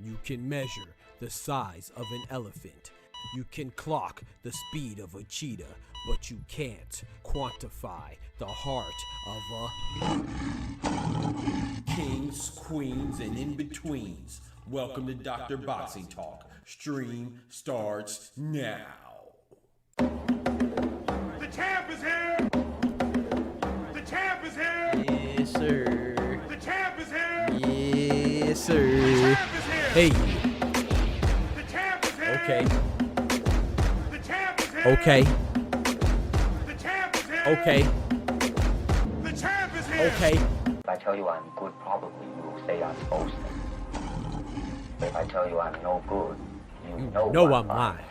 You can measure the size of an elephant. You can clock the speed of a cheetah, but you can't quantify the heart of a kings, queens, and in-betweens. Welcome to Dr. Boxing Talk. Stream starts now. The champ is here! The champ is here! Yes, sir. The champ is here! Yes, sir. The champ is here! Hey. The champ is here! Okay. The champ is here! Okay. The champ is here! Okay. The champ is here! Okay. If I tell you I'm good, probably you will say I'm boasting. But if I tell you I'm no good, you know I'm lying.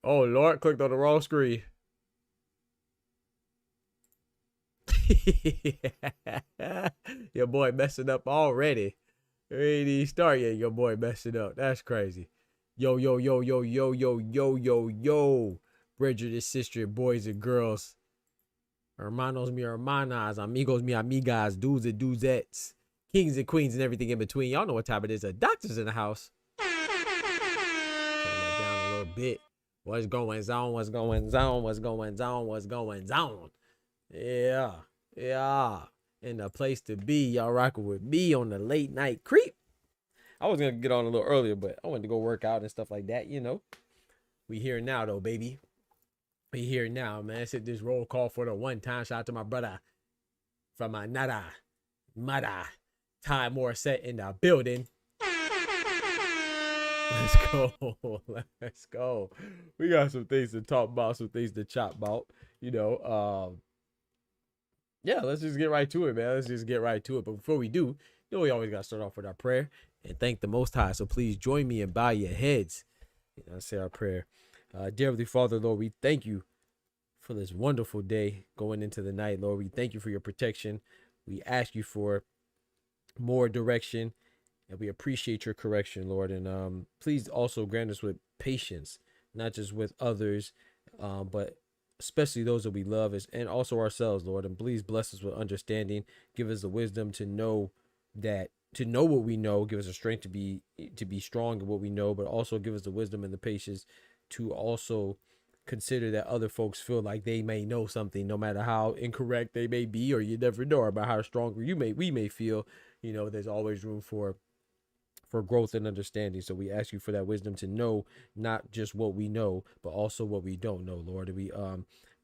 Oh Lord, clicked on the wrong screen. Your boy messing up already. Ain't even start yet. Your boy messing up. That's crazy. Yo, yo, yo, yo, yo, yo, yo, yo, yo. Bridget and sister, boys and girls. Hermanos mi hermanas, amigos mi amigas, dudes and dudettes, kings and queens and everything in between. Y'all know what time it is. The doctor's in the house. Turn that down a little bit. What's going on? What's going on? What's going on? What's going on? Yeah. Yeah. And the place to be. Y'all rocking with me on the late night creep. I was going to get on a little earlier, but I wanted to go work out and stuff like that, you know. We here now, though, baby. We here now, man. Let's hit this roll call for the one time. Shout out to my brother from my nada, mada, Ty Morissette in the building. Let's go. Let's go. We got some things to talk about, some things to chop about, you know. Yeah, let's just get right to it, man. Let's just get right to it. But before we do, you know, we always got to start off with our prayer and thank the Most High. So please join me and bow your heads. You know, say our prayer. Dear Heavenly Father, Lord, we thank you for this wonderful day going into the night, Lord. We thank you for your protection. We ask you for more direction, and we appreciate your correction, Lord. And please also grant us with patience, not just with others, but especially those that we love, and also ourselves, Lord. And please bless us with understanding. Give us the wisdom to know what we know. Give us the strength to be strong in what we know, but also give us the wisdom and the patience to also consider that other folks feel like they may know something, no matter how incorrect they may be, or you never know about how stronger we may feel. You know, there's always room for growth and understanding. So we ask you for that wisdom to know not just what we know, but also what we don't know, Lord. And we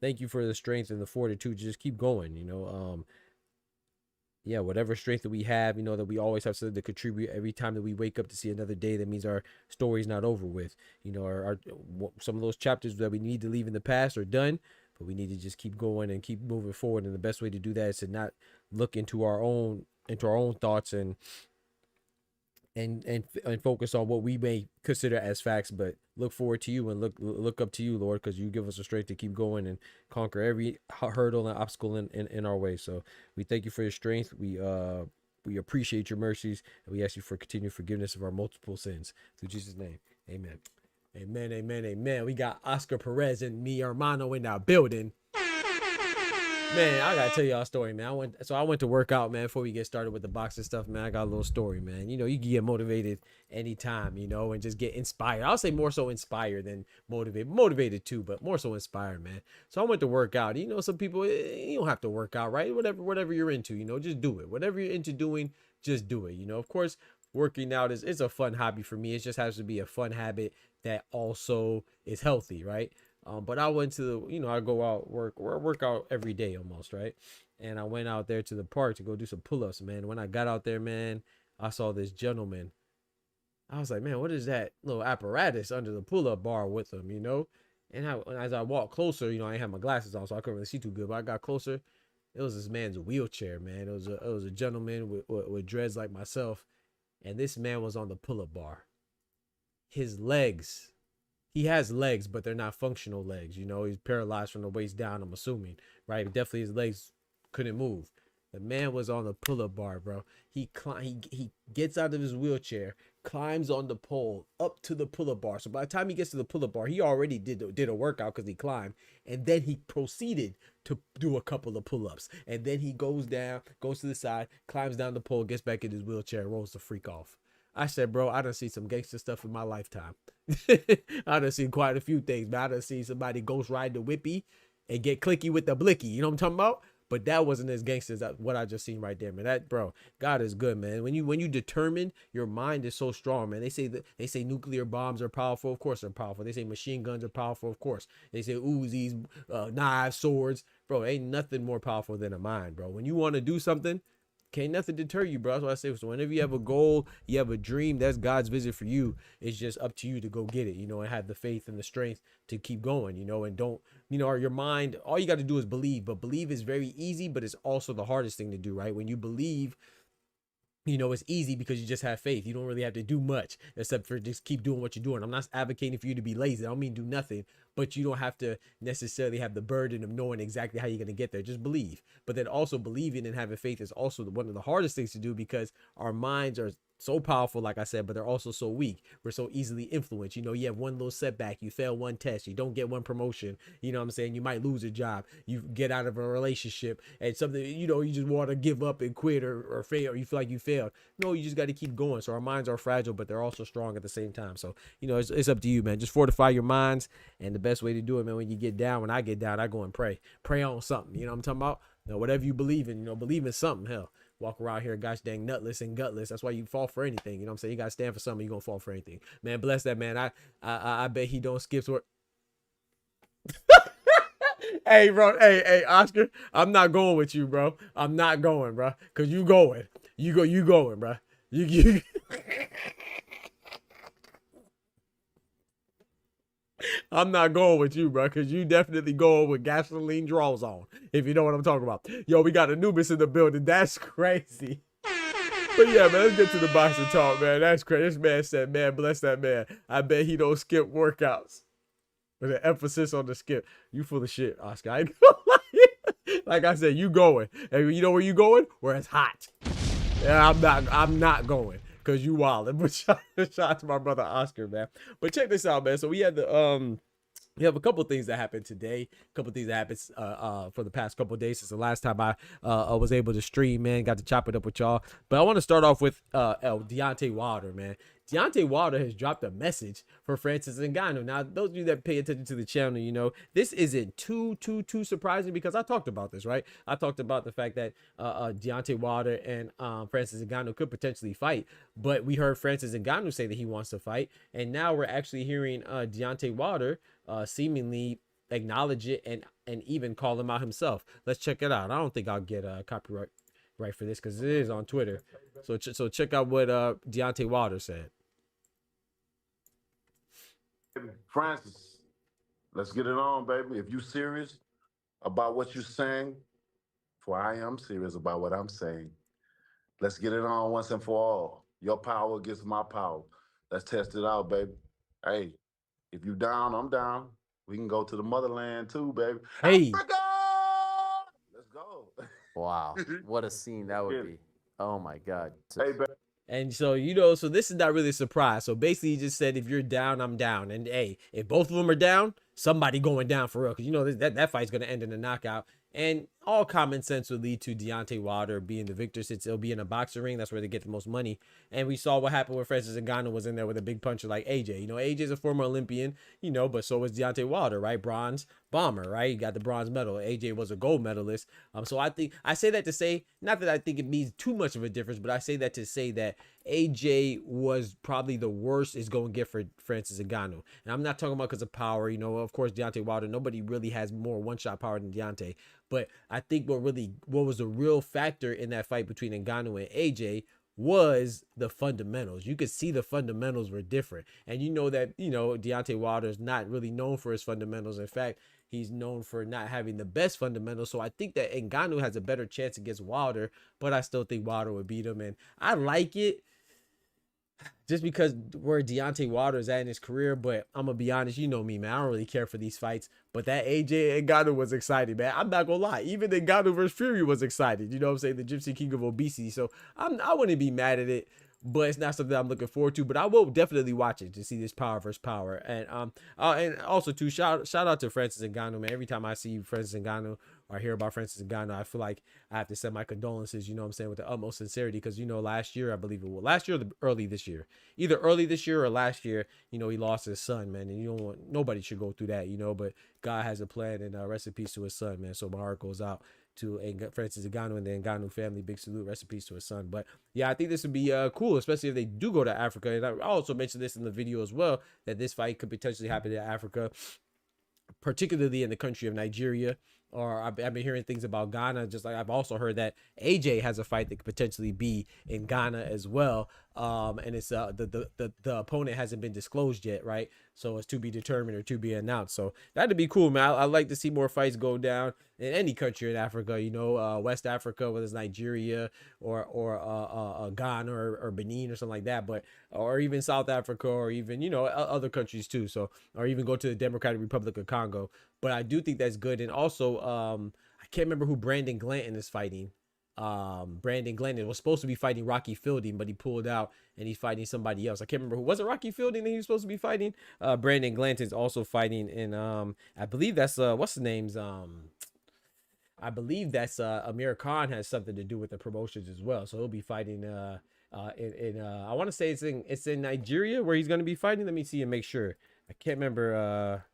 thank you for the strength and the fortitude to just keep going. You know, yeah, whatever strength that we have, you know, that we always have something to contribute every time that we wake up to see another day. That means our story's not over with. You know, some of those chapters that we need to leave in the past are done, but we need to just keep going and keep moving forward. And the best way to do that is to not look into our own thoughts and focus on what we may consider as facts, but look forward to you and look up to you, Lord, because you give us the strength to keep going and conquer every hurdle and obstacle in our way. So we thank you for your strength. We appreciate your mercies, and we ask you for continued forgiveness of our multiple sins. Through Jesus' name, amen. Amen, amen, amen. We got Oscar Perez and mi hermano in our building. Man, I gotta tell y'all a story, man. I went to work out, man, before we get started with the boxing stuff, man. I got a little story, man. You know, you can get motivated anytime, you know, and just get inspired. I'll say more so inspired than motivated. Motivated too, but more so inspired, man. So I went to work out. You know, some people, you don't have to work out, right? Whatever you're into, you know, just do it. Whatever you're into doing, just do it. You know, of course, working out is a fun hobby for me. It just has to be a fun habit that also is healthy, right? But I went to the, you know, I go out, work out every day almost, right? And I went out there to the park to go do some pull-ups, man. When I got out there, man, I saw this gentleman. I was like, man, what is that little apparatus under the pull-up bar with him, you know? And as I walked closer, you know, I didn't have my glasses on, so I couldn't really see too good. But I got closer. It was this man's wheelchair, man. It was a gentleman with dreads like myself, and this man was on the pull-up bar. His legs. He has legs, but they're not functional legs. You know, he's paralyzed from the waist down, I'm assuming, right? Definitely his legs couldn't move. The man was on the pull-up bar, bro. He gets out of his wheelchair, climbs on the pole up to the pull-up bar. So by the time he gets to the pull-up bar, he already did a workout because he climbed. And then he proceeded to do a couple of pull-ups. And then he goes down, goes to the side, climbs down the pole, gets back in his wheelchair, and rolls the freak off. I said, bro, I done seen some gangster stuff in my lifetime. I done seen quite a few things, man. I done seen somebody ghost ride the whippy and get clicky with the blicky. You know what I'm talking about? But that wasn't as gangster as what I just seen right there, man. That, bro, God is good, man. When you determine, your mind is so strong, man. They say nuclear bombs are powerful. Of course they're powerful. They say machine guns are powerful. Of course. They say Uzis, knives, swords. Bro, ain't nothing more powerful than a mind, bro. When you want to do something, can't nothing deter you, bro. That's what I say. So whenever you have a goal, you have a dream, that's God's visit for you. It's just up to you to go get it, you know, and have the faith and the strength to keep going, you know, and don't, you know, your mind, all you got to do is believe. But believe is very easy, but it's also the hardest thing to do, right? When you believe, you know, it's easy because you just have faith. You don't really have to do much except for just keep doing what you're doing. I'm not advocating for you to be lazy. I don't mean do nothing, but you don't have to necessarily have the burden of knowing exactly how you're going to get there. Just believe. But then also believing and having faith is also one of the hardest things to do because our minds are so powerful, like I said, but they're also so weak. We're so easily influenced. You know, you have one little setback, you fail one test, you don't get one promotion. You know what I'm saying? You might lose a job, you get out of a relationship, and something, you know, you just want to give up and quit or fail, or you feel like you failed. No, you just got to keep going. So our minds are fragile, but they're also strong at the same time. So, you know, it's up to you, man. Just fortify your minds. And the best way to do it, man, when you get down, when I get down, I go and pray. Pray on something. You know what I'm talking about? You know, whatever you believe in, you know, believe in something. Hell, walk around here, gosh dang, nutless and gutless. That's why you fall for anything. You know what I'm saying? You got to stand for something. You're going to fall for anything. Man, bless that man. I bet he don't skip work. Hey, bro. Hey, Oscar, I'm not going with you, bro. I'm not going, bro. Because you going. You going, bro. You. I'm not going with you, bro, because you definitely going with gasoline draws on, if you know what I'm talking about. Yo, we got Anubis in the building. That's crazy. But yeah, man, let's get to the boxing talk, man. That's crazy. This man said, man, bless that man. I bet he don't skip workouts. With an emphasis on the skip. You full of shit, Oscar. I ain't gonna lie. Like I said, you going. And you know where you going? Where it's hot. Yeah, I'm not going. Because you wildin'. But shout out to my brother Oscar, man. But check this out, man. So we had we have a couple of things that happened today. A couple of things that happened for the past couple of days since the last time I was able to stream, man. Got to chop it up with y'all. But I want to start off with Deontay Wilder, man. Deontay Wilder has dropped a message for Francis Ngannou. Now, those of you that pay attention to the channel, you know, this isn't too surprising because I talked about this, right? I talked about the fact that Deontay Wilder and Francis Ngannou could potentially fight, but we heard Francis Ngannou say that he wants to fight, and now we're actually hearing Deontay Wilder seemingly acknowledge it and even call him out himself. Let's check it out. I don't think I'll get copyright right for this because it is on Twitter. So check out what Deontay Wilder said. Francis, let's get it on, baby. If you serious about what you're saying, for I am serious about what I'm saying. Let's get it on once and for all. Your power against my power. Let's test it out, baby. Hey, if you down, I'm down. We can go to the motherland too, baby. Hey. Africa! Let's go. Wow, what a scene that would be. Oh my God. Hey, baby. And so, so this is not really a surprise. So basically, he just said, if you're down, I'm down. And hey, if both of them are down, somebody going down for real. Because, that fight's going to end in a knockout. And all common sense would lead to Deontay Wilder being the victor since it'll be in a boxing ring. That's where they get the most money. And we saw what happened when Francis Ngannou was in there with a big puncher like AJ. AJ's a former Olympian, but so was Deontay Wilder, right? Bronze bomber, right? He got the bronze medal. AJ was a gold medalist. So I say that to say, not that I think it means too much of a difference, but I say that to say that AJ was probably the worst it's going to get for Francis Ngannou. And I'm not talking about because of power. Of course, Deontay Wilder, nobody really has more one-shot power than Deontay. But I think what was the real factor in that fight between Ngannou and AJ was the fundamentals. You could see the fundamentals were different. And Deontay Wilder is not really known for his fundamentals. In fact, he's known for not having the best fundamentals. So I think that Ngannou has a better chance against Wilder, but I still think Wilder would beat him. And I like it just because where Deontay Wilder is at in his career. But I'm going to be honest, you know me, man. I don't really care for these fights. But that AJ Ngannou was exciting, man. I'm not going to lie. Even Ngannou versus Fury was exciting. You know what I'm saying? The Gypsy King of obesity. So I wouldn't be mad at it. But it's not something I'm looking forward to. But I will definitely watch it to see this power versus power. And also too, shout out to Francis Ngannou, man. Every time I see Francis Ngannou or hear about Francis Ngannou, I feel like I have to send my condolences, with the utmost sincerity. Because, last year, I believe it was last year or early this year, either early this year or last year, he lost his son, man. And nobody should go through that, but God has a plan, and rest in peace to his son, man. So my heart goes out to Francis Ngannou and the Ngannou family. Big salute, rest in peace to his son. But yeah, I think this would be cool, especially if they do go to Africa. And I also mentioned this in the video as well, that this fight could potentially happen in Africa, particularly in the country of Nigeria. Or I've been hearing things about Ghana, just like I've also heard that AJ has a fight that could potentially be in Ghana as well. And it's the opponent hasn't been disclosed yet, right? So it's to be determined or to be announced. So that'd be cool, man. I like to see more fights go down in any country in Africa, West Africa, whether it's Nigeria or Ghana or Benin or something like that, or even South Africa, or even, other countries too. So, or even go to the Democratic Republic of Congo. But I do think that's good. And also, I can't remember who Brandon Glanton is fighting. Brandon Glanton was supposed to be fighting Rocky Fielding, but he pulled out and he's fighting somebody else. I can't remember who. Was it Rocky Fielding that he was supposed to be fighting? Brandon Glanton's also fighting in, I believe that's, what's the name's, I believe that's, Amir Khan has something to do with the promotions as well. So he'll be fighting, I want to say it's in Nigeria where he's going to be fighting. Let me see and make sure. I can't remember,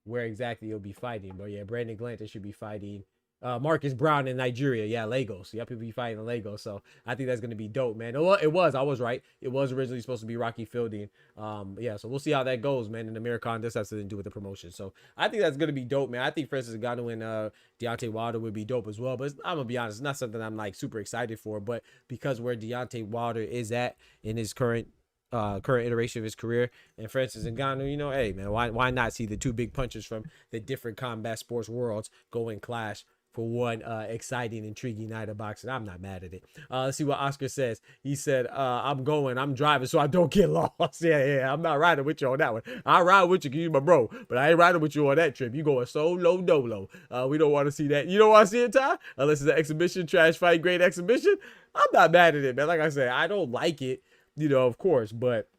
where exactly he'll be fighting, but yeah, Brandon Glanton should be fighting Marcus Brown in Nigeria. Yeah, Lagos. Yep, he'll be fighting in Lagos. So I think that's gonna be dope, man. I was right. It was originally supposed to be Rocky Fielding. Yeah, so we'll see how that goes, man. And American just has to do with the promotion. So I think that's gonna be dope, man. I think Francis Ngannou and Deontay Wilder would be dope as well. But I'm gonna be honest, it's not something I'm like super excited for. But because where Deontay Wilder is at in his current iteration of his career, and Francis Ngannou, hey man, why not see the two big punchers from the different combat sports worlds go and clash for one exciting, intriguing night of boxing? I'm not mad at it. Let's see what Oscar says. He said, I'm driving so I don't get lost. Yeah, I'm not riding with you on that one. I'll ride with you because you're my bro, but I ain't riding with you on that trip. You going solo dolo. We don't want to see that. You don't want to see it, Ty? Unless it's an exhibition, trash fight, great exhibition. I'm not mad at it, man. Like I said, I don't like it, of course, but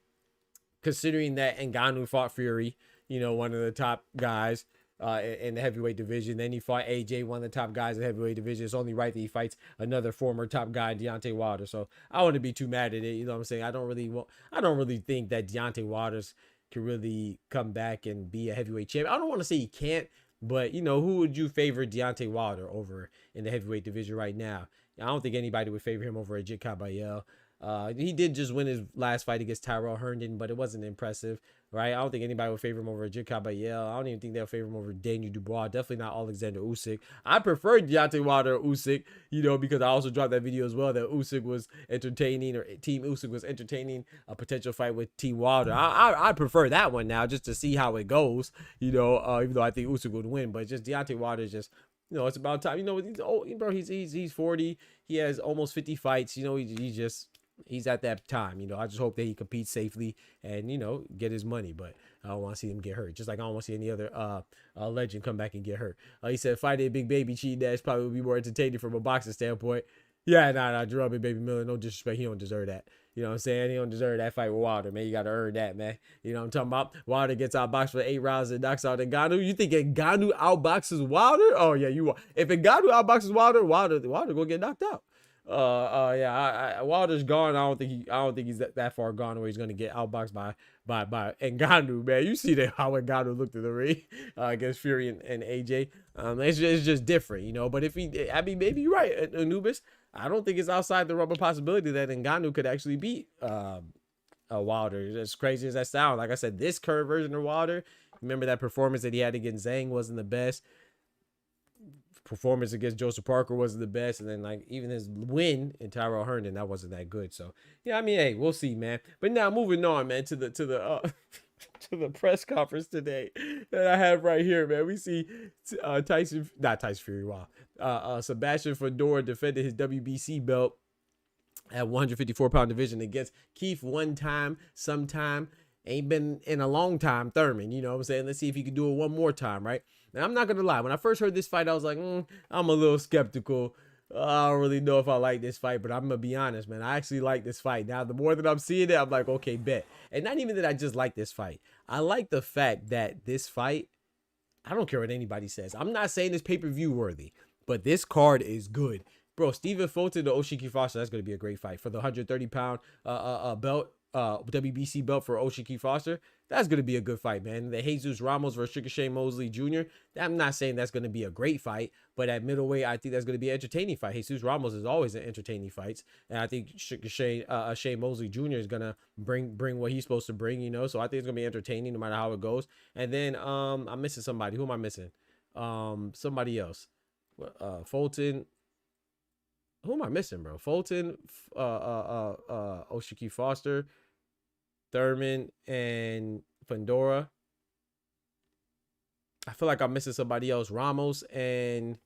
considering that Ngannou fought Fury, one of the top guys in the heavyweight division, then he fought AJ, one of the top guys in the heavyweight division, it's only right that he fights another former top guy, Deontay Wilder. So I wouldn't be too mad at it. You know what I'm saying? I don't really think that Deontay Wilder can really come back and be a heavyweight champion. I don't want to say he can't, but who would you favor Deontay Wilder over in the heavyweight division right now? I don't think anybody would favor him over Ajit Kabayel. He did just win his last fight against Tyrell Herndon, but it wasn't impressive, right? I don't think anybody would favor him over Jake Bayel. I don't even think they'll favor him over Daniel Dubois. Definitely not Alexander Usyk. I prefer Deontay Wilder or Usyk, you know, because I also dropped that video as well that Usyk was entertaining, or Team Usyk was entertaining a potential fight with Team Wilder. I prefer that one now just to see how it goes, you know, even though I think Usyk would win, but just Deontay Wilder is just, you know, it's about time. You know, he's old, bro. He's 40. He has almost 50 fights. You know, he's at that time. You know, I just hope that he competes safely and, you know, get his money. But I don't want to see him get hurt. Just like I don't want to see any other legend come back and get hurt. He said fighting a Big Baby cheat dash probably would be more entertaining from a boxing standpoint. Yeah, nah, Gerald Big Baby Miller, no disrespect. He don't deserve that. You know what I'm saying? He don't deserve that fight with Wilder, man. You got to earn that, man. You know what I'm talking about? Wilder gets outboxed for 8 rounds and knocks out Ngannou. You think Ngannou outboxes Wilder? Oh, yeah, you are. If Ngannou outboxes Wilder gonna get knocked out. Wilder's gone. I don't think he's that far gone where he's gonna get outboxed by Ngannou, man. You see that how Ngannou looked in the ring against Fury and AJ. It's just different, you know. But maybe you're right, Anubis. I don't think it's outside the realm of possibility that Ngannou could actually beat Wilder. As crazy as that sounds, like I said, this current version of Wilder, remember that performance that he had against Zhang wasn't the best. Performance against Joseph Parker wasn't the best, and then like even his win in Tyrell Herndon, that wasn't that good. So yeah, I mean, hey, we'll see, man. But now moving on, man, to the to the press conference today that I have right here, man. We see Sebastian Fundora defended his WBC belt at 154-pound division against Keith sometime. Ain't been in a long time, Thurman. You know what I'm saying? Let's see if he can do it one more time, right? Now, I'm not going to lie. When I first heard this fight, I was like, I'm a little skeptical. I don't really know if I like this fight, but I'm going to be honest, man. I actually like this fight. Now, the more that I'm seeing it, I'm like, okay, bet. And not even that I just like this fight. I like the fact that this fight, I don't care what anybody says. I'm not saying it's pay-per-view worthy, but this card is good. Bro, Stephen Fulton to Oshiki Foster, that's going to be a great fight. For the 130-pound belt, WBC belt for Oshiki Foster, that's going to be a good fight, man. The Jesus Ramos versus Ricochet Mosley Jr., I'm not saying that's going to be a great fight, but at middleweight, I think that's going to be an entertaining fight. Jesus Ramos is always an entertaining fights, and I think Ricochet Mosley Jr. is going to bring what he's supposed to bring, you know, so I think it's going to be entertaining no matter how it goes. And then I'm missing somebody. Who am I missing? Somebody else. Fulton. Who am I missing, bro? Fulton, Oshiki Foster, Thurman, and Fundora. I feel like I'm missing somebody else. Ramos and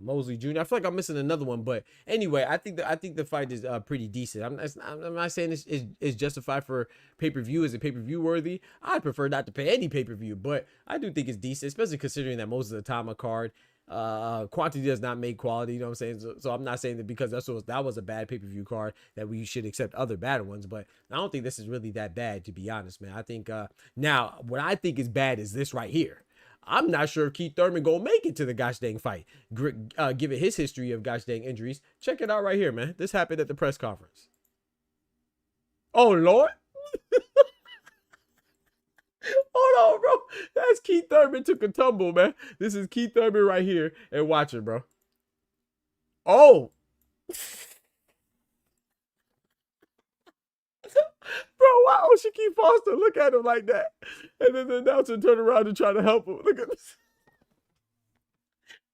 Mosley Jr. I feel like I'm missing another one, but anyway, I think the fight is pretty decent. I'm not saying it's justified for pay-per-view. Is it pay-per-view worthy? I'd prefer not to pay any pay-per-view, but I do think it's decent, especially considering that most of the time a card quantity does not make quality, you know what I'm saying? So I'm not saying that because that was a bad pay-per-view card that we should accept other bad ones, but I don't think this is really that bad, to be honest, man. I think now what I think is bad is this right here. I'm not sure if Keith Thurman gonna make it to the gosh dang fight, given his history of gosh dang injuries. Check it out right here, man. This happened at the press conference. Oh Lord. Hold on, bro. That's Keith Thurman took a tumble, man. This is Keith Thurman right here. And watch it, bro. Oh. Bro, why Oshiki Foster look at him like that? And then the announcer turn around and try to help him. Look at this.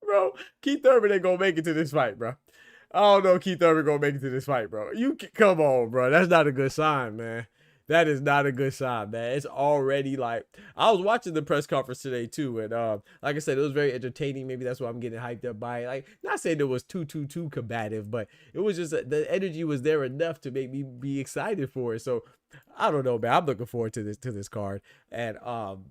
Bro, Keith Thurman ain't gonna make it to this fight, bro. I don't know if Keith Thurman gonna make it to this fight, bro. Come on, bro. That's not a good sign, man. That is not a good sign, man. It's already like, I was watching the press conference today too, and like I said, it was very entertaining. Maybe that's why I'm getting hyped up by it. Like, not saying it was too combative, but it was just the energy was there enough to make me be excited for it. So I don't know, man. I'm looking forward to this card, and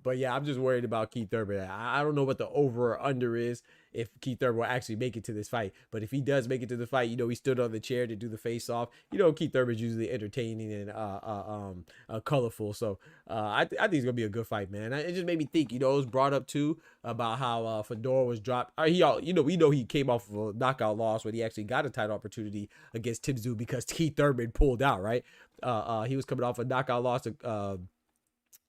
but yeah, I'm just worried about Keith Thurman. I don't know what the over or under is if Keith Thurman will actually make it to this fight. But if he does make it to the fight, you know, he stood on the chair to do the face off. You know, Keith Thurman's usually entertaining and colorful. So I think it's gonna be a good fight, man. It just made me think. You know, it was brought up too about how Fundora was dropped. We know he came off of a knockout loss when he actually got a title opportunity against Tim Tszyu because Keith Thurman pulled out, right? He was coming off a knockout loss to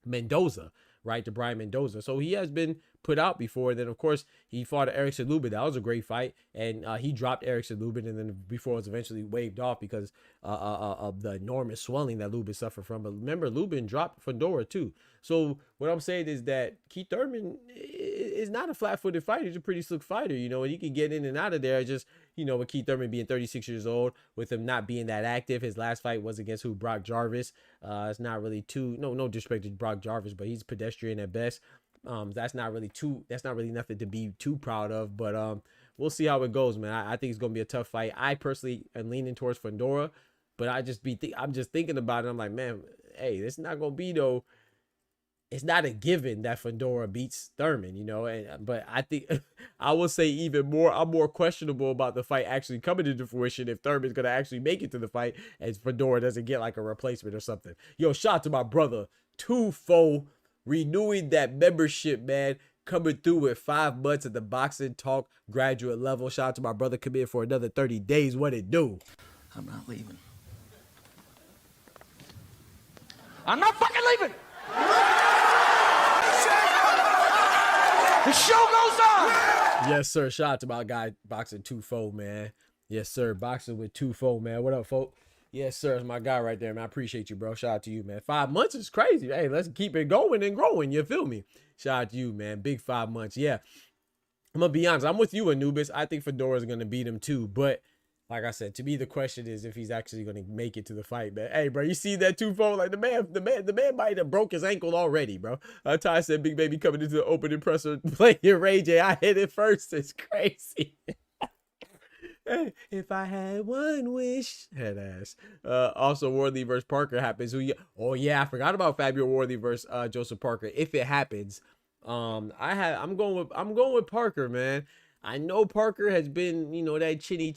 Mendoza, right, to Brian Mendoza. So he has been put out before. Then, of course, he fought Erickson Lubin. That was a great fight. And he dropped Erickson Lubin, and then before it was eventually waved off because of the enormous swelling that Lubin suffered from. But remember, Lubin dropped Fundora too. So what I'm saying is that Keith Thurman is not a flat-footed fighter. He's a pretty slick fighter, you know, and he can get in and out of there. Just, you know, with Keith Thurman being 36 years old, with him not being that active. His last fight was against Brock Jarvis. It's not really no disrespect to Brock Jarvis, but he's pedestrian at best. That's not really nothing to be too proud of, but we'll see how it goes, man. I think it's gonna be a tough fight. I personally am leaning towards Fundora, but I'm just thinking about it. I'm like, man, hey, it's not gonna be though. It's not a given that Fundora beats Thurman, you know, but I think I will say even more. I'm more questionable about the fight actually coming into fruition if Thurman's gonna actually make it to the fight, and Fundora doesn't get like a replacement or something. Yo, shout out to my brother Tufo, renewing that membership, man. Coming through with 5 months at the Boxing Talk graduate level. Shout out to my brother, coming in for another 30 days. What it do? I'm not leaving. I'm not fucking leaving! The show goes on! Yes, sir. Shout out to my guy, Boxing Tufo, man. Yes, sir. Boxing with Tufo, man. What up, folk? Yes, sir. It's my guy right there, man. I appreciate you, bro. Shout out to you, man. 5 months is crazy. Hey, let's keep it going and growing. You feel me? Shout out to you, man. Big 5 months. Yeah. I'm going to be honest. I'm with you, Anubis. I think Fedora is going to beat him too. But like I said, to me, the question is if he's actually going to make it to the fight, man. Hey, bro, you see that Tufo? Like, the man might have broke his ankle already, bro. Ty said, Big Baby coming into the opening presser, playing Ray J. I hit it first. It's crazy. Hey, if I had one wish, head ass. Also, Worthy versus Parker happens. Oh yeah, I forgot about Fabio Worthy versus Joseph Parker. If it happens, I'm going with Parker, man. I know Parker has been, you know, that chinny.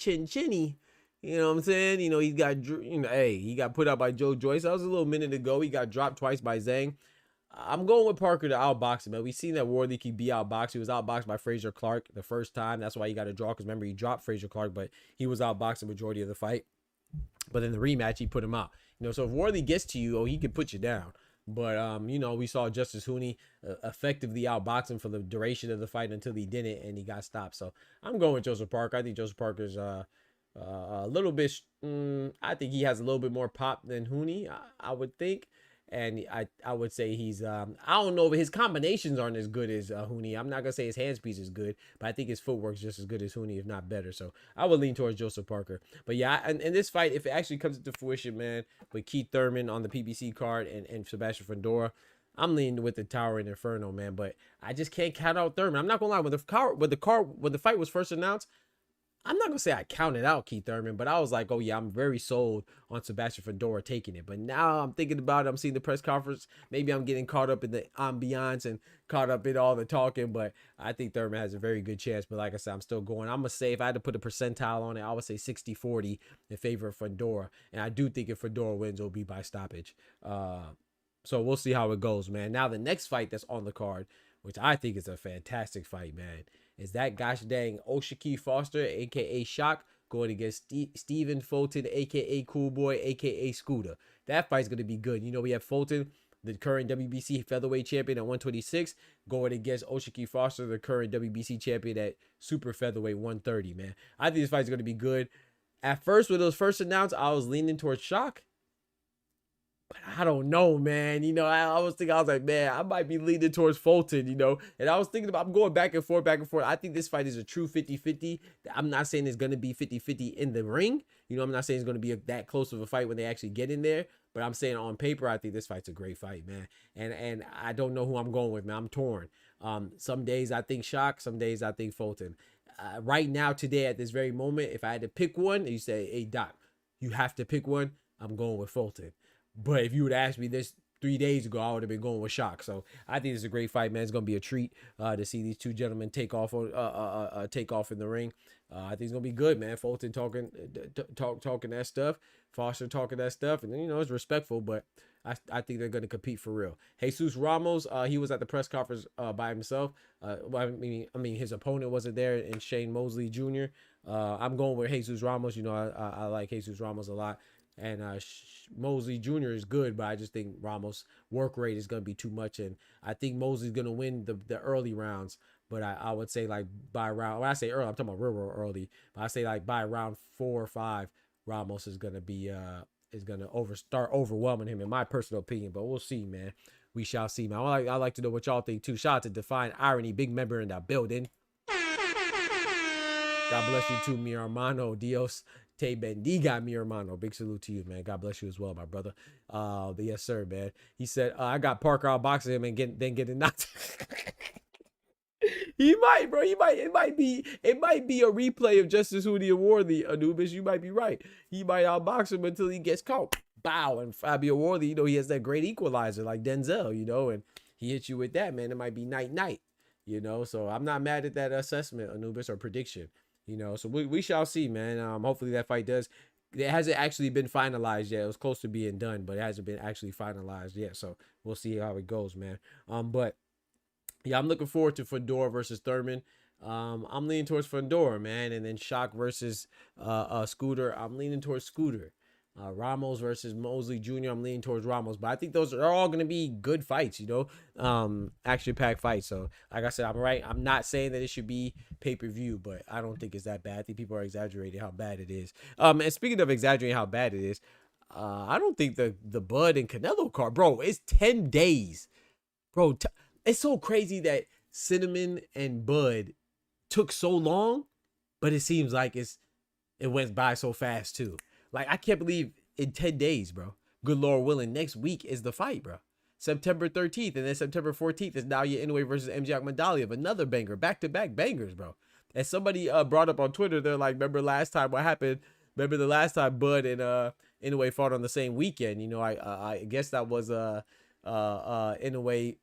You know what I'm saying? You know, he got put out by Joe Joyce. That was a little minute ago. He got dropped twice by Zhang. I'm going with Parker to outbox him, man. We've seen that Worthy can be outboxed. He was outboxed by Fraser Clark the first time. That's why he got a draw, because remember, he dropped Fraser Clark, but he was outboxed the majority of the fight. But in the rematch, he put him out. You know, so if Worthy gets to you, he can put you down. But, you know, we saw Justice Hooney effectively outbox him for the duration of the fight until he didn't, and he got stopped. So I'm going with Joseph Parker. I think Joseph Parker's a little bit, I think he has a little bit more pop than Hooney, I would think. And I would say he's, I don't know, but his combinations aren't as good as Hooney. I'm not going to say his hand speed is good, but I think his footwork's just as good as Hooney, if not better. So I would lean towards Joseph Parker. But yeah, and this fight, if it actually comes into fruition, man, with Keith Thurman on the PBC card and Sebastian Fundora, I'm leaning with the Towering Inferno, man. But I just can't count out Thurman. I'm not going to lie. When the fight was first announced, I'm not going to say I counted out Keith Thurman, but I was like, oh, yeah, I'm very sold on Sebastian Fundora taking it. But now I'm thinking about it. I'm seeing the press conference. Maybe I'm getting caught up in the ambiance and caught up in all the talking, but I think Thurman has a very good chance. But like I said, I'm still going. I'm going to say if I had to put a percentile on it, I would say 60-40 in favor of Fundora. And I do think if Fundora wins, it'll be by stoppage. So we'll see how it goes, man. Now the next fight that's on the card, which I think is a fantastic fight, man, is that gosh dang Oshiki Foster, a.k.a. Shock, going against Stephen Fulton, a.k.a. Cool Boy, a.k.a. Scooter. That fight's going to be good. You know, we have Fulton, the current WBC featherweight champion at 126, going against Oshiki Foster, the current WBC champion at super featherweight 130, man. I think this fight's going to be good. At first, when it was first announced, I was leaning towards Shock. But I don't know, man. You know, I was like, man, I might be leaning towards Fulton, you know. And I was thinking about, I'm going back and forth. I think this fight is a true 50-50. I'm not saying it's going to be 50-50 in the ring. You know, I'm not saying it's going to be that close of a fight when they actually get in there. But I'm saying on paper, I think this fight's a great fight, man. And I don't know who I'm going with, man. I'm torn. Some days I think Shock. Some days I think Fulton. Right now, today, at this very moment, if I had to pick one, you say, hey, Doc, you have to pick one, I'm going with Fulton. But if you would ask me this 3 days ago, I would have been going with Shock. So I think it's a great fight, man. It's gonna be a treat to see these two gentlemen take off in the ring. I think it's gonna be good, man. Fulton talking that stuff, Foster talking that stuff, and you know it's respectful, but I think they're gonna compete for real. Jesus Ramos, he was at the press conference by himself. I mean his opponent wasn't there, and Shane Mosley Jr. I'm going with Jesus Ramos. You know I like Jesus Ramos a lot. And Mosley Jr. is good, but I just think Ramos' work rate is going to be too much. And I think Mosley's going to win the early rounds. But I would say like by round, when I say early, I'm talking about real early. But I say like by round 4 or 5, Ramos is going to be start overwhelming him in my personal opinion. But we'll see, man. We shall see, man. I like to know what y'all think too. Shout out to Define Irony, big member in the building. God bless you too, mi hermano. Dios te bendiga, mi hermano. Big salute to you, man. God bless you as well, my brother. Yes, sir, man. He said, I got Parker outboxing him and then getting knocked. He might, bro. It might be a replay of Justice Hootie and Worthy, Anubis. You might be right. He might outbox him until he gets caught. Bow. And Fabio Worthy, you know, he has that great equalizer like Denzel, you know, and he hits you with that, man. It might be night, you know. So I'm not mad at that assessment, Anubis, or prediction. You know, so we shall see, man. Hopefully that fight does. It hasn't actually been finalized yet. It was close to being done, but it hasn't been actually finalized yet. So we'll see how it goes, man. But yeah, I'm looking forward to Fundora versus Thurman. I'm leaning towards Fundora, man. And then Shock versus Scooter. I'm leaning towards Scooter. Ramos versus Mosley Jr. I'm leaning towards Ramos, but I think those are all going to be good fights, you know, action-packed fights. So, like I said, I'm right. I'm not saying that it should be pay-per-view, but I don't think it's that bad. I think people are exaggerating how bad it is. And speaking of exaggerating how bad it is, I don't think the Bud and Canelo card, bro, it's 10 days. Bro, it's so crazy that Cinnamon and Bud took so long, but it seems like it went by so fast, too. Like, I can't believe in 10 days, bro. Good Lord willing, next week is the fight, bro. September 13th, and then September 14th is Naoya Inoue versus MJ Akhmadaliev. Another banger, back-to-back bangers, bro. And somebody brought up on Twitter, they're like, remember last time what happened? Remember the last time Bud and Inoue fought on the same weekend? You know, I guess that was Inoue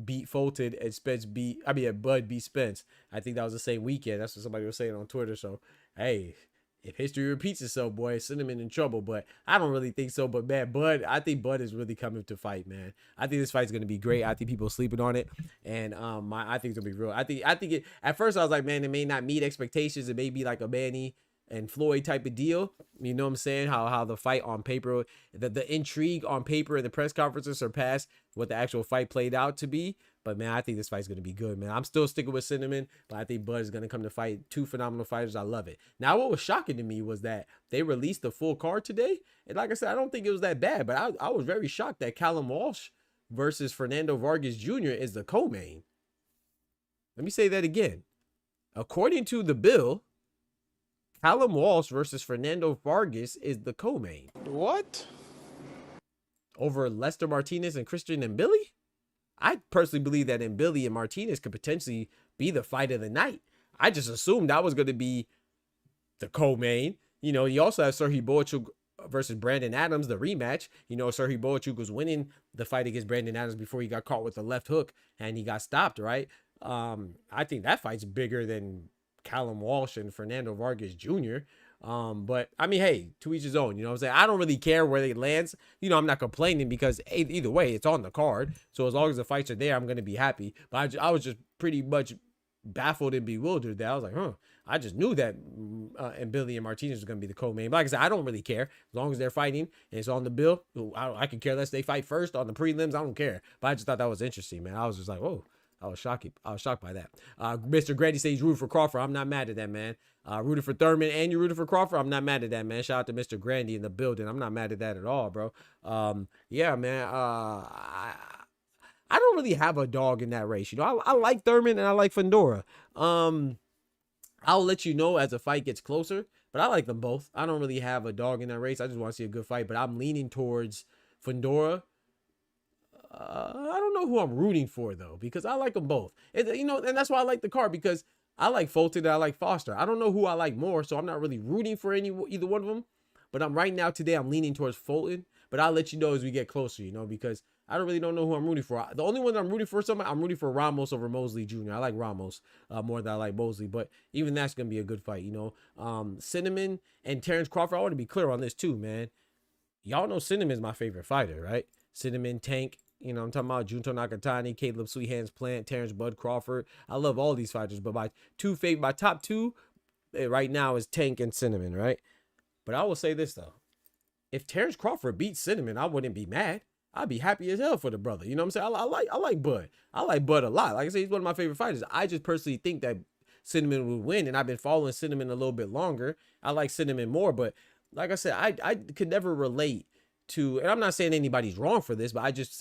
beat Fulton and Bud beat Spence. I think that was the same weekend. That's what somebody was saying on Twitter. So, hey, if history repeats itself, boy, Cinnamon in trouble. But I don't really think so. But, man, I think Bud is really coming to fight, man. I think this fight's going to be great. I think people are sleeping on it. And I think it's going to be real. I think it, at first I was like, man, it may not meet expectations. It may be like a Manny and Floyd type of deal. You know what I'm saying? How the fight on paper, the intrigue on paper and the press conferences surpassed what the actual fight played out to be. But, man, I think this fight's going to be good, man. I'm still sticking with Cinnamon, but I think Bud is going to come to fight two phenomenal fighters. I love it. Now, what was shocking to me was that they released the full card today. And like I said, I don't think it was that bad, but I was very shocked that Callum Walsh versus Fernando Vargas Jr. is the co-main. Let me say that again. According to the bill, Callum Walsh versus Fernando Vargas is the co-main. What? Over Lester Martinez and Christian Mbili? I personally believe that Mbili and Martinez could potentially be the fight of the night. I just assumed that was going to be the co-main. You know, you also have Serhiy Boachuk versus Brandon Adams, the rematch. You know, Serhiy Boachuk was winning the fight against Brandon Adams before he got caught with the left hook and he got stopped, right? I think that fight's bigger than Callum Walsh and Fernando Vargas Jr. But I mean, hey, to each his own, you know what I'm saying? I don't really care where it lands. You know, I'm not complaining because either way, it's on the card. So as long as the fights are there, I'm going to be happy. But I was just pretty much baffled and bewildered that I was like, I just knew that Mbili and Martinez was going to be the co-main. But like I said, I don't really care. As long as they're fighting and it's on the bill, I can care less. They fight first on the prelims. I don't care. But I just thought that was interesting, man. I was just like, whoa. I was shocked by that. Mr. Grady says he's rooting for Crawford. I'm not mad at that, man. Rooting for Thurman and you rooting for Crawford. I'm not mad at that, man. Shout out to Mr. Grandy in the building. I'm not mad at that at all, bro. Yeah, man. I don't really have a dog in that race. You know, I like Thurman and I like Fundora. I'll let you know as the fight gets closer, but I like them both. I don't really have a dog in that race. I just want to see a good fight, but I'm leaning towards Fundora. I don't know who I'm rooting for though, because I like them both. You know, and that's why I like the card, because I like Fulton and I like Foster. I don't know who I like more, so I'm not really rooting for either one of them. But I'm leaning towards Fulton. But I'll let you know as we get closer, you know, because I don't know who I'm rooting for. The only one I'm rooting for I'm rooting for Ramos over Mosley Jr. I like Ramos more than I like Mosley, but even that's gonna be a good fight, you know. Cinnamon and Terrence Crawford. I want to be clear on this too, man. Y'all know Cinnamon's my favorite fighter, right? Cinnamon, Tank. You know, I'm talking about Junto Nakatani, Caleb Sweet Hands Plant, Terrence Bud Crawford. I love all these fighters, but my top two right now is Tank and Cinnamon, right? But I will say this though. if Terrence Crawford beats Cinnamon, I wouldn't be mad. I'd be happy as hell for the brother. You know what I'm saying? I like Bud. I like Bud a lot. Like I said, he's one of my favorite fighters. I just personally think that Cinnamon would win, and I've been following Cinnamon a little bit longer. I like Cinnamon more, but like I said, I could never relate to, and I'm not saying anybody's wrong for this, but I just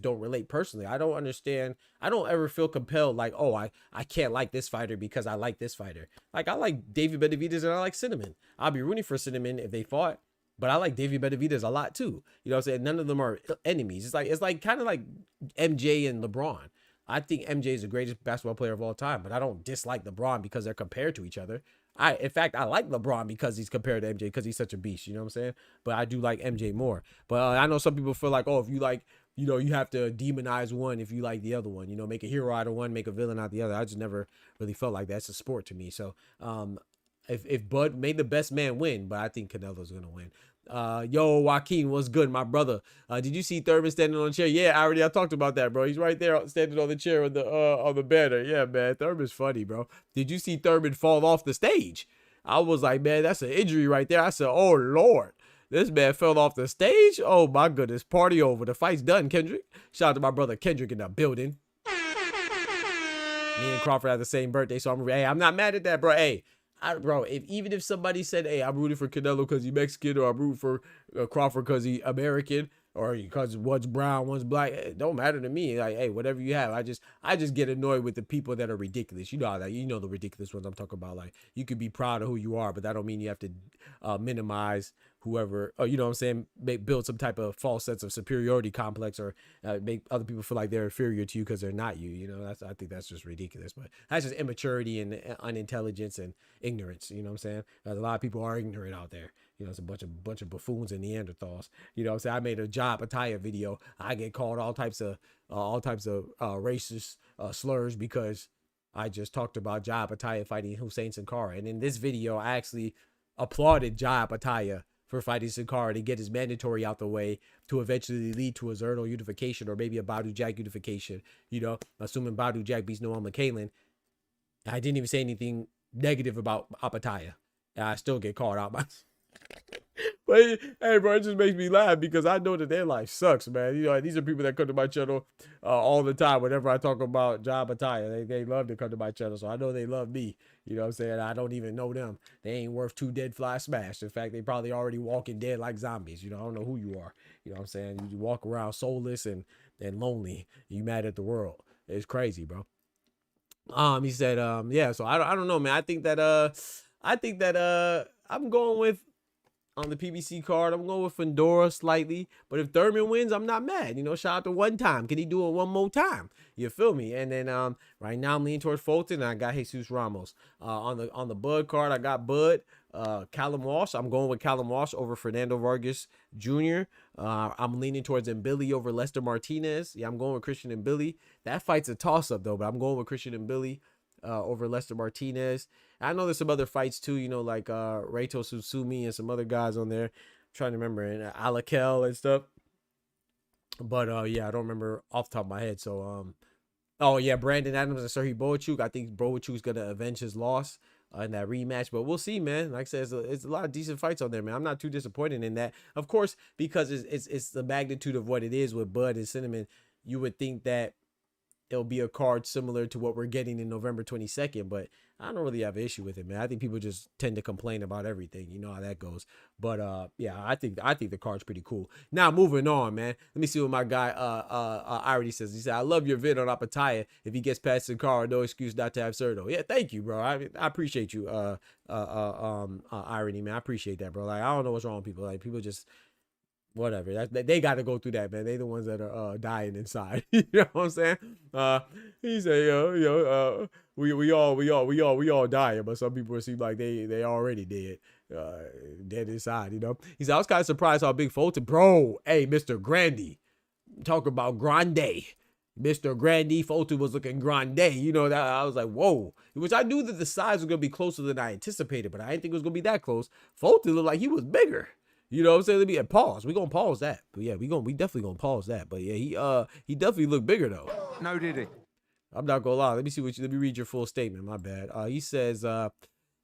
don't relate personally. I don't understand. I don't ever feel compelled like, oh, I can't like this fighter because I like this fighter. Like I like David Benavidez and I like Cinnamon. I'll be rooting for Cinnamon if they fought. But I like David Benavidez a lot too. You know what I'm saying? None of them are enemies. It's like kind of like MJ and LeBron. I think MJ is the greatest basketball player of all time, but I don't dislike LeBron because they're compared to each other. In fact, I like LeBron because he's compared to MJ because he's such a beast. You know what I'm saying? But I do like MJ more. But I know some people feel like, oh, if you like, you know, you have to demonize one if you like the other one. You know, make a hero out of one, make a villain out of the other. I just never really felt like that's a sport to me. So, if Bud made the best man win, but I think Canelo's gonna win. Yo, Joaquin, what's good, my brother? Did you see Thurman standing on the chair? Yeah, I talked about that, bro. He's right there standing on the chair on the banner. Yeah, man, Thurman's funny, bro. Did you see Thurman fall off the stage? I was like, man, that's an injury right there. I said, oh Lord, this man fell off the stage. Oh my goodness, party over. The fight's done, Kendrick. Shout out to my brother Kendrick in the building. Me and Crawford have the same birthday, so I'm not mad at that, bro. Hey, bro, even if somebody said, hey, I'm rooting for Canelo because he's Mexican, or I'm rooting for Crawford because he's American, or because one's brown, one's black, it don't matter to me. Like, hey, whatever you have. I just get annoyed with the people that are ridiculous. You know how that, you know the ridiculous ones I'm talking about. Like, you could be proud of who you are, but that don't mean you have to minimize whoever, or, you know what I'm saying, build some type of false sense of superiority complex, or make other people feel like they're inferior to you because they're not you. You know, I think that's just ridiculous. But that's just immaturity and unintelligence and ignorance. You know what I'm saying? A lot of people are ignorant out there. You know, it's a bunch of buffoons and Neanderthals. You know what I'm saying? I made a Job Ataya video. I get called all types of racist slurs because I just talked about Job Ataya fighting Hussein Sankara. And in this video, I actually applauded Job Ataya for fighting Sankara to get his mandatory out the way to eventually lead to a Zerno unification, or maybe a Badu Jack unification, you know, assuming Badu Jack beats Noah McCain. I didn't even say anything negative about Apataya. I still get called out by but hey, bro, it just makes me laugh because I know that their life sucks, man. You know, these are people that come to my channel all the time. Whenever I talk about Job Ataya, they love to come to my channel, so I know they love me. You know what I'm saying? I don't even know them. They ain't worth 2 dead flies smashed. In fact, they probably already walking dead like zombies. You know, I don't know who you are. You know what I'm saying? You walk around soulless and lonely. You mad at the world. It's crazy, bro. He said, yeah. So I don't know, man. I think that I'm going with, on the PBC card, I'm going with Fundora slightly. But if Thurman wins, I'm not mad. You know, shout out to One Time. Can he do it one more time? You feel me? And then right now I'm leaning towards Fulton, and I got Jesus Ramos. On the Bud card, I got Bud. Callum Walsh. I'm going with Callum Walsh over Fernando Vargas Jr. I'm leaning towards Mbili over Lester Martinez. Yeah, I'm going with Christian Mbili. That fight's a toss-up, though, but I'm going with Christian Mbili over Lester Martinez. I know there's some other fights too, you know, like Reito Susumi and some other guys on there. I'm trying to remember, and Alakel and stuff. But yeah, I don't remember off the top of my head. So oh yeah, Brandon Adams and Serhii Boachuk. I think Boachuk's gonna avenge his loss in that rematch, but we'll see, man. Like I said, it's a lot of decent fights on there, man. I'm not too disappointed in that, of course, because it's the magnitude of what it is with Bud and Cinnamon. You would think that it'll be a card similar to what we're getting in November 22nd, but I don't really have an issue with it, man. I think people just tend to complain about everything. You know how that goes. But yeah, I think the card's pretty cool. Now moving on, man. Let me see what my guy already says. He said, I love your vid on Apataya. If he gets past the car, no excuse not to have Cerdo. Yeah, thank you, bro. I appreciate you, Irony, man. I appreciate that, bro. Like, I don't know what's wrong with people. Like, people just, whatever. They got to go through that, man. They the ones that are dying inside. You know what I'm saying? He said, we all dying, but some people seem like they already dead, dead inside. You know. He said, I was kind of surprised how big Fulton, bro. Hey, Mr. Grandy, talk about grande. Mr. Grandy Fulton was looking grande. You know, that I was like, whoa. Which I knew that the size was gonna be closer than I anticipated, but I didn't think it was gonna be that close. Fulton looked like he was bigger. You know what I'm saying? Let me pause. We're gonna pause that. But yeah, we definitely gonna pause that. But yeah, he definitely looked bigger though. No, did he? I'm not gonna lie. Let me read your full statement. My bad. He says,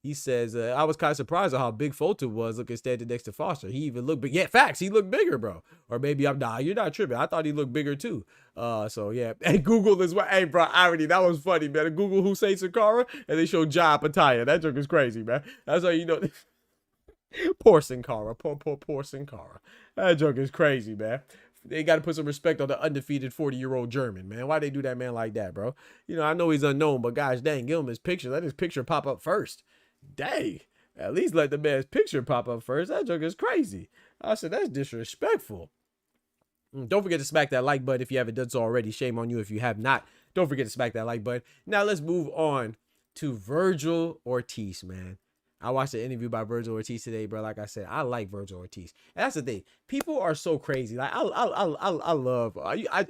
He says, I was kind of surprised at how big Fulton was looking standing next to Foster. He even looked big. Yeah, facts. He looked bigger, bro. Or maybe I'm not. You're not tripping. I thought he looked bigger too. So yeah. And Google is what. Hey, bro, irony. That was funny, man. Google Hussein Sakara and they showed Ja Pataya. That joke is crazy, man. That's how you know. Poor Sin Cara. Poor Sin Cara. That joke is crazy, man. They got to put some respect on the undefeated 40-year-old German, man. Why they do that man like that, bro? You know, I know he's unknown, but gosh dang, give him his picture. Let his picture pop up first. Dang. At least let the man's picture pop up first. That joke is crazy. I said, that's disrespectful. Don't forget to smack that like button if you haven't done so already. Shame on you if you have not. Don't forget to smack that like button. Now let's move on to Virgil Ortiz, man. I watched an interview by Virgil Ortiz today, bro. Like I said, I like Virgil Ortiz. And that's the thing. People are so crazy. Like I love.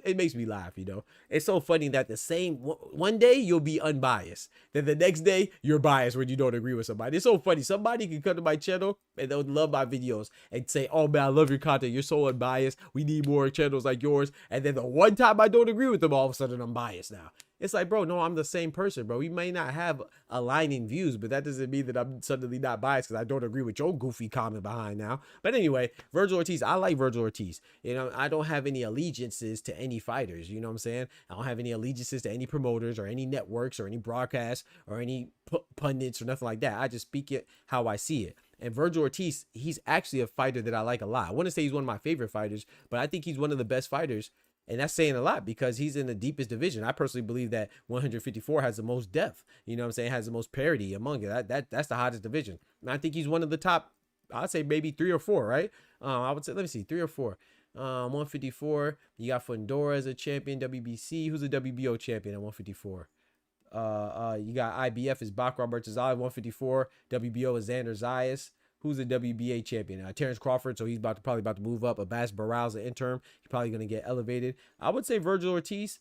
It makes me laugh. You know, it's so funny that the same one day you'll be unbiased, then the next day you're biased when you don't agree with somebody. It's so funny. Somebody can come to my channel and they'll love my videos and say, "Oh man, I love your content. You're so unbiased. We need more channels like yours." And then the one time I don't agree with them, all of a sudden I'm biased now. It's like, bro, no, I'm the same person, bro. We may not have aligning views, but that doesn't mean that I'm suddenly not biased because I don't agree with your goofy comment behind now. But anyway, Virgil Ortiz, I like Virgil Ortiz. You know, I don't have any allegiances to any fighters. You know what I'm saying? I don't have any allegiances to any promoters or any networks or any broadcasts or any pundits or nothing like that. I just speak it how I see it. And Virgil Ortiz, he's actually a fighter that I like a lot. I want to say he's one of my favorite fighters, but I think he's one of the best fighters. And that's saying a lot because he's in the deepest division. I personally believe that 154 has the most depth. You know what I'm saying? Has the most parity among it. That's the hottest division. And I think he's one of the top, I'd say maybe 3 or 4, right? I would say, let me see, 3 or 4. 154, you got Fundora as a champion, WBC. Who's a WBO champion at 154? You got IBF is Bakram Bertazali, 154. WBO is Xander Zayas. Who's the WBA champion? Terrence Crawford, so he's probably about to move up. Abbas Barrow's an interim. He's probably going to get elevated. I would say Virgil Ortiz.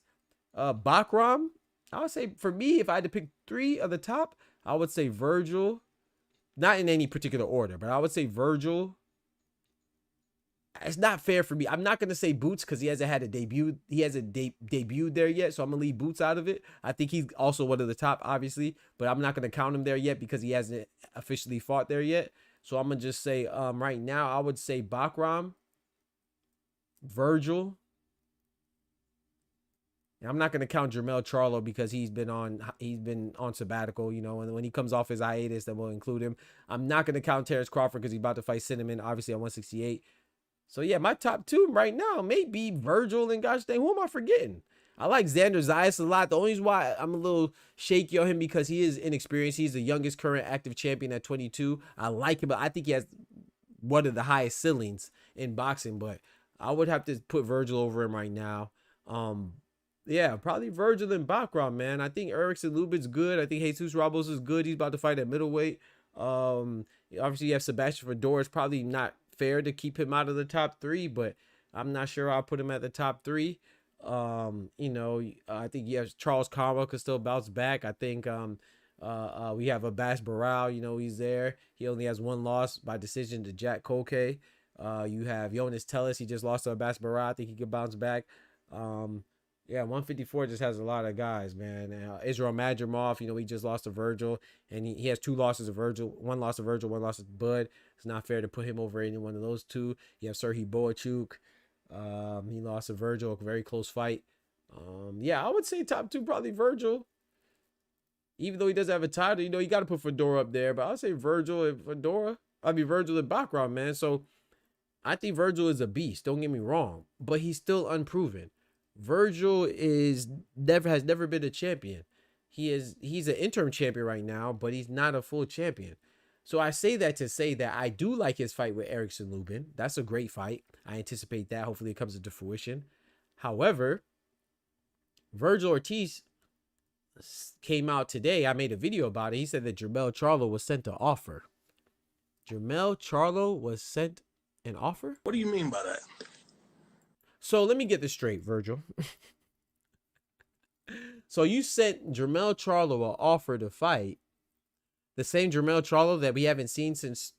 Bakram, I would say, for me, if I had to pick 3 of the top, I would say Virgil. Not in any particular order, but I would say Virgil. It's not fair for me. I'm not going to say Boots because he hasn't had a debut. He hasn't debuted there yet, so I'm going to leave Boots out of it. I think he's also one of the top, obviously, but I'm not going to count him there yet because he hasn't officially fought there yet. So I'm going to just say right now, I would say Bakram, Virgil. And I'm not going to count Jermell Charlo because he's been on sabbatical, you know, and when he comes off his hiatus, then we'll include him. I'm not going to count Terrence Crawford because he's about to fight Cinnamon, obviously at 168. So yeah, my top 2 right now may be Virgil and gosh dang, who am I forgetting? I like Xander Zayas a lot. The only reason why I'm a little shaky on him because he is inexperienced. He's the youngest current active champion at 22. I like him, but I think he has one of the highest ceilings in boxing. But I would have to put Virgil over him right now. Yeah, probably Virgil and Bakram, man. I think Erickson Lubin's good. I think Jesus Ramos is good. He's about to fight at middleweight. Obviously, you have Sebastian Fundora. It's probably not fair to keep him out of the top 3, but I'm not sure I'll put him at the top 3. You know, I think yes, Charles Carwell could still bounce back. I think we have Abbas Barrow, you know, he's there. He only has 1 loss by decision to Jack Koke. You have Jonas Tellis, he just lost to Abbas Barrow. I think he could bounce back. Yeah, 154 just has a lot of guys, man. Israel Madrimov, you know, he just lost to Virgil, and he has 2 losses to Virgil. 1 loss to Virgil, 1 loss to Bud. It's not fair to put him over any one of those 2. You have Serhii Boachuk. He lost to Virgil, a very close fight. Yeah, I would say top 2 probably Virgil. Even though he doesn't have a title, you know, you got to put Fundora up there. But I would say Virgil and Fundora. I mean, Virgil and Bakram, man. So I think Virgil is a beast. Don't get me wrong, but he's still unproven. Virgil has never been a champion. He's an interim champion right now, but he's not a full champion. So I say that to say that I do like his fight with Erickson Lubin. That's a great fight. I anticipate that. Hopefully it comes into fruition. However, Virgil Ortiz came out today. I made a video about it. He said that Jermell Charlo was sent an offer. Jermell Charlo was sent an offer? What do you mean by that? So let me get this straight, Virgil. So you sent Jermell Charlo an offer to fight. The same Jermell Charlo that we haven't seen since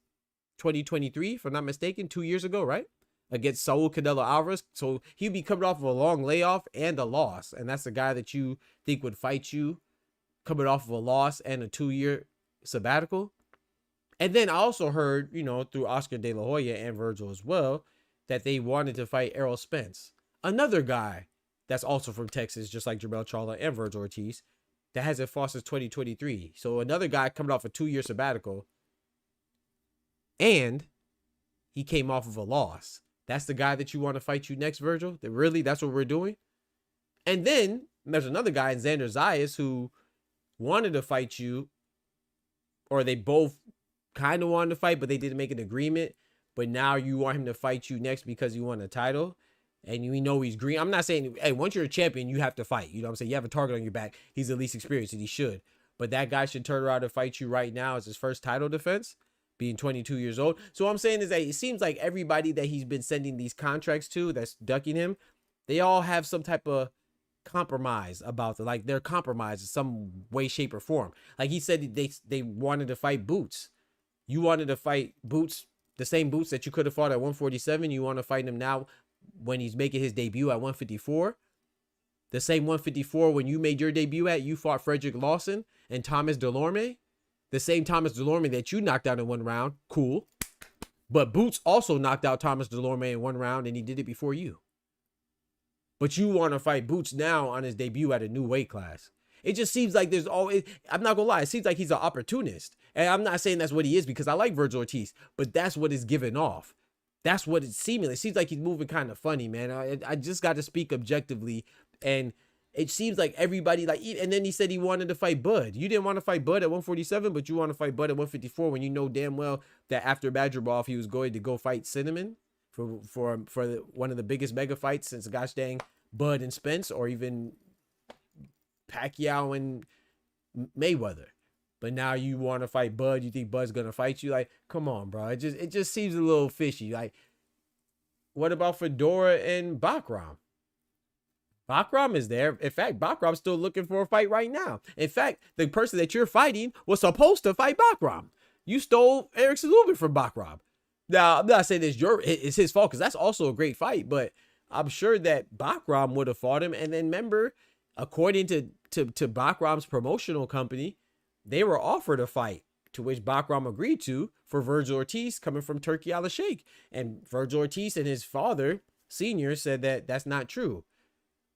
2023, if I'm not mistaken, 2 years ago, right? Against Saul Canelo Alvarez. So he'd be coming off of a long layoff and a loss. And that's the guy that you think would fight you coming off of a loss and a 2-year sabbatical. And then I also heard, you know, through Oscar De La Hoya and Virgil as well, that they wanted to fight Errol Spence, another guy that's also from Texas, just like Jermell Charlo and Virgil Ortiz, that hasn't fought since 2023. So another guy coming off a 2-year sabbatical, and he came off of a loss. That's the guy that you want to fight you next, Virgil? That really, that's what we're doing? And then there's another guy in Xander Zayas who wanted to fight you, or they both kind of wanted to fight, but they didn't make an agreement. But now you want him to fight you next because you won a title, and you know he's green. I'm not saying, hey, once you're a champion, you have to fight. You know what I'm saying? You have a target on your back. He's the least experienced, and he should. But that guy should turn around and fight you right now as his first title defense, being 22 years old. So what I'm saying is that it seems like everybody that he's been sending these contracts to that's ducking him, they all have some type of compromise about it. Like they're compromised in some way, shape, or form. Like he said they wanted to fight Boots. You wanted to fight Boots, the same Boots that you could have fought at 147. You want to fight him now when he's making his debut at 154. The same 154 when you made your debut at, you fought Frederick Lawson and Thomas Delorme. The same Thomas Delorme that you knocked out in 1 round. Cool. But Boots also knocked out Thomas Delorme in 1 round, and he did it before you. But you want to fight Boots now on his debut at a new weight class. It just seems like there's always, I'm not going to lie, it seems like he's an opportunist. And I'm not saying that's what he is, because I like Virgil Ortiz, but that's what is given off. That's what it seemingly seems like. He's moving kind of funny, man. I just got to speak objectively, and it seems like everybody like. And then he said he wanted to fight Bud. You didn't want to fight Bud at 147, but you want to fight Bud at 154 when you know damn well that after Badgerball he was going to go fight Cinnamon for one of the biggest mega fights since gosh dang Bud and Spence, or even Pacquiao and Mayweather. But now you want to fight Bud. You think Bud's gonna fight you? Like, come on, bro. It just seems a little fishy. Like, what about Fedora and Bakram? Bakram is there. In fact, Bakram's still looking for a fight right now. In fact, the person that you're fighting was supposed to fight Bakram. You stole Eric Lubin from Bakram. Now, I'm not saying it's his fault, because that's also a great fight, but I'm sure that Bakram would have fought him. And then remember, according to Bakram's promotional company, they were offered a fight, to which Bakram agreed to, for Virgil Ortiz coming from Turkey Al Sheikh. And Virgil Ortiz and his father, senior, said that that's not true.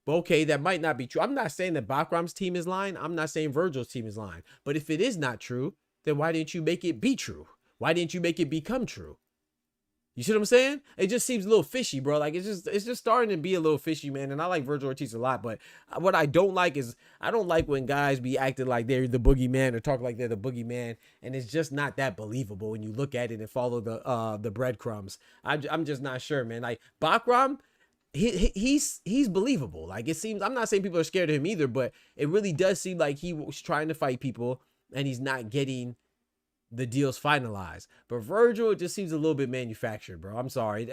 But okay, that might not be true. I'm not saying that Bakram's team is lying. I'm not saying Virgil's team is lying. But if it is not true, then why didn't you make it be true? Why didn't you make it become true? You see what I'm saying? It just seems a little fishy, bro. Like, it's just starting to be a little fishy, man. And I like Virgil Ortiz a lot, but what I don't like is, I don't like when guys be acting like they're the boogeyman or talk like they're the boogeyman, and it's just not that believable when you look at it and follow the breadcrumbs. I'm just not sure, man. Like Bakram, he's believable. Like, it seems, I'm not saying people are scared of him either, but it really does seem like he was trying to fight people and he's not getting the deal's finalized. But Virgil, it just seems a little bit manufactured, bro. I'm sorry.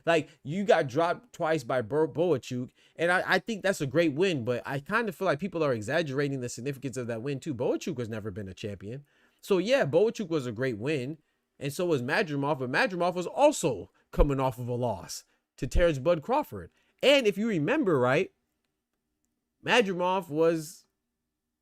Like, you got dropped twice by Boachuk, and I think that's a great win, but I kind of feel like people are exaggerating the significance of that win too. Boachuk has never been a champion. So yeah, Boachuk was a great win, and so was Madrimov, but Madrimov was also coming off of a loss to Terrence Bud Crawford. And if you remember right, Madrimov was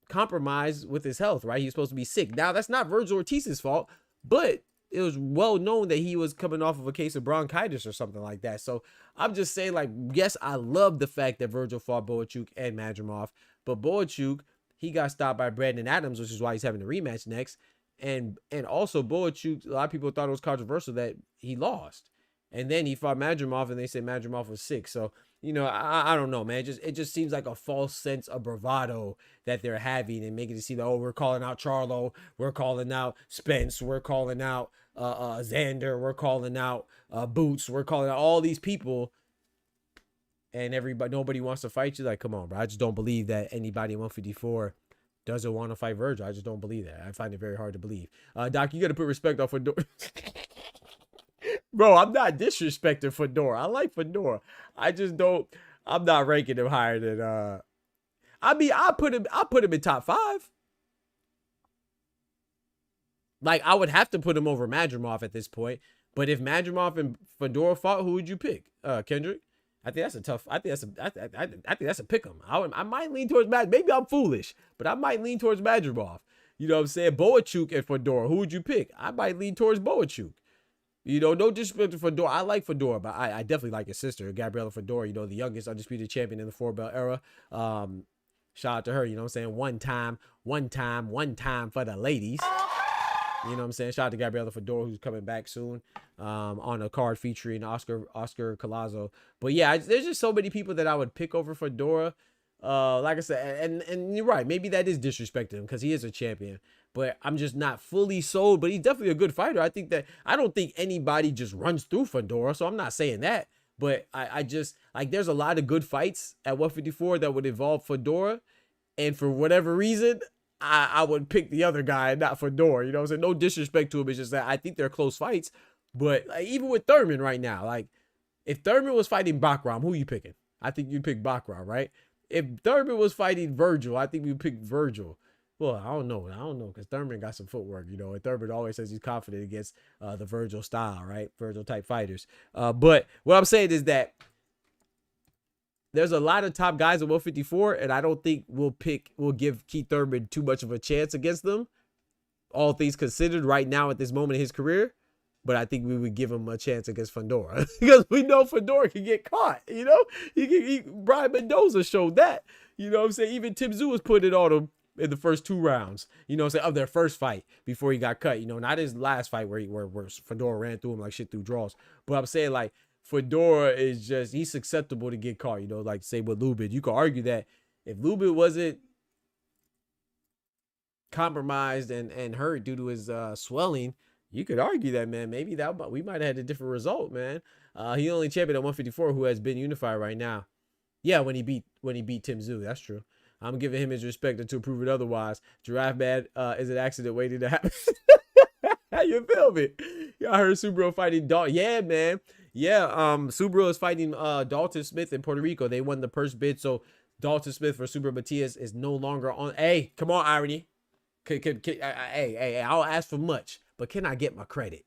compromised with his health, right? He was supposed to be sick. Now, that's not Virgil Ortiz's fault, but it was well known that he was coming off of a case of bronchitis or something like that. So I'm just saying, like, yes, I love the fact that Virgil fought Boachuk and Madrimov, but Boachuk, he got stopped by Brandon Adams, which is why he's having a rematch next. And also Boachuk, a lot of people thought it was controversial that he lost. And then he fought Madrimov, and they said Madrimov was sick. So, you know, I don't know, man. It just seems like a false sense of bravado that they're having, and making it seem like, oh, we're calling out Charlo, we're calling out Spence, we're calling out Xander, we're calling out Boots, we're calling out all these people, and nobody wants to fight you. Like, come on, bro. I just don't believe that anybody in 154 doesn't want to fight Virgil. I just don't believe that. I find it very hard to believe. Doc, you got to put respect on Fundora. Bro, I'm not disrespecting Fundora. I like Fundora. I just don't. I'm not ranking him higher than. I mean, I put him in top 5. Like, I would have to put him over Madrimov at this point. But if Madrimov and Fundora fought, who would you pick? Kendrick? I think that's a tough. I think that's a pick 'em. I might lean towards Madrimov. Maybe I'm foolish, but I might lean towards Madrimov. You know what I'm saying? Boachuk and Fundora. Who would you pick? I might lean towards Boachuk. You know, no disrespect to Fundora. I like Fundora, but I definitely like his sister, Gabriela Fundora, you know, the youngest undisputed champion in the 4-belt era. Shout out to her, you know what I'm saying? One time for the ladies. You know what I'm saying? Shout out to Gabriela Fundora, who's coming back soon on a card featuring Oscar Collazo. But yeah, there's just so many people that I would pick over Fundora. Like I said, and you're right. Maybe that is disrespecting him because he is a champion. But I'm just not fully sold. But he's definitely a good fighter. I don't think anybody just runs through Fundora. So I'm not saying that. But I just, like, there's a lot of good fights at 154 that would involve Fundora. And for whatever reason, I would pick the other guy and not Fundora. You know what I'm saying? No disrespect to him. It's just that I think they're close fights. But like, even with Thurman right now, like, if Thurman was fighting Bakram, who are you picking? I think you'd pick Bakram, right? If Thurman was fighting Virgil, I think we'd pick Virgil. Well, I don't know, because Thurman got some footwork, you know, and Thurman always says he's confident against the Virgil style, right? Virgil-type fighters. But what I'm saying is that there's a lot of top guys at 154, and I don't think we'll give Keith Thurman too much of a chance against them, all things considered, right now at this moment in his career. But I think we would give him a chance against Fundora because we know Fundora can get caught, you know? Brian Mendoza showed that, you know what I'm saying? Even Tim Tszyu was putting it on him in the first 2 rounds, you know what I'm saying, of their first fight before he got cut, you know, not his last fight where Fundora ran through him like shit through draws. But I'm saying, like, Fundora is just, he's susceptible to get caught, you know, like say with Lubin. You could argue that if Lubin wasn't compromised and hurt due to his swelling, you could argue that, man, maybe we might have had a different result, man. He only champion at 154 who has been unified right now. Yeah, when he beat Tim Tszyu, that's true. I'm giving him his respect until proven otherwise. Giraffe Man is an accident waiting to happen. How you feel me? Y'all heard Subro fighting Dalton. Yeah, man. Yeah, Subro is fighting Dalton Smith in Puerto Rico. They won the purse bid, so Dalton Smith for Subro Matias is no longer on. Hey, come on, Irony. Hey, I'll ask for much, but can I get my credit?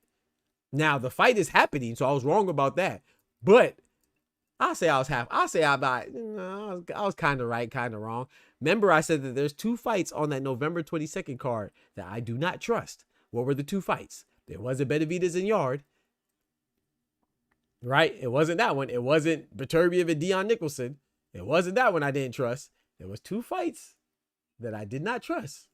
Now, the fight is happening, so I was wrong about that. But I was kind of right, kind of wrong. Remember, I said that there's 2 fights on that November 22nd card that I do not trust. What were the 2 fights? There wasn't Benavidez and Yard. Right? It wasn't that one. It wasn't Beterbiev and Dion Nicholson. It wasn't that one I didn't trust. There was 2 fights that I did not trust.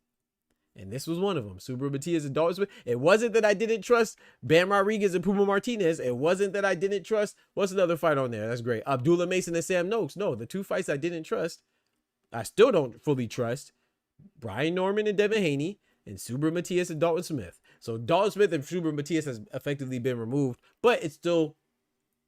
And this was one of them. Subro Matias and Dalton Smith. It wasn't that I didn't trust Bam Rodriguez and Puma Martinez. It wasn't that I didn't trust. What's another fight on there? That's great. Abdullah Mason and Sam Noakes. No, the 2 fights I didn't trust, I still don't fully trust. Brian Norman and Devin Haney and Subro Matias and Dalton Smith. So Dalton Smith and Subro Matias has effectively been removed, but it's still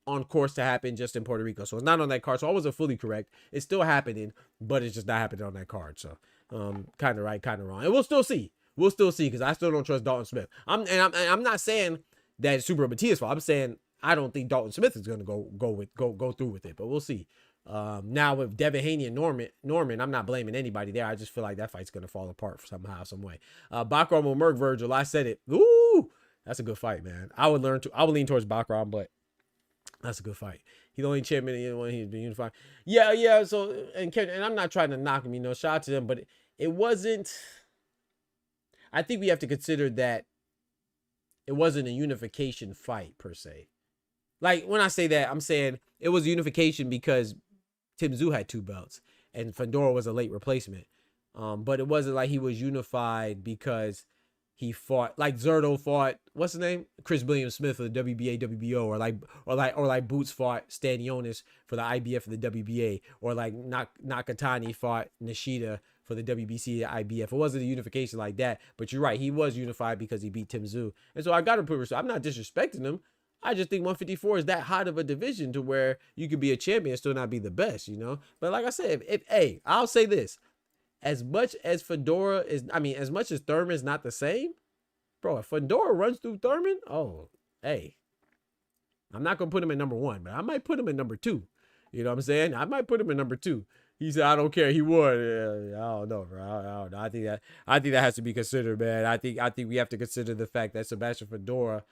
on course to happen just in Puerto Rico. So it's not on that card. So I wasn't fully correct. It's still happening, but it's just not happening on that card. So kind of right, kind of wrong. And we'll still see. We'll still see because I still don't trust Dalton Smith. I'm not saying that it's Subro Matias' fault. I'm saying I don't think Dalton Smith is going to go through with it, but we'll see. Now with Devin Haney and Norman, I'm not blaming anybody there. I just feel like that fight's going to fall apart somehow, some way. Bakram will murk Virgil. I said it. Ooh, that's a good fight, man. I would lean towards Bakram, but that's a good fight. He's the only champion when he's been unified. Yeah. So and I'm not trying to knock him, you know, shout out to them, but it wasn't. I think we have to consider that it wasn't a unification fight per se. Like when I say that, I'm saying it was a unification because Tim Tszyu had 2 belts and Fundora was a late replacement. But it wasn't like he was unified because he fought like Zerto fought, what's his name? Chris Williams Smith for the WBA, WBO, or like Boots fought Stanionis for the IBF and the WBA, or like Nakatani fought Nishida for the WBC IBF. It wasn't a unification like that, but you're right. He was unified because he beat Tim Tszyu. And so I got to put respect. I'm not disrespecting him. I just think 154 is that hot of a division to where you could be a champion and still not be the best, you know? But like I said, hey, I'll say this. As much as Fundora is, as much as Thurman is not the same, bro, if Fundora runs through Thurman, oh, hey, I'm not going to put him at number 1, but I might put him at number 2. You know what I'm saying? I might put him at number 2. He said, I don't care. He would. I don't know, bro. I don't know. I think that has to be considered, man. I think we have to consider the fact that Sebastian Fundora,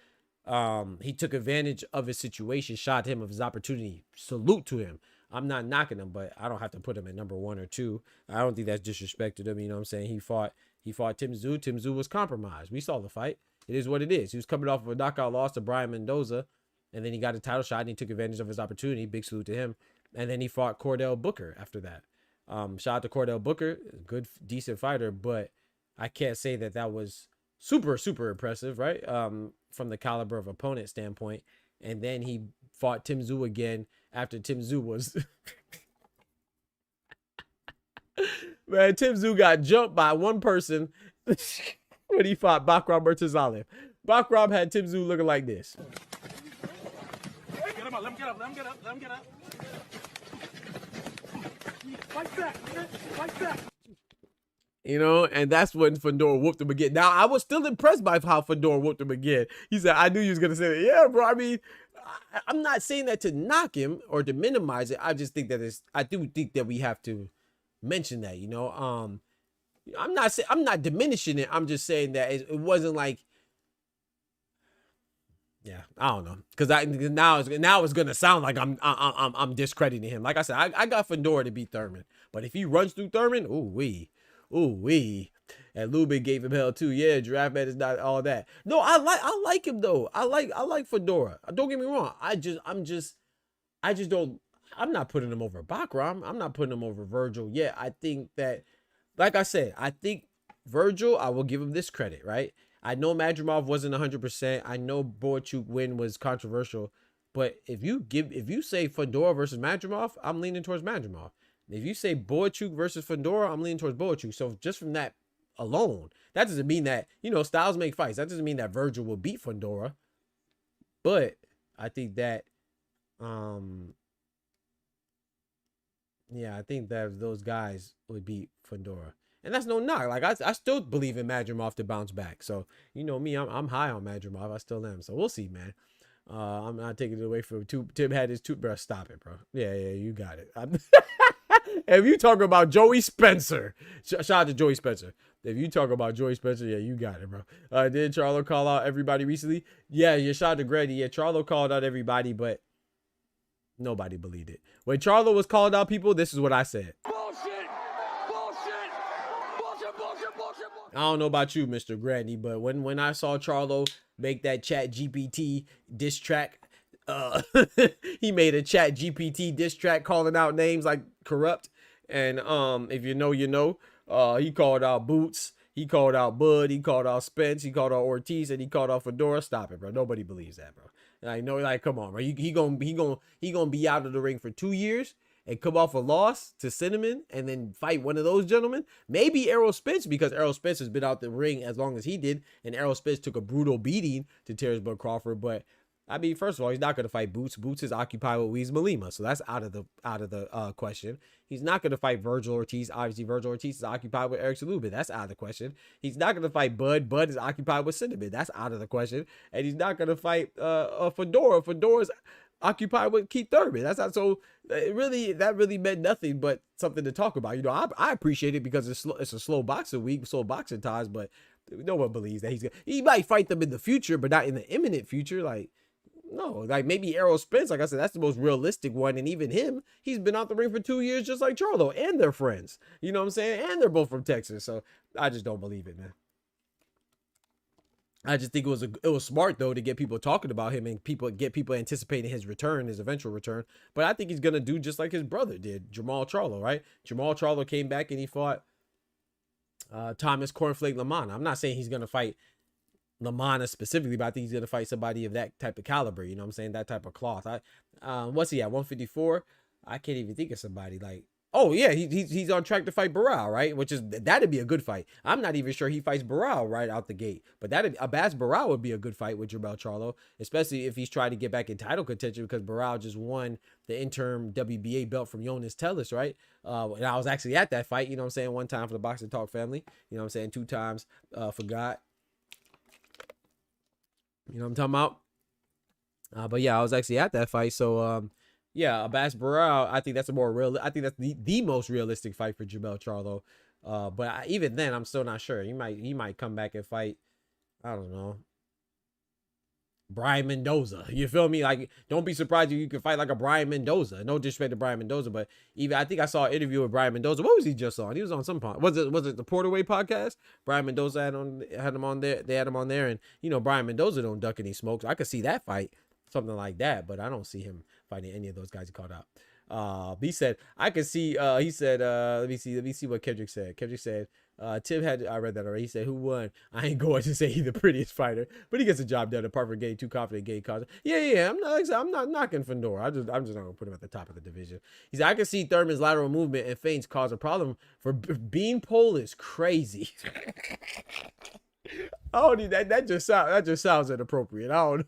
he took advantage of his situation, shot him of his opportunity. Salute to him. I'm not knocking him, but I don't have to put him at number 1 or 2. I don't think that's disrespect to him. You know what I'm saying? He fought He fought Tim Tszyu. Tim Tszyu was compromised. We saw the fight. It is what it is. He was coming off of a knockout loss to Brian Mendoza, and then he got a title shot and he took advantage of his opportunity. Big salute to him. And then he fought Cordell Booker after that. Shout out to Cordell Booker, good, decent fighter, but I can't say that that was super, super impressive, right? From the caliber of opponent standpoint. And then he fought Tim Tszyu again after Tim Tszyu was... Man, Tim Tszyu got jumped by one person when he fought Bakram Murtazaev. Bakram had Tim Tszyu looking like this. Get him up, let him get up, let him get up, let him get up. Fight back, fight back. You know, and that's when Fundora whooped him again. Now, I was still impressed by how Fundora whooped him again. He said, I knew you was going to say that. Yeah, bro, I mean, I'm not saying that to knock him or to minimize it. I just think that I do think that we have to mention that, you know. I'm not diminishing it. I'm just saying that it wasn't like, yeah, I don't know, because now it's gonna sound like I'm discrediting him. Like I said, I got Fundora to beat Thurman, but if he runs through Thurman, ooh wee, and Lubin gave him hell too. Yeah, draft man is not all that. No, I like him though. I like Fundora. Don't get me wrong. I'm not putting him over Bakram. I'm not putting him over Virgil. Yeah, I think that, like I said, I think Virgil, I will give him this credit, right? I know Madrimov wasn't 100%. I know Boachuk win was controversial, but if you say Fundora versus Madrimov, I'm leaning towards Madrimov. If you say Boachuk versus Fundora, I'm leaning towards Boachuk. So just from that alone, that doesn't mean that, you know, styles make fights. That doesn't mean that Virgil will beat Fundora, but I think that, yeah, I think that those guys would beat Fundora. And that's no knock. Like, I still believe in Madrimov to bounce back. So, you know me, I'm high on Madrimov. I still am. So, we'll see, man. I'm not taking it away from Tim had his toothbrush. Stop it, bro. Yeah, you got it. If you talk about Joey Spencer, shout out to Joey Spencer. If you talk about Joey Spencer, yeah, you got it, bro. Did Charlo call out everybody recently? Yeah, shout out to Grady. Yeah, Charlo called out everybody, but nobody believed it. When Charlo was calling out people, this is what I said. I don't know about you, Mr. Grandy, but when I saw Charlo make that Chat GPT diss track, he made a Chat GPT diss track calling out names like corrupt. And if you know, you know. He called out Boots, he called out Bud, he called out Spence, he called out Ortiz, and he called out Fedora. Stop it, bro. Nobody believes that, bro. I know, like, come on, bro. He gonna be out of the ring for 2 years and come off a loss to Cinnamon and then fight one of those gentlemen. Maybe Errol Spence, because Errol Spence has been out the ring as long as he did, and Errol Spence took a brutal beating to Terrence Bud Crawford. But I mean, first of all, he's not going to fight Boots. Boots is occupied with Weez Malima, so that's out of the question. He's not going to fight Virgil Ortiz. Obviously, Virgil Ortiz is occupied with Eric Salubin. That's out of the question. He's not going to fight Bud. Bud is occupied with Cinnamon. That's out of the question. And he's not going to fight Fedora. Fedora's occupied with Keith Thurman. That's not so. That really meant nothing but something to talk about. You know, I appreciate it because it's a slow boxing week, slow boxing ties, but no one believes that he might fight them in the future, but not in the imminent future. Like, no, like maybe Errol Spence, like I said, that's the most realistic one. And even him, he's been out the ring for 2 years, just like Charlo, and they're friends. You know what I'm saying? And they're both from Texas. So I just don't believe it, man. I just think it was smart though to get people talking about him and get people anticipating his return, his eventual return. But I think he's gonna do just like his brother did, Jamal Charlo, right? Jamal Charlo came back and he fought Thomas Cornflake Lamana. I'm not saying he's gonna fight Lamana specifically, but I think he's gonna fight somebody of that type of caliber. You know what I'm saying? That type of cloth. What's he at? 154. I can't even think of somebody like. Oh yeah, he's on track to fight Barral, right? That'd be a good fight. I'm not even sure he fights Barral right out the gate, but Abbas Barral would be a good fight with Jamal Charlo, especially if he's trying to get back in title contention because Barral just won the interim WBA belt from Jonas Tellis, right? And I was actually at that fight, you know what I'm saying, one time for the Boxing Talk family, you know what I'm saying, 2 times for God. You know what I'm talking about? But yeah, I was actually at that fight, so yeah, Abbas Barral, I think that's I think that's the most realistic fight for Jamel Charlo. But even then, I'm still not sure. He might come back and fight, I don't know, Brian Mendoza. You feel me? Like, don't be surprised if you can fight like a Brian Mendoza. No disrespect to Brian Mendoza, but even I think I saw an interview with Brian Mendoza. What was he just on? He was on some podcast. Was it the Porterweight podcast? Brian Mendoza had him on there. They had him on there, and you know Brian Mendoza don't duck any smokes. I could see that fight, something like that, but I don't see him fighting any of those guys he called out. He said I could see. He said, let me see what Kendrick said. Kendrick said. Tim had, I read that already. He said, "Who won?" I ain't going to say he's the prettiest fighter, but he gets the job done. Apart from getting too confident, getting caught. Yeah. I'm not knocking Fundora. I'm just not gonna put him at the top of the division. He said, "I can see Thurman's lateral movement and feints cause a problem for Beanpole is crazy." Oh, that just sounds inappropriate. I don't know.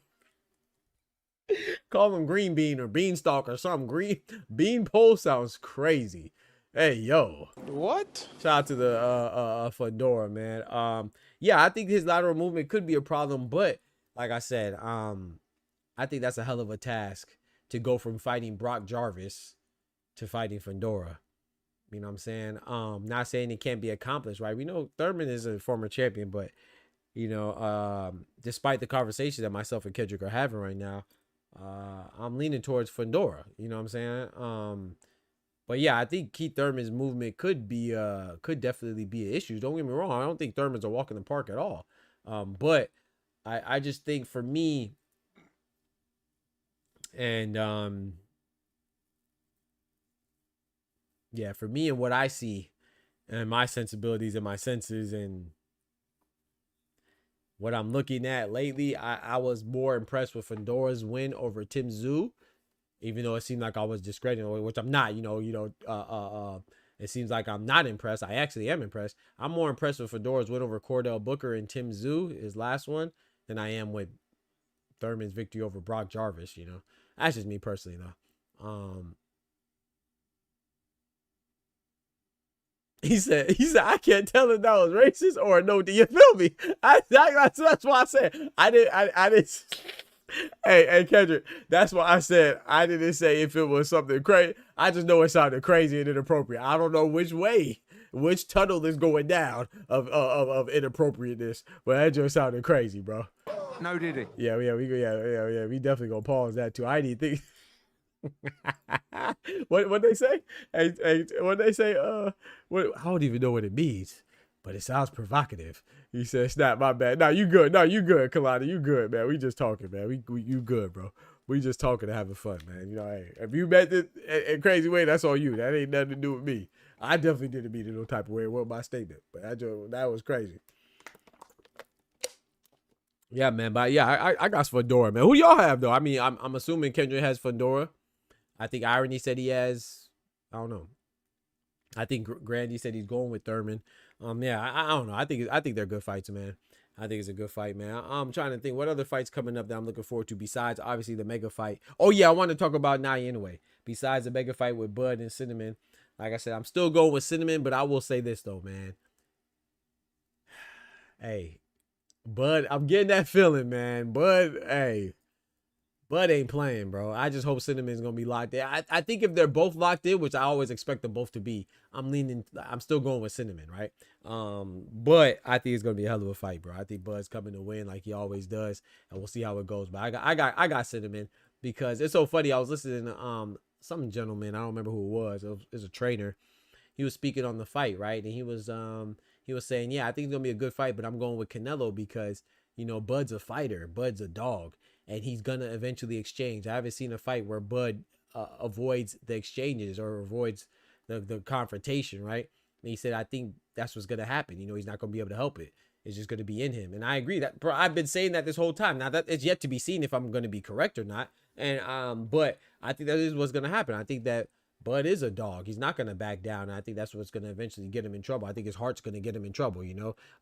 Call him green bean or beanstalk or something. Beanpole sounds crazy. Hey, yo. What? Shout out to the Fundora, man. Yeah, I think his lateral movement could be a problem, but like I said, I think that's a hell of a task to go from fighting Brock Jarvis to fighting Fundora. You know what I'm saying? Not saying it can't be accomplished, right? We know Thurman is a former champion, but you know, despite the conversation that myself and Kendrick are having right now, I'm leaning towards Fundora. You know what I'm saying? But yeah, I think Keith Thurman's movement could definitely be an issue. Don't get me wrong. I don't think Thurman's a walk in the park at all. But I just think for me, and yeah, for me and what I see and my sensibilities and my senses and what I'm looking at lately, I was more impressed with Fundora's win over Tim Tszyu. Even though it seemed like I was discrediting, which I'm not, it seems like I'm not impressed. I actually am impressed. I'm more impressed with Fundora's win over Cordell Booker and Tim Tszyu, his last one, than I am with Thurman's victory over Brock Jarvis, you know. That's just me personally, though. He said, I can't tell if that was racist or no. Do you feel me? That's why I said I didn't. Hey, Kendrick, that's why I said I didn't say if it was something crazy. I just know it sounded crazy and inappropriate. I don't know which tunnel is going down of inappropriateness, but that just sounded crazy, bro. No, did it? Yeah. We definitely gonna pause that too. I didn't think. What they say? Hey, what they say? I don't even know what it means, but it sounds provocative. He said, "Snap, my bad." No, you good. No, you good, Kalani. You good, man. We just talking, man. You good, bro. We just talking and having fun, man. You know, hey, if you meant it in a crazy way, that's on you. That ain't nothing to do with me. I definitely didn't mean it no type of way. It wasn't my statement, but that was crazy. Yeah, man. But yeah, I got Fundora, man. Who do y'all have though? I mean, I'm assuming Kendrick has Fundora. I think Irony said he has. I don't know. I think Grandy said he's going with Thurman. Yeah, I don't know. I think they're good fights, man. I think it's a good fight, man. I'm trying to think what other fights coming up that I'm looking forward to besides obviously the mega fight. Oh yeah, I want to talk about Nye anyway. Besides the mega fight with Bud and Cinnamon, like I said, I'm still going with Cinnamon, but I will say this though, man. Hey, Bud, I'm getting that feeling, man. Bud ain't playing, bro. I just hope Cinnamon's gonna be locked in. I think if they're both locked in, which I always expect them both to be, I'm still going with Cinnamon, right? But I think it's gonna be a hell of a fight, bro. I think Bud's coming to win like he always does, and we'll see how it goes. But I got Cinnamon because it's so funny. I was listening to some gentleman, I don't remember who it was. It was a trainer. He was speaking on the fight, right? And he was saying, yeah, I think it's gonna be a good fight, but I'm going with Canelo because Bud's a fighter, Bud's a dog. And he's going to eventually exchange. I haven't seen a fight where Bud avoids the exchanges or avoids the confrontation, right? And he said, I think that's what's going to happen. He's not going to be able to help it. It's just going to be in him. And I agree that, bro, I've been saying that this whole time. Now that it's yet to be seen if I'm going to be correct or not. And but I think that is what's going to happen. I think that Bud is a dog. He's not going to back down. And I think that's what's going to eventually get him in trouble. I think his heart's going to get him in trouble,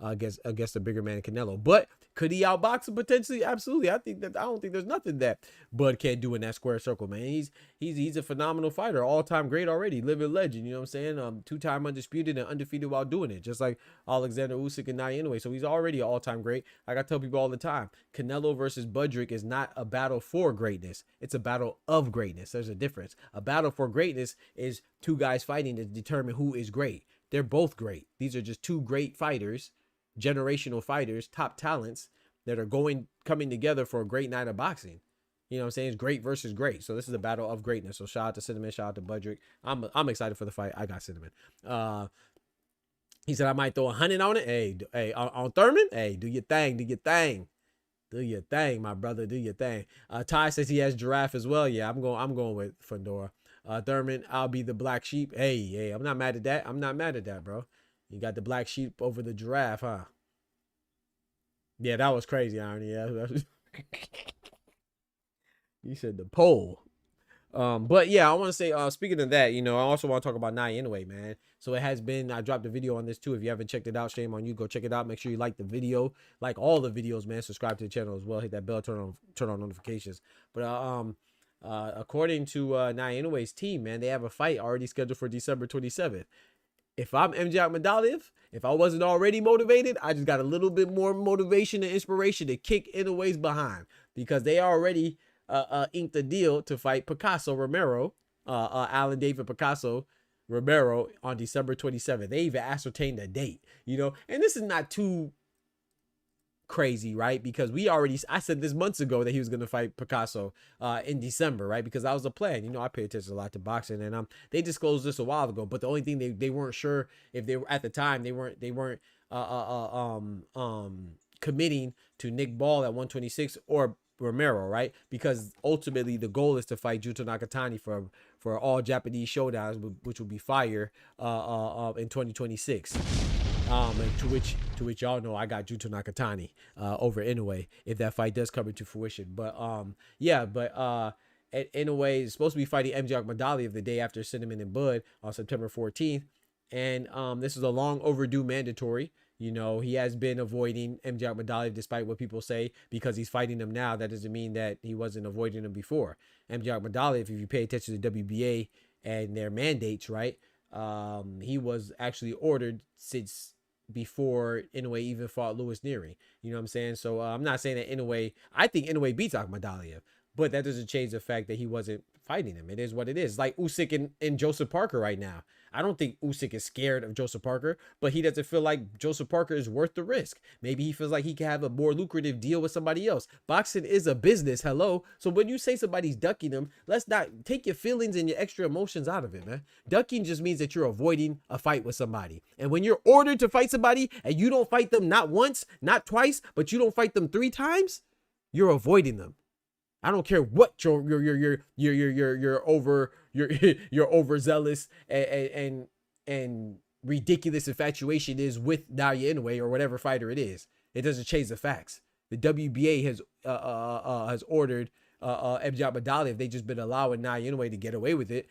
against the bigger man Canelo. But could he outbox him potentially? Absolutely. I don't think there's nothing that Bud can't do in that square circle, man. He's a phenomenal fighter, all-time great already, living legend. You know what I'm saying? Two-time undisputed and undefeated while doing it, just like Alexander Usyk and Nye anyway. So he's already an all-time great. Like I tell people all the time, Canelo versus Budrick is not a battle for greatness. It's a battle of greatness. There's a difference. A battle for greatness is two guys fighting to determine who is great. They're both great. These are just two great fighters, generational fighters, top talents that are coming together for a great night of boxing. You know what I'm saying? It's great versus great. So this is a battle of greatness. So shout out to Cinnamon, shout out to Budrick. I'm excited for the fight. I got Cinnamon. He said I might throw 100 on it. Hey, on Thurman. Hey, do your thing. Do your thing. Do your thing, my brother. Do your thing. Ty says he has Giraffe as well. Yeah, I'm going with Fundora. Thurman, I'll be the black sheep. Hey, I'm not mad at that. I'm not mad at that, bro. You got the black sheep over the Giraffe, huh? Yeah, that was crazy, Irony. Yeah. You said the poll. But yeah, I want to say, speaking of that, you know, I also want to talk about Ngannou, man. So it has been, I dropped a video on this too. If you haven't checked it out, shame on you. Go check it out. Make sure you like the video, like all the videos, man. Subscribe to the channel as well. Hit that bell, turn on notifications. But according to Nganou's team, man, they have a fight already scheduled for December 27th. If I'm MJ Akhmadaliev, if I wasn't already motivated, I just got a little bit more motivation and inspiration to kick Inoue's behind, because they already inked a deal to fight Picasso Romero, Alan David Picasso Romero, on December 27th. They even ascertained a date, you know, and this is not too crazy, right? Because I said this months ago that he was going to fight Picasso in December, right? Because that was the plan. You know, I pay attention a lot to boxing, and they disclosed this a while ago, but the only thing they weren't sure if they were, at the time, they weren't committing to Nick Ball at 126 or Romero, right? Because ultimately the goal is to fight Juto Nakatani for all Japanese showdowns, which will be fire in 2026. And to which y'all know I got Juto Nakatani over Inoue if that fight does come into fruition. But Inoue is supposed to be fighting MJ Akhmadaliev the day after Cinnamon and Bud on September 14th, and this is a long overdue mandatory. You know, he has been avoiding MJ Akhmadaliev despite what people say, because he's fighting him now. That doesn't mean that he wasn't avoiding him before. MJ Akhmadaliev, if you pay attention to WBA and their mandates, right, he was actually ordered since before Inoue even fought Louis Neary. You know what I'm saying? So I'm not saying that I think Inoue beats Akhmadaliev, but that doesn't change the fact that he wasn't fighting him. It is what it is. Like Usyk and Joseph Parker right now. I don't think Usyk is scared of Joseph Parker, but he doesn't feel like Joseph Parker is worth the risk. Maybe he feels like he can have a more lucrative deal with somebody else. Boxing is a business, hello. So when you say somebody's ducking him, let's not take your feelings and your extra emotions out of it, man. Ducking just means that you're avoiding a fight with somebody. And when you're ordered to fight somebody and you don't fight them not once, not twice, but you don't fight them 3 times, you're avoiding them. I don't care what you're overzealous and ridiculous infatuation is with Naoya Inoue or whatever fighter it is. It doesn't change the facts. The WBA has ordered MJ Akhmadaliev. They've just been allowing Naoya Inoue to get away with it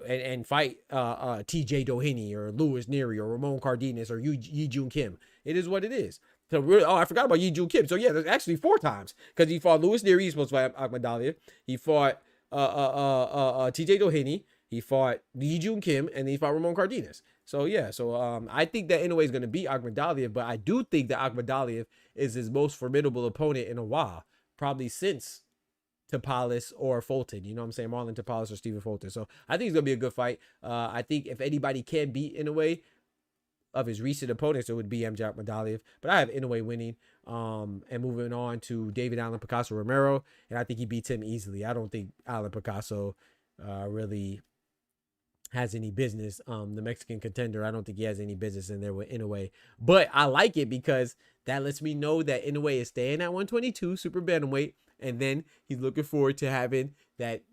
and fight TJ Doheny or Louis Neary or Ramon Cardenas or Yi Jun Kim. It is what it is. So I forgot about Yi Jun Kim. So yeah, there's actually 4 times, because he fought Louis Neary. He's supposed to fight Akhmadaliev. He fought TJ Doheny. He fought Yi Jun Kim, and then he fought Ramon Cardenas. So yeah, I think that Inoue is going to beat Akhmadaliev, but I do think that Akhmadaliev is his most formidable opponent in a while, probably since Tapales or Fulton. You know what I'm saying? Marlon Tapales or Stephen Fulton. So I think it's going to be a good fight. I think if anybody can beat Inoue of his recent opponents, it would be MJ Akhmadaliev, but I have Inoue winning. And moving on to David Allen Picasso Romero, and I think he beats him easily. I don't think Allen Picasso really has any business. The Mexican contender, I don't think he has any business in there with Inoue, but I like it because that lets me know that Inoue is staying at 122 super bantamweight, and then he's looking forward to having that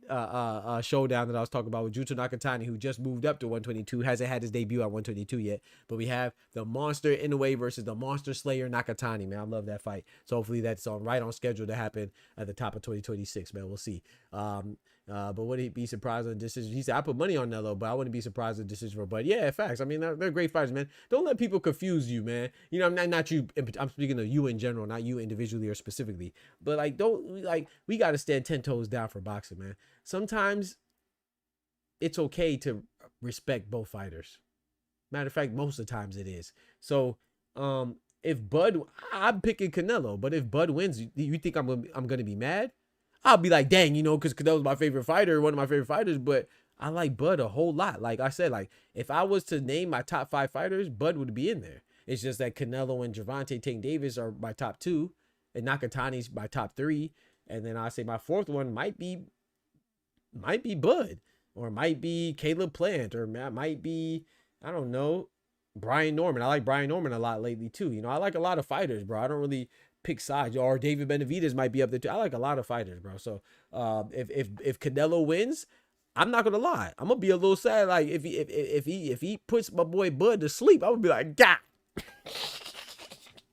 showdown that I was talking about with Juto Nakatani, who just moved up to 122, hasn't had his debut at 122 yet. But we have the monster Inoue versus the monster slayer Nakatani, man. I love that fight. So hopefully that's right on schedule to happen at the top of 2026, man. We'll see. But would he be surprised on decision? He said, I put money on Nello, but I wouldn't be surprised on decision for. But yeah, facts. I mean, they're great fighters, man. Don't let people confuse you, man. You know, I'm not you. I'm speaking of you in general, not you individually or specifically. But we got to stand 10 toes down for boxing, man. Sometimes it's okay to respect both fighters. Matter of fact, most of the times it is. So, if I'm picking Canelo, but if Bud wins, you think I'm gonna be mad? I'll be like, dang, you know, because Canelo's my favorite fighter, one of my favorite fighters, but I like Bud a whole lot. Like I said, like if I was to name my top 5 fighters, Bud would be in there. It's just that Canelo and Gervonta Tank Davis are my top 2. and Nakatani's my top 3. And then I say my 4th one might be Bud, or might be Caleb Plant, or might be, I don't know, Brian Norman. I like Brian Norman a lot lately too. You know, I like a lot of fighters, bro. I don't really pick sides. Or David Benavidez might be up there too. I like a lot of fighters, bro. So if Canelo wins, I'm not gonna lie, I'm gonna be a little sad. Like if he puts my boy Bud to sleep, I'm gonna be like, God.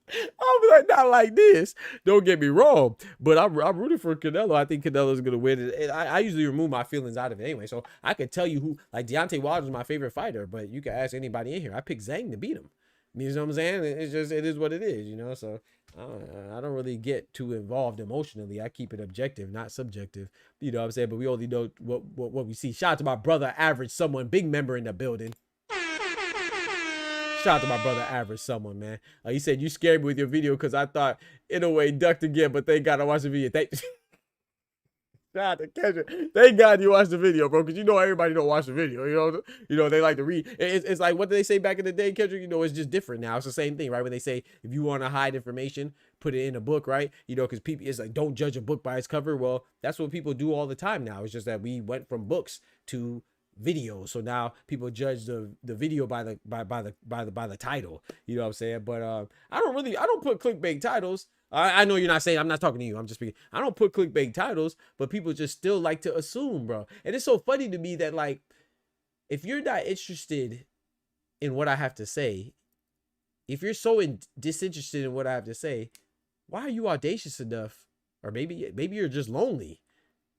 I'll be like, not like this. Don't get me wrong, but I'm rooting for Canelo. I think Canelo's gonna win. And I usually remove my feelings out of it anyway, so I could tell you who. Like Deontay Wilder is my favorite fighter, but you can ask anybody in here. I picked Zhang to beat him. You know what I'm saying? It's just, it is what it is, you know. So I don't really get too involved emotionally. I keep it objective, not subjective. You know what I'm saying? But we only know what we see. Shout out to my brother, Average Someone, big member in the building. Shout out to my brother, Average Someone, man. He said, you scared me with your video because I thought, in a way, ducked again, but thank God I watched the video. Shout out to Kendrick. Thank God you watched the video, bro, because you know everybody don't watch the video. You know they like to read. It's like, what did they say back in the day, Kendrick? You know, it's just different now. It's the same thing, right? When they say, if you want to hide information, put it in a book, right? You know, because people, it's like, don't judge a book by its cover. Well, that's what people do all the time now. It's just that we went from books to videos, so now people judge the video by the title. You know what I'm saying? But I don't put clickbait titles. I know you're not saying, I'm not talking to you, I'm just speaking. I don't put clickbait titles, but people just still like to assume, bro. And it's so funny to me that, like, if you're not interested in what I have to say, if you're so disinterested in what I have to say, why are you audacious enough, or maybe you're just lonely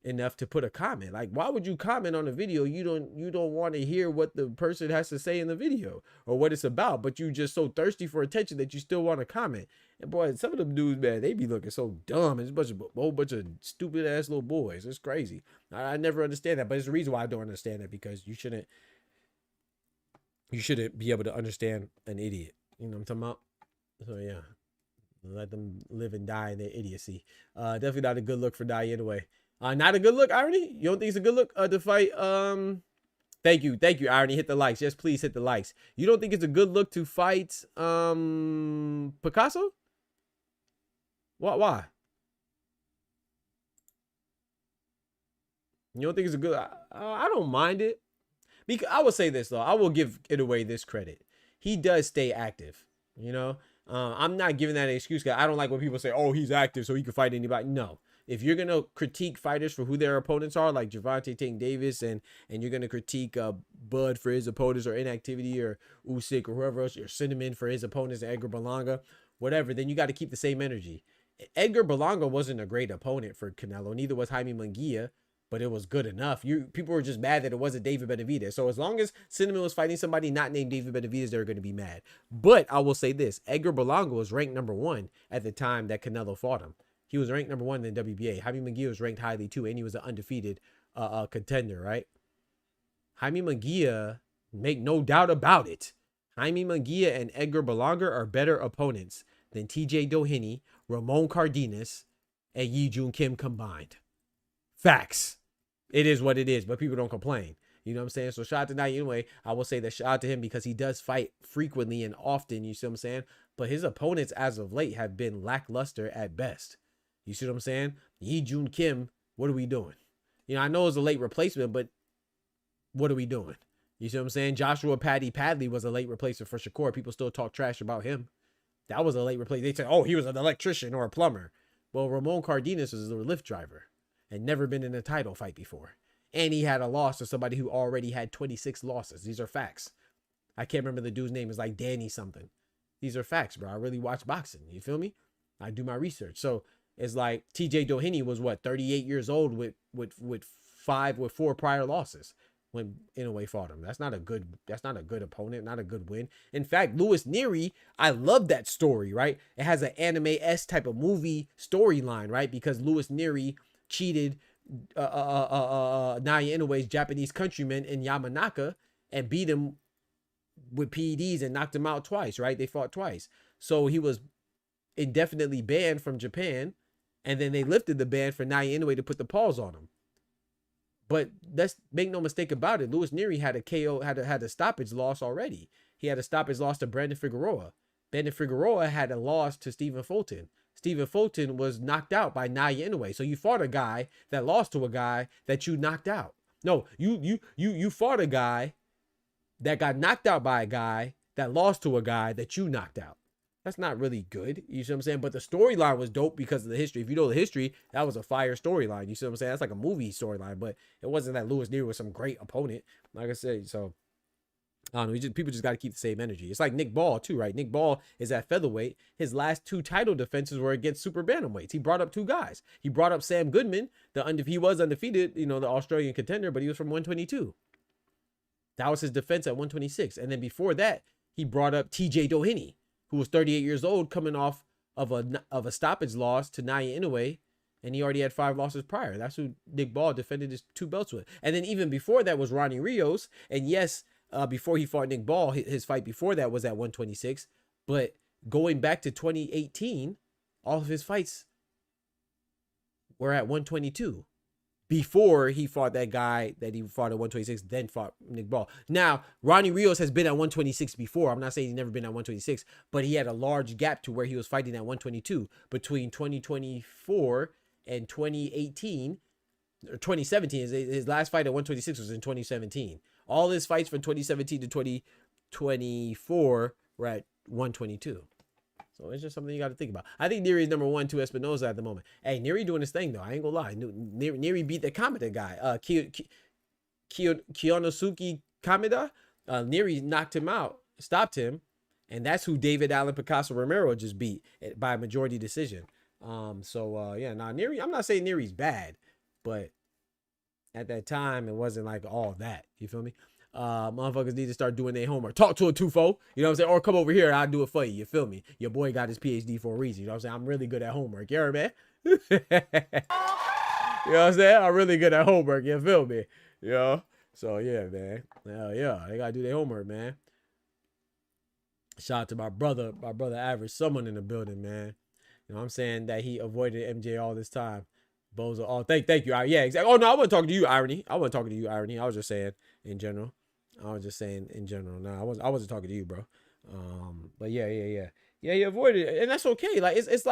enough to put a comment? Like, why would you comment on a video you don't want to hear what the person has to say in the video or what it's about, but you just so thirsty for attention that you still want to comment? And boy, some of them dudes, man, they be looking so dumb. It's a whole bunch of stupid ass little boys. It's crazy. I never understand that, but it's the reason why I don't understand that, because you shouldn't be able to understand an idiot. You know what I'm talking about? So yeah, let them live and die in their idiocy. Definitely not a good look for Dai anyway. Not a good look, Irony? You don't think it's a good look to fight? Thank you, Irony. Hit the likes. Yes, please hit the likes. You don't think it's a good look to fight Picasso? Why? You don't think it's a good? I don't mind it. Because I will say this though. I will give Inoue this credit. He does stay active. You know, I'm not giving that an excuse, because I don't like when people say, "Oh, he's active, so he can fight anybody." No. If you're going to critique fighters for who their opponents are, like Gervonta Tank Davis, and you're going to critique Bud for his opponents, or Inactivity, or Usyk, or whoever else, or Cinnamon for his opponents, Edgar Berlanga, whatever, then you got to keep the same energy. Edgar Berlanga wasn't a great opponent for Canelo. Neither was Jaime Munguia, but it was good enough. People were just mad that it wasn't David Benavidez. So as long as Cinnamon was fighting somebody not named David Benavidez, they were going to be mad. But I will say this. Edgar Berlanga was ranked #1 at the time that Canelo fought him. He was ranked #1 in the WBA. Jaime Munguia was ranked highly too, and he was an undefeated contender, right? Jaime Munguia, make no doubt about it, Jaime Munguia and Edgar Berlanga are better opponents than TJ Doheny, Ramon Cardenas, and Yi Jun Kim combined. Facts. It is what it is, but people don't complain. You know what I'm saying? So shout out to Nai anyway. I will say that shout out to him, because he does fight frequently and often, you see what I'm saying? But his opponents as of late have been lackluster at best. You see what I'm saying? Yi Jun Kim, what are we doing? You know, I know it's a late replacement, but what are we doing? You see what I'm saying? Joshua Padley was a late replacement for Shakur. People still talk trash about him. That was a late replacement. They say, oh, he was an electrician or a plumber. Well, Ramon Cardenas was a Lyft driver and never been in a title fight before. And he had a loss to somebody who already had 26 losses. These are facts. I can't remember the dude's name. It's like Danny something. These are facts, bro. I really watch boxing. You feel me? I do my research. So it's like TJ Doheny was what, 38 years old with 4 prior losses when Inoue fought him. That's not a good opponent, not a good win. In fact, Louis Neary, I love that story, right? It has an anime-esque type of movie storyline, right? Because Louis Neary cheated Naoya Inoue's Japanese countryman in Yamanaka and beat him with PEDs and knocked him out twice, right? They fought twice. So he was indefinitely banned from Japan, and then they lifted the ban for Naoya Inoue to put the pause on him. But let's make no mistake about it. Louis Neary had a KO, had a stoppage loss already. He had a stoppage loss to Brandon Figueroa. Brandon Figueroa had a loss to Stephen Fulton. Stephen Fulton was knocked out by Naya Inoue. So you fought a guy that lost to a guy that you knocked out. No, you fought a guy that got knocked out by a guy that lost to a guy that you knocked out. That's not really good. You see what I'm saying? But the storyline was dope because of the history. If you know the history, that was a fire storyline. You see what I'm saying? That's like a movie storyline, but it wasn't that Lewis Neary was some great opponent. Like I said, so I don't know. People just got to keep the same energy. It's like Nick Ball too, right? Nick Ball is at featherweight. His last 2 title defenses were against super bantamweights. He brought up 2 guys. He brought up Sam Goodman, he was undefeated, the Australian contender, but he was from 122. That was his defense at 126. And then before that, he brought up TJ Doheny, who was 38 years old, coming off of a stoppage loss to Naya Inoue, and he already had 5 losses prior. That's who Nick Ball defended his 2 belts with. And then even before that was Ronnie Rios, and yes, before he fought Nick Ball, his fight before that was at 126. But going back to 2018, all of his fights were at 122 before he fought that guy that he fought at 126, then fought Nick Ball. Now, Ronnie Rios has been at 126 before. I'm not saying he's never been at 126, but he had a large gap to where he was fighting at 122 between 2024 and 2018 or 2017. His last fight at 126 was in 2017. All his fights from 2017 to 2024 were at 122. So it's just something you got to think about. I think Neary is number 1 to Espinoza at the moment. Hey, Neary doing his thing, though. I ain't gonna lie. Neary beat the Kameda guy. Kiyonosuke Kameda. Neary knocked him out, stopped him, and that's who David Allen Picasso Romero just beat by a majority decision. Neary, I'm not saying Neary's bad, but at that time, it wasn't like all that. You feel me? Motherfuckers need to start doing their homework. Talk to a Tufo, you know what I'm saying? Or come over here, I'll do it for you. You feel me? Your boy got his PhD for a reason. You know what I'm saying? I'm really good at homework. You heard me? You know what I'm saying? I'm really good at homework. You feel me? You know? So, yeah, man. Hell yeah. They got to do their homework, man. Shout out to my brother Average, someone in the building, man. You know what I'm saying? That he avoided MJ all this time. Bozo. Oh, thank you. Yeah, exactly. Oh, no, I wasn't talking to you, Irony. I wasn't talking to you, Irony. I was just saying in general. No, I wasn't talking to you, bro. But yeah, he avoided it, and that's okay. Like it's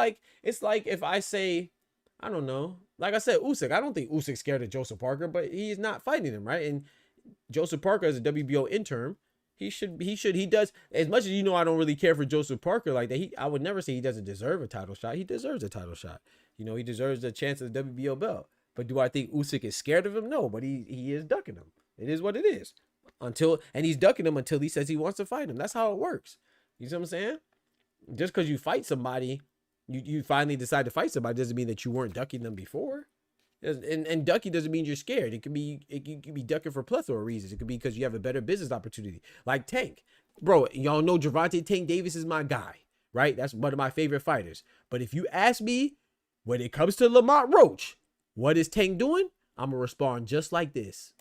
like if I say, I don't know, like I said, Usyk. I don't think Usyk's scared of Joseph Parker, but he's not fighting him, right? And Joseph Parker as a WBO intern, he does as much as I don't really care for Joseph Parker like that. I would never say he doesn't deserve a title shot. He deserves a title shot. He deserves a chance at the WBO belt. But do I think Usyk is scared of him? No, but he is ducking him. It is what it is. And he's ducking him until he says he wants to fight him. That's how it works. You see what I'm saying? Just because you fight somebody, you finally decide to fight somebody doesn't mean that you weren't ducking them before. And ducking doesn't mean you're scared. It could be ducking for plethora of reasons. It could be because you have a better business opportunity. Like Tank. Bro, y'all know Gervonta Tank Davis is my guy, right? That's one of my favorite fighters. But if you ask me, when it comes to Lamont Roach, what is Tank doing? I'm going to respond just like this.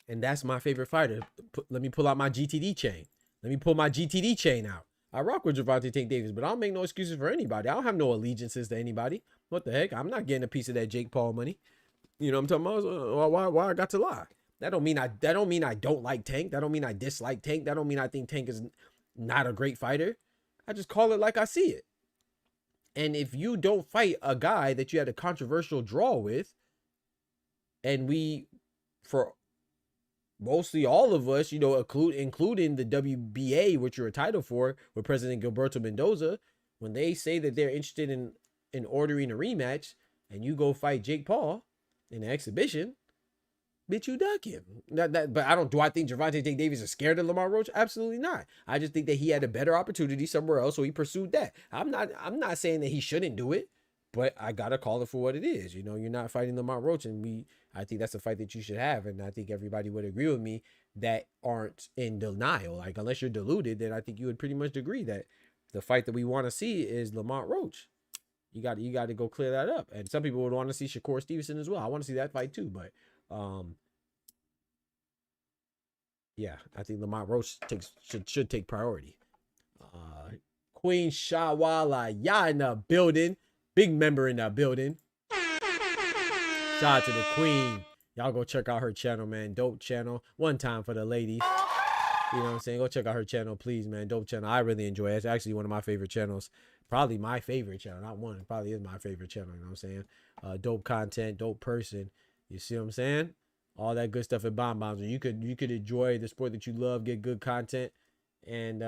And that's my favorite fighter. Let me pull out my GTD chain. Let me pull my GTD chain out. I rock with Gervonta Tank Davis, but I don't make no excuses for anybody. I don't have no allegiances to anybody. What the heck? I'm not getting a piece of that Jake Paul money. You know what I'm talking about? Why I got to lie? That don't mean I don't like Tank. That don't mean I dislike Tank. That don't mean I think Tank is not a great fighter. I just call it like I see it. And if you don't fight a guy that you had a controversial draw with, and for mostly all of us, including the WBA, which you're a title for, with President Gilberto Mendoza, when they say that they're interested in ordering a rematch, and you go fight Jake Paul in an exhibition, bitch, you duck him. Do I think Gervonta Tank Davis is scared of Lamar Roach? Absolutely not. I just think that he had a better opportunity somewhere else, so he pursued that. I'm not saying that he shouldn't do it, but I gotta call it for what it is. You're not fighting Lamar Roach, and I think that's a fight that you should have, and I think everybody would agree with me that aren't in denial. Like, unless you're deluded, then I think you would pretty much agree that the fight that we want to see is Lamont Roach. You got to go clear that up. And some people would want to see Shakur Stevenson as well. I want to see that fight too, but yeah, I think Lamont Roach should take priority. Queen Shawala, y'all in the building. Big member in the building. Shout out to the Queen. Y'all go check out her channel, man. Dope channel. One time for the ladies. You know what I'm saying? Go check out her channel, please, man. Dope channel. I really enjoy it. It's actually one of my favorite channels. Probably my favorite channel. Not one. It probably is my favorite channel. You know what I'm saying? Dope content, dope person. You see what I'm saying? All that good stuff at Bomb Bombs. You could enjoy the sport that you love, get good content, and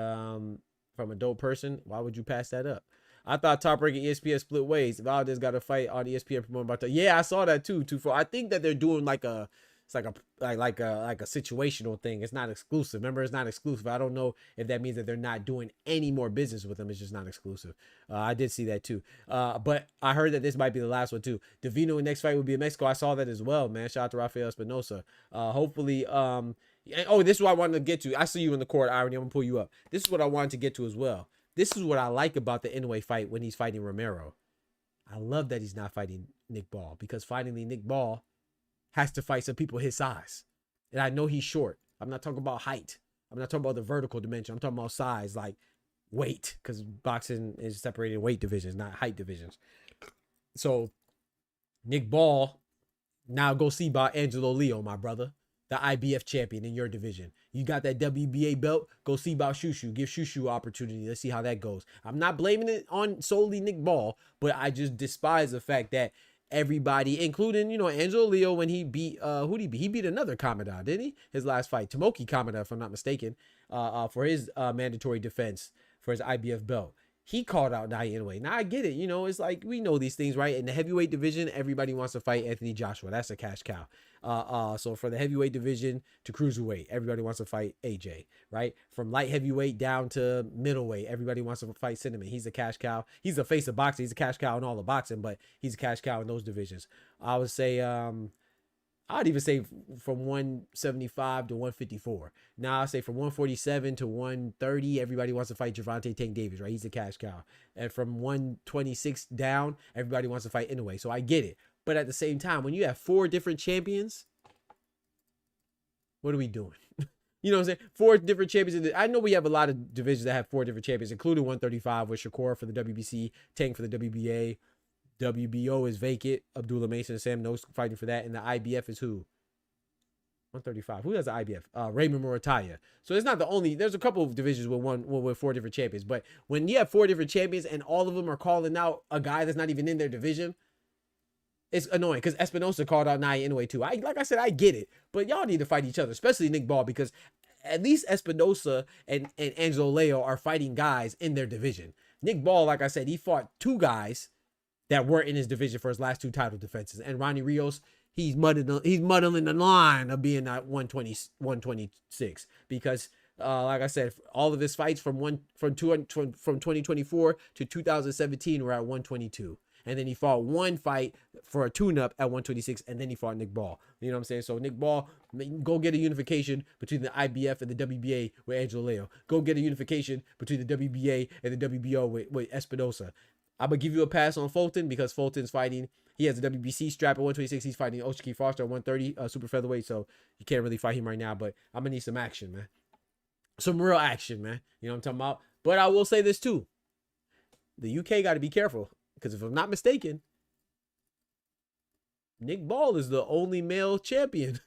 from a dope person. Why would you pass that up? I thought Top Rank and ESPN split ways. Valdez got a fight on ESPN promoted by yeah, I saw that too. I think that they're doing like a situational thing. It's not exclusive. Remember, it's not exclusive. I don't know if that means that they're not doing any more business with them. It's just not exclusive. I did see that too. But I heard that this might be the last one too. Divino next fight will be in Mexico. I saw that as well, man. Shout out to Rafael Espinosa. Hopefully, oh, this is what I wanted to get to. I see you in the court, Irony. I'm gonna pull you up. This is what I wanted to get to as well. This is what I like about the Inoue fight when he's fighting Romero. I love that he's not fighting Nick Ball, because finally Nick Ball has to fight some people his size. And I know he's short. I'm not talking about height. I'm not talking about the vertical dimension. I'm talking about size, like weight, because boxing is separated in weight divisions, not height divisions. So Nick Ball, now go see about Angelo Leo, my brother, the IBF champion in your division. You got that WBA belt, go see about Shushu. Give Shushu an opportunity. Let's see how that goes. I'm not blaming it on solely Nick Ball, but I just despise the fact that everybody, including, Angelo Leo, when he beat, who'd he beat? He beat another Kamada, didn't he? His last fight, Tomoki Kamada, if I'm not mistaken, for his mandatory defense for his IBF belt. He called out Naoya Inoue. Now, I get it. It's like, we know these things, right? In the heavyweight division, everybody wants to fight Anthony Joshua. That's a cash cow. So for the heavyweight division to cruiserweight, everybody wants to fight AJ, right? From light heavyweight down to middleweight, everybody wants to fight Cinnamon. He's a cash cow. He's the face of boxing. He's a cash cow in all the boxing, but he's a cash cow in those divisions. I would say, I'd even say from 175 to 154. Now I say from 147 to 130, everybody wants to fight Gervonta Tank Davis, right? He's a cash cow. And from 126 down, everybody wants to fight Inoue. So I get it. But at the same time, when you have 4 different champions, what are we doing? You know what I'm saying? 4 different champions. I know we have a lot of divisions that have 4 different champions, including 135 with Shakur for the WBC, Tank for the WBA. WBO is vacant. Abdullah Mason and Sam Nose fighting for that. And the IBF is who? 135. Who has the IBF? Raymond Murataya. So it's not the only. There's a couple of divisions with 4 different champions. But when you have 4 different champions and all of them are calling out a guy that's not even in their division, it's annoying, because Espinosa called out Naoya Inoue too. Like I said, I get it. But y'all need to fight each other, especially Nick Ball, because at least Espinosa and Angelo Leo are fighting guys in their division. Nick Ball, like I said, he fought 2 guys that weren't in his division for his last 2 title defenses. And Ronnie Rios, he's muddling the line of being at 126, because like I said, all of his fights from 2024 to 2017 were at 122. And then he fought 1 fight for a tune-up at 126, and then he fought Nick Ball. You know what I'm saying? So Nick Ball, go get a unification between the IBF and the WBA with Angelo Leo. Go get a unification between the WBA and the WBO with Espinosa. I'm going to give you a pass on Fulton, because Fulton's fighting. He has a WBC strap at 126. He's fighting Oshiki Foster at 130, super featherweight. So you can't really fight him right now, but I'm going to need some action, man. Some real action, man. You know what I'm talking about? But I will say this too. The UK got to be careful, because if I'm not mistaken, Nick Ball is the only male champion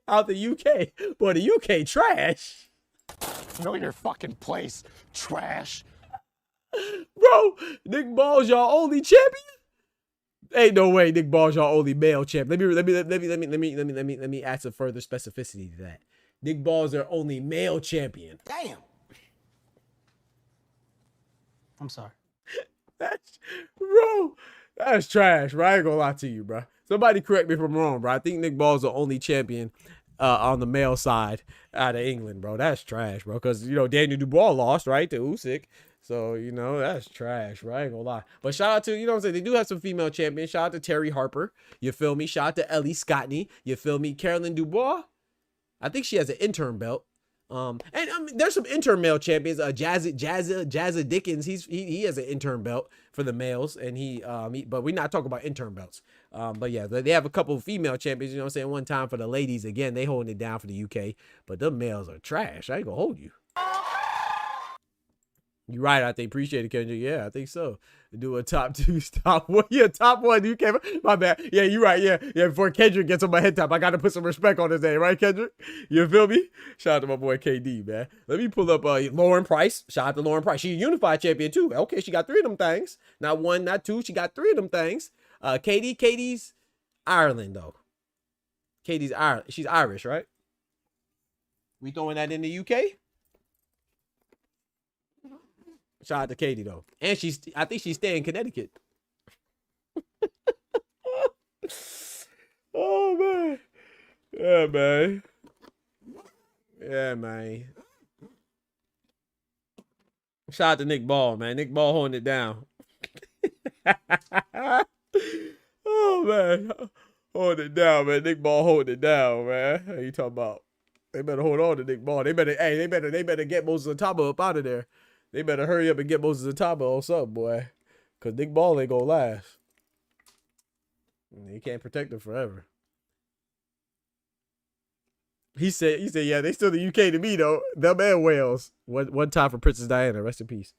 out the UK. Boy, the UK trash. Know your fucking place, trash. Bro, Nick Ball's y'all only champion? Ain't no way Nick Ball's y'all only male champion. Let me add some further specificity to that. Nick Ball's their only male champion. Damn. I'm sorry. That's trash, bro. I ain't gonna lie to you, bro. Somebody correct me if I'm wrong, bro. I think Nick Ball's the only champion on the male side out of England, bro. That's trash, bro. Because, Daniel Dubois lost, right, to Usyk. So, that's trash, bro. I ain't gonna lie. But shout out to, what I'm saying? They do have some female champions. Shout out to Terry Harper. You feel me? Shout out to Ellie Scottney. You feel me? Carolyn Dubois. I think she has an interim belt. There's some interim male champions. Jazza Dickens. He has an interim belt for the males, and but we're not talking about interim belts. But yeah, they have a couple of female champions. You know what I'm saying? One time for the ladies. Again, they holding it down for the UK, but the males are trash. I ain't gonna hold you. You're right. I think appreciate it, Kendrick. Yeah, I think so. Do a top 2, top 1. Yeah, top 1. You came. My bad. Yeah, you're right. Yeah. Before Kendrick gets on my head top, I got to put some respect on his name, right, Kendrick? You feel me? Shout out to my boy KD, man. Let me pull up Lauren Price. Shout out to Lauren Price. She's a unified champion too. Okay, she got 3 of them things. Not 1, not 2. She got 3 of them things. Katie's Ireland though. Katie's Ireland. She's Irish, right? We throwing that in the UK? Shout out to Katie though, and I think she's staying in Connecticut. Oh man, yeah man, yeah man. Shout out to Nick Ball, man. Nick Ball holding it down. Oh man, holding it down, man. Nick Ball holding it down, man. How you talking about? They better hold on to Nick Ball. They better get Moses Ataba up out of there. They better hurry up and get Moses Ataba on something, boy. Because Nick Ball ain't going to last. You can't protect him forever. He said, yeah, they still the UK to me, though. Them and Wales. One time for Princess Diana. Rest in peace.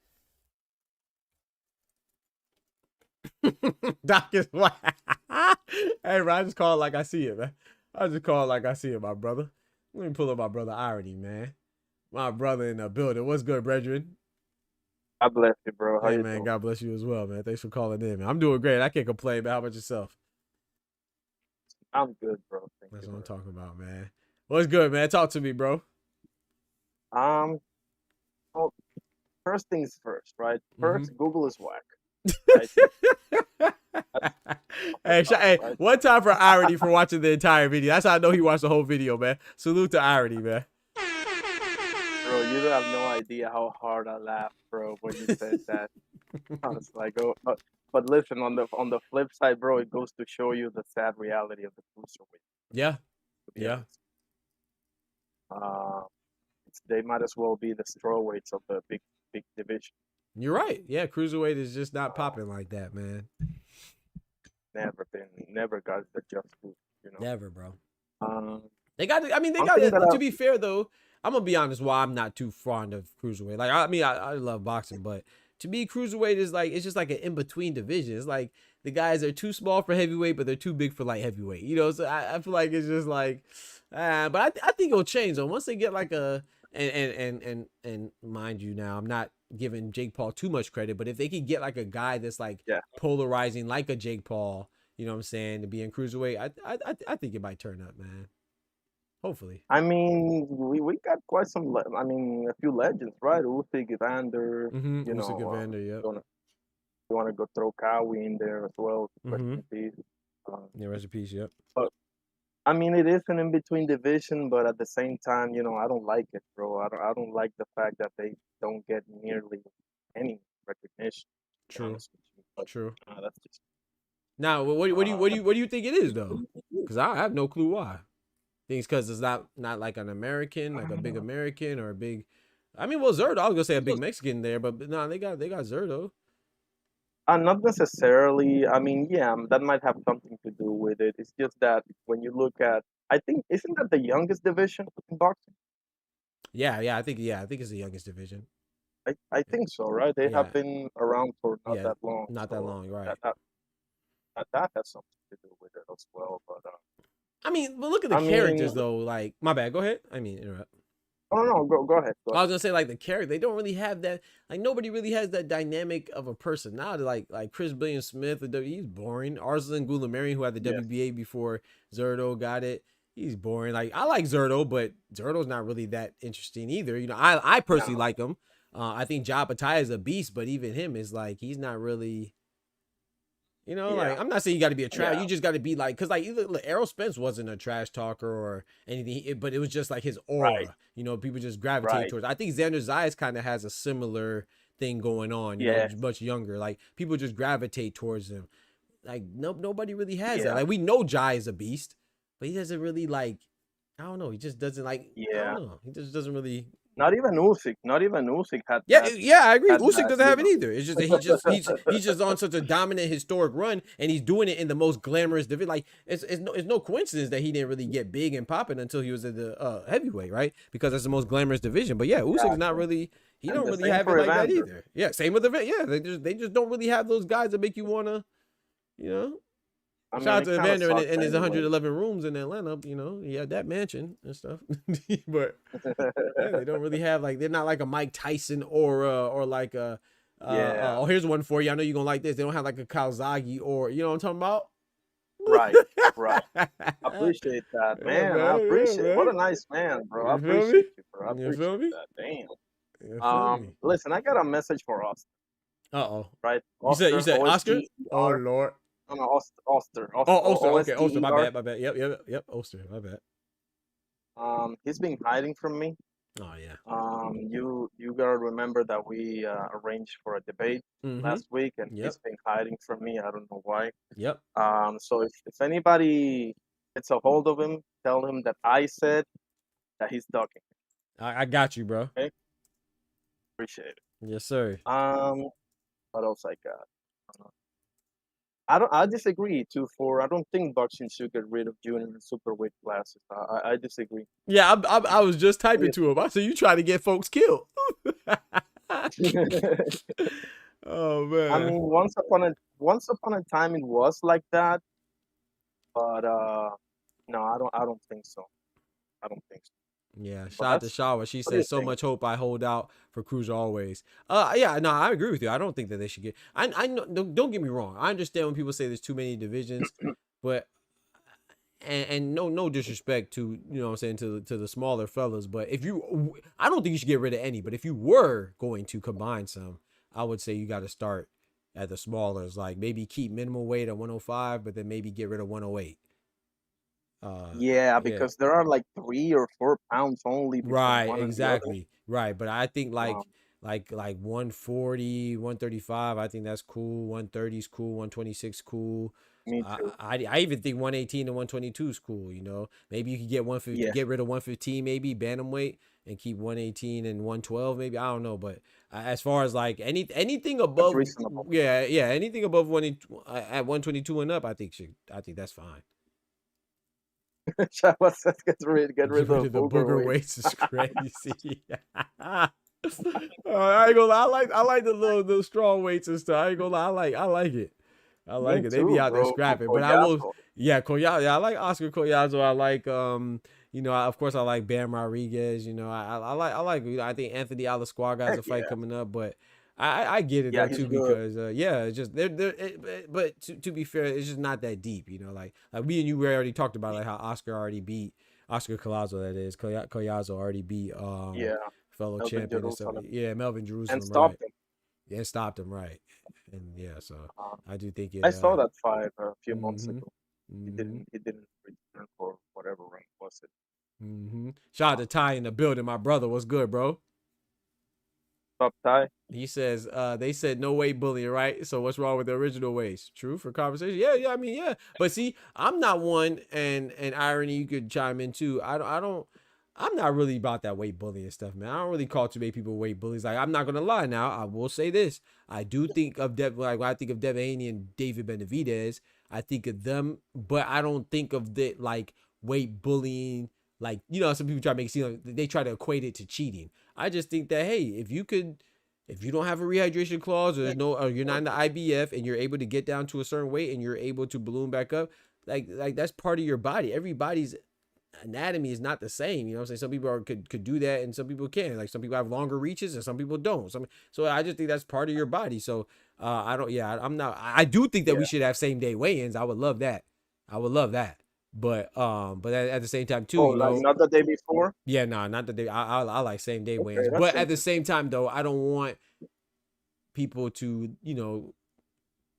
Doc is white. Hey, bro, I just call it like I see it, man. I just call it like I see it, my brother. Let me pull up my brother Irony, man. My brother in the building. What's good, brethren? God bless you, bro. How Hey, you man, doing? God bless you as well, man. Thanks for calling in, man. I'm doing great. I can't complain, man. How about yourself? I'm good, bro. Thank That's you, what I'm bro. talking about, man. What's good, man? Talk to me, bro. Well, first things first, right? First, Google is whack. Right? Hey, one time for Irony for watching the entire video. That's how I know he watched the whole video, man. Salute to Irony, man. Bro, you don't have no idea how hard I laughed, bro, when you said that. I was like, oh, but listen, on the flip side, bro, it goes to show you the sad reality of the cruiserweight. Yeah. To be Yeah. honest. They might as well be the strawweights of the big division. You're right. Yeah, cruiserweight is just not popping like that, man. Never got the just food, you know. Never, bro. They got it. To be fair, though, I'm gonna be honest. Why I'm not too fond of cruiserweight. Like, I love boxing, but to me, cruiserweight is like, it's just like an in between division. It's like the guys are too small for heavyweight, but they're too big for light heavyweight. You know, so I feel like it's just like, but I think it'll change though once they get like a and mind you, now I'm not giving Jake Paul too much credit, but if they could get like a guy that's like polarizing like a Jake Paul, you know what I'm saying, to be in cruiserweight, I think it might turn up, man. Hopefully. I mean, we got quite some. I mean, a few legends, right? Usyk, Evander. You know, Usyk, Evander, yeah. You want to go throw Cowie in there as well. Rest in peace. Yeah, rest in peace. Yep. But I mean, it is an in-between division, but at the same time, you know, I don't like it, bro. I don't like the fact that they don't get nearly any recognition. True. But, True. That's just. Now, what do you think it is though? Because I have no clue why. Think it's because it's not like an American, like a big American or a big. I mean, well, Zerdo. I was gonna say a big Mexican there, but no, they got Zerdo. Not necessarily. I mean, yeah, that might have something to do with it. It's just that when you look at, I think, isn't that the youngest division in boxing? Yeah, I think it's the youngest division. I think so, right? They have been around for not that long. Not that long, right? That has something to do with it as well. But I mean, but look at the characters though. Like, my bad. Go ahead. I mean, interrupt. Oh no, go ahead. I was gonna say, like, the character, they don't really have that. Like, nobody really has that dynamic of a person. Now, like Chris Billiam Smith, he's boring. Arslan Goulamirian, who had the WBA before Zerdo got it, he's boring. Like, I like Zerdo, but Zerdo's not really that interesting either. You know, I personally like him. I think Ja Batai is a beast, but even him is like, he's not really. You know, like, I'm not saying you got to be a trash. You just got to be like, because like Errol Spence wasn't a trash talker or anything, but it was just like his aura. Right. You know, people just gravitate towards. I think Xander Zayas kind of has a similar thing going on. You know, much younger. Like, people just gravitate towards him. Like, nobody really has that. Like, we know Jai is a beast, but he doesn't really like. I don't know. He just doesn't like. I don't know. He just doesn't really Not even Usyk had Yeah, that. yeah, I agree. Had Usyk that, doesn't you have it know. either. It's just that he's just on such a dominant historic run, and he's doing it in the most glamorous division. Like it's no coincidence that he didn't really get big and popping until he was at the heavyweight, right? Because that's the most glamorous division. But yeah, Usyk's not really. He And don't the really same have it for like that Evander. either. Yeah, same with Evander. Yeah, they just don't really have those guys that make you wanna, you know. I mean, Shout out it to kind of Evander sucks and his anyway. 111 rooms in Atlanta. You know, he had that mansion and stuff. But yeah, they don't really have like they're not like a Mike Tyson or like a Yeah. oh, here's one for you. I know you're gonna like this. They don't have like a Calzaghe or you know what I'm talking about? Right, right. Appreciate that, Yeah, man. I man. Yeah, appreciate. What a man. nice man, bro. I You feel me? appreciate you, bro. I You feel appreciate me? that. Damn. You feel me? Listen, I got a message for us, Uh-oh. right? You said Oscar? Oh O-S-T-E-R. Lord. No, no, Oster. Oh, Oster. Okay, Oster. O-S-T-E-R. My bad. Yep. Oster. My bad. He's been hiding from me. Oh yeah. You gotta remember that we arranged for a debate last week, and Yep. he's been hiding from me. I don't know why. Yep. So if anybody gets a hold of him, tell him that I said that he's ducking. I got you, bro. Okay. Appreciate it. Yes, sir. What else I got? I disagree. I don't think boxing should get rid of junior and superweight classes. I disagree. Yeah, I was just typing to him. I said, "You trying to get folks killed?" Oh man. I mean, once upon a time it was like that, but no, I don't think so. I don't think so. Yeah, shout out to Shawa. She said, "So much hope I hold out for Cruiser always." Yeah, no, I agree with you. I don't think that they should get. I know. Don't get me wrong. I understand when people say there's too many divisions, but and no disrespect to you know what I'm saying to the smaller fellas, but if you, I don't think you should get rid of any. But if you were going to combine some, I would say you got to start at the smallers. Like maybe keep minimum weight at 105, but then maybe get rid of 108. Yeah, because there are like 3 or 4 pounds only between Right, one and the exactly. Right, but I think other. like 140, 135, I think that's cool. 130 is cool. 126 cool. Me too. I even think 118 and 122 is cool. You know, maybe you could get 150, Yeah. get rid of 115, maybe bantamweight, and keep 118 and 112. Maybe I don't know, but as far as like anything above, reasonable. yeah, anything above at 122 and up, I think that's fine. Chava says get rid of The the booger weights is crazy. I ain't gonna lie. I like the strong weights and stuff. I ain't gonna lie. I like it. I like Me it. They be too, out there bro. scrapping. But I will. Collazo. Yeah, Collazo. Yeah, I like Oscar Collazo. I like you know, of course I like Bam Rodriguez. You know, I like. You know, I think Anthony Alasquaga has a fight coming up, but. I get it Yeah, though he's too good. because yeah, it's just but to be fair, it's just not that deep, you know. Like me and you already talked about like how Oscar Collazo, that is Collazo already beat Yeah. fellow Melvin champion and stuff. Jerusalem. Yeah, Melvin Jerusalem, And stopped him. Yeah, stopped him, right. And yeah, so I do think it. I saw that fight a few months ago. He Mhm. didn't return for whatever rank was it. Shout out to Ty in the building, my brother. What's good, bro? Top Ty. He says, they said no weight bullying, right? So what's wrong with the original ways? True for conversation. Yeah, I mean, yeah. But see, I'm not one, and irony, you could chime in too. I'm not really about that weight bullying stuff, man. I don't really call too many people weight bullies. Like, I'm not gonna lie now. I will say this. I do think of when I think of Devin Haney and David Benavidez, I think of them, but I don't think of the like weight bullying. Like, you know, some people try to make it seem like they try to equate it to cheating. I just think that, hey, if you don't have a rehydration clause or you're not in the IBF and you're able to get down to a certain weight and you're able to balloon back up, like that's part of your body. Everybody's anatomy is not the same. You know what I'm saying? Some people could do that and some people can't. Like some people have longer reaches and some people don't. So I just think that's part of your body. So I do think that we should have same day weigh-ins. I would love that. But at the same time too, you know, like not the day before. Yeah, no, not the day. I like same day weigh-ins, that's but at the same time though, I don't want people to, you know,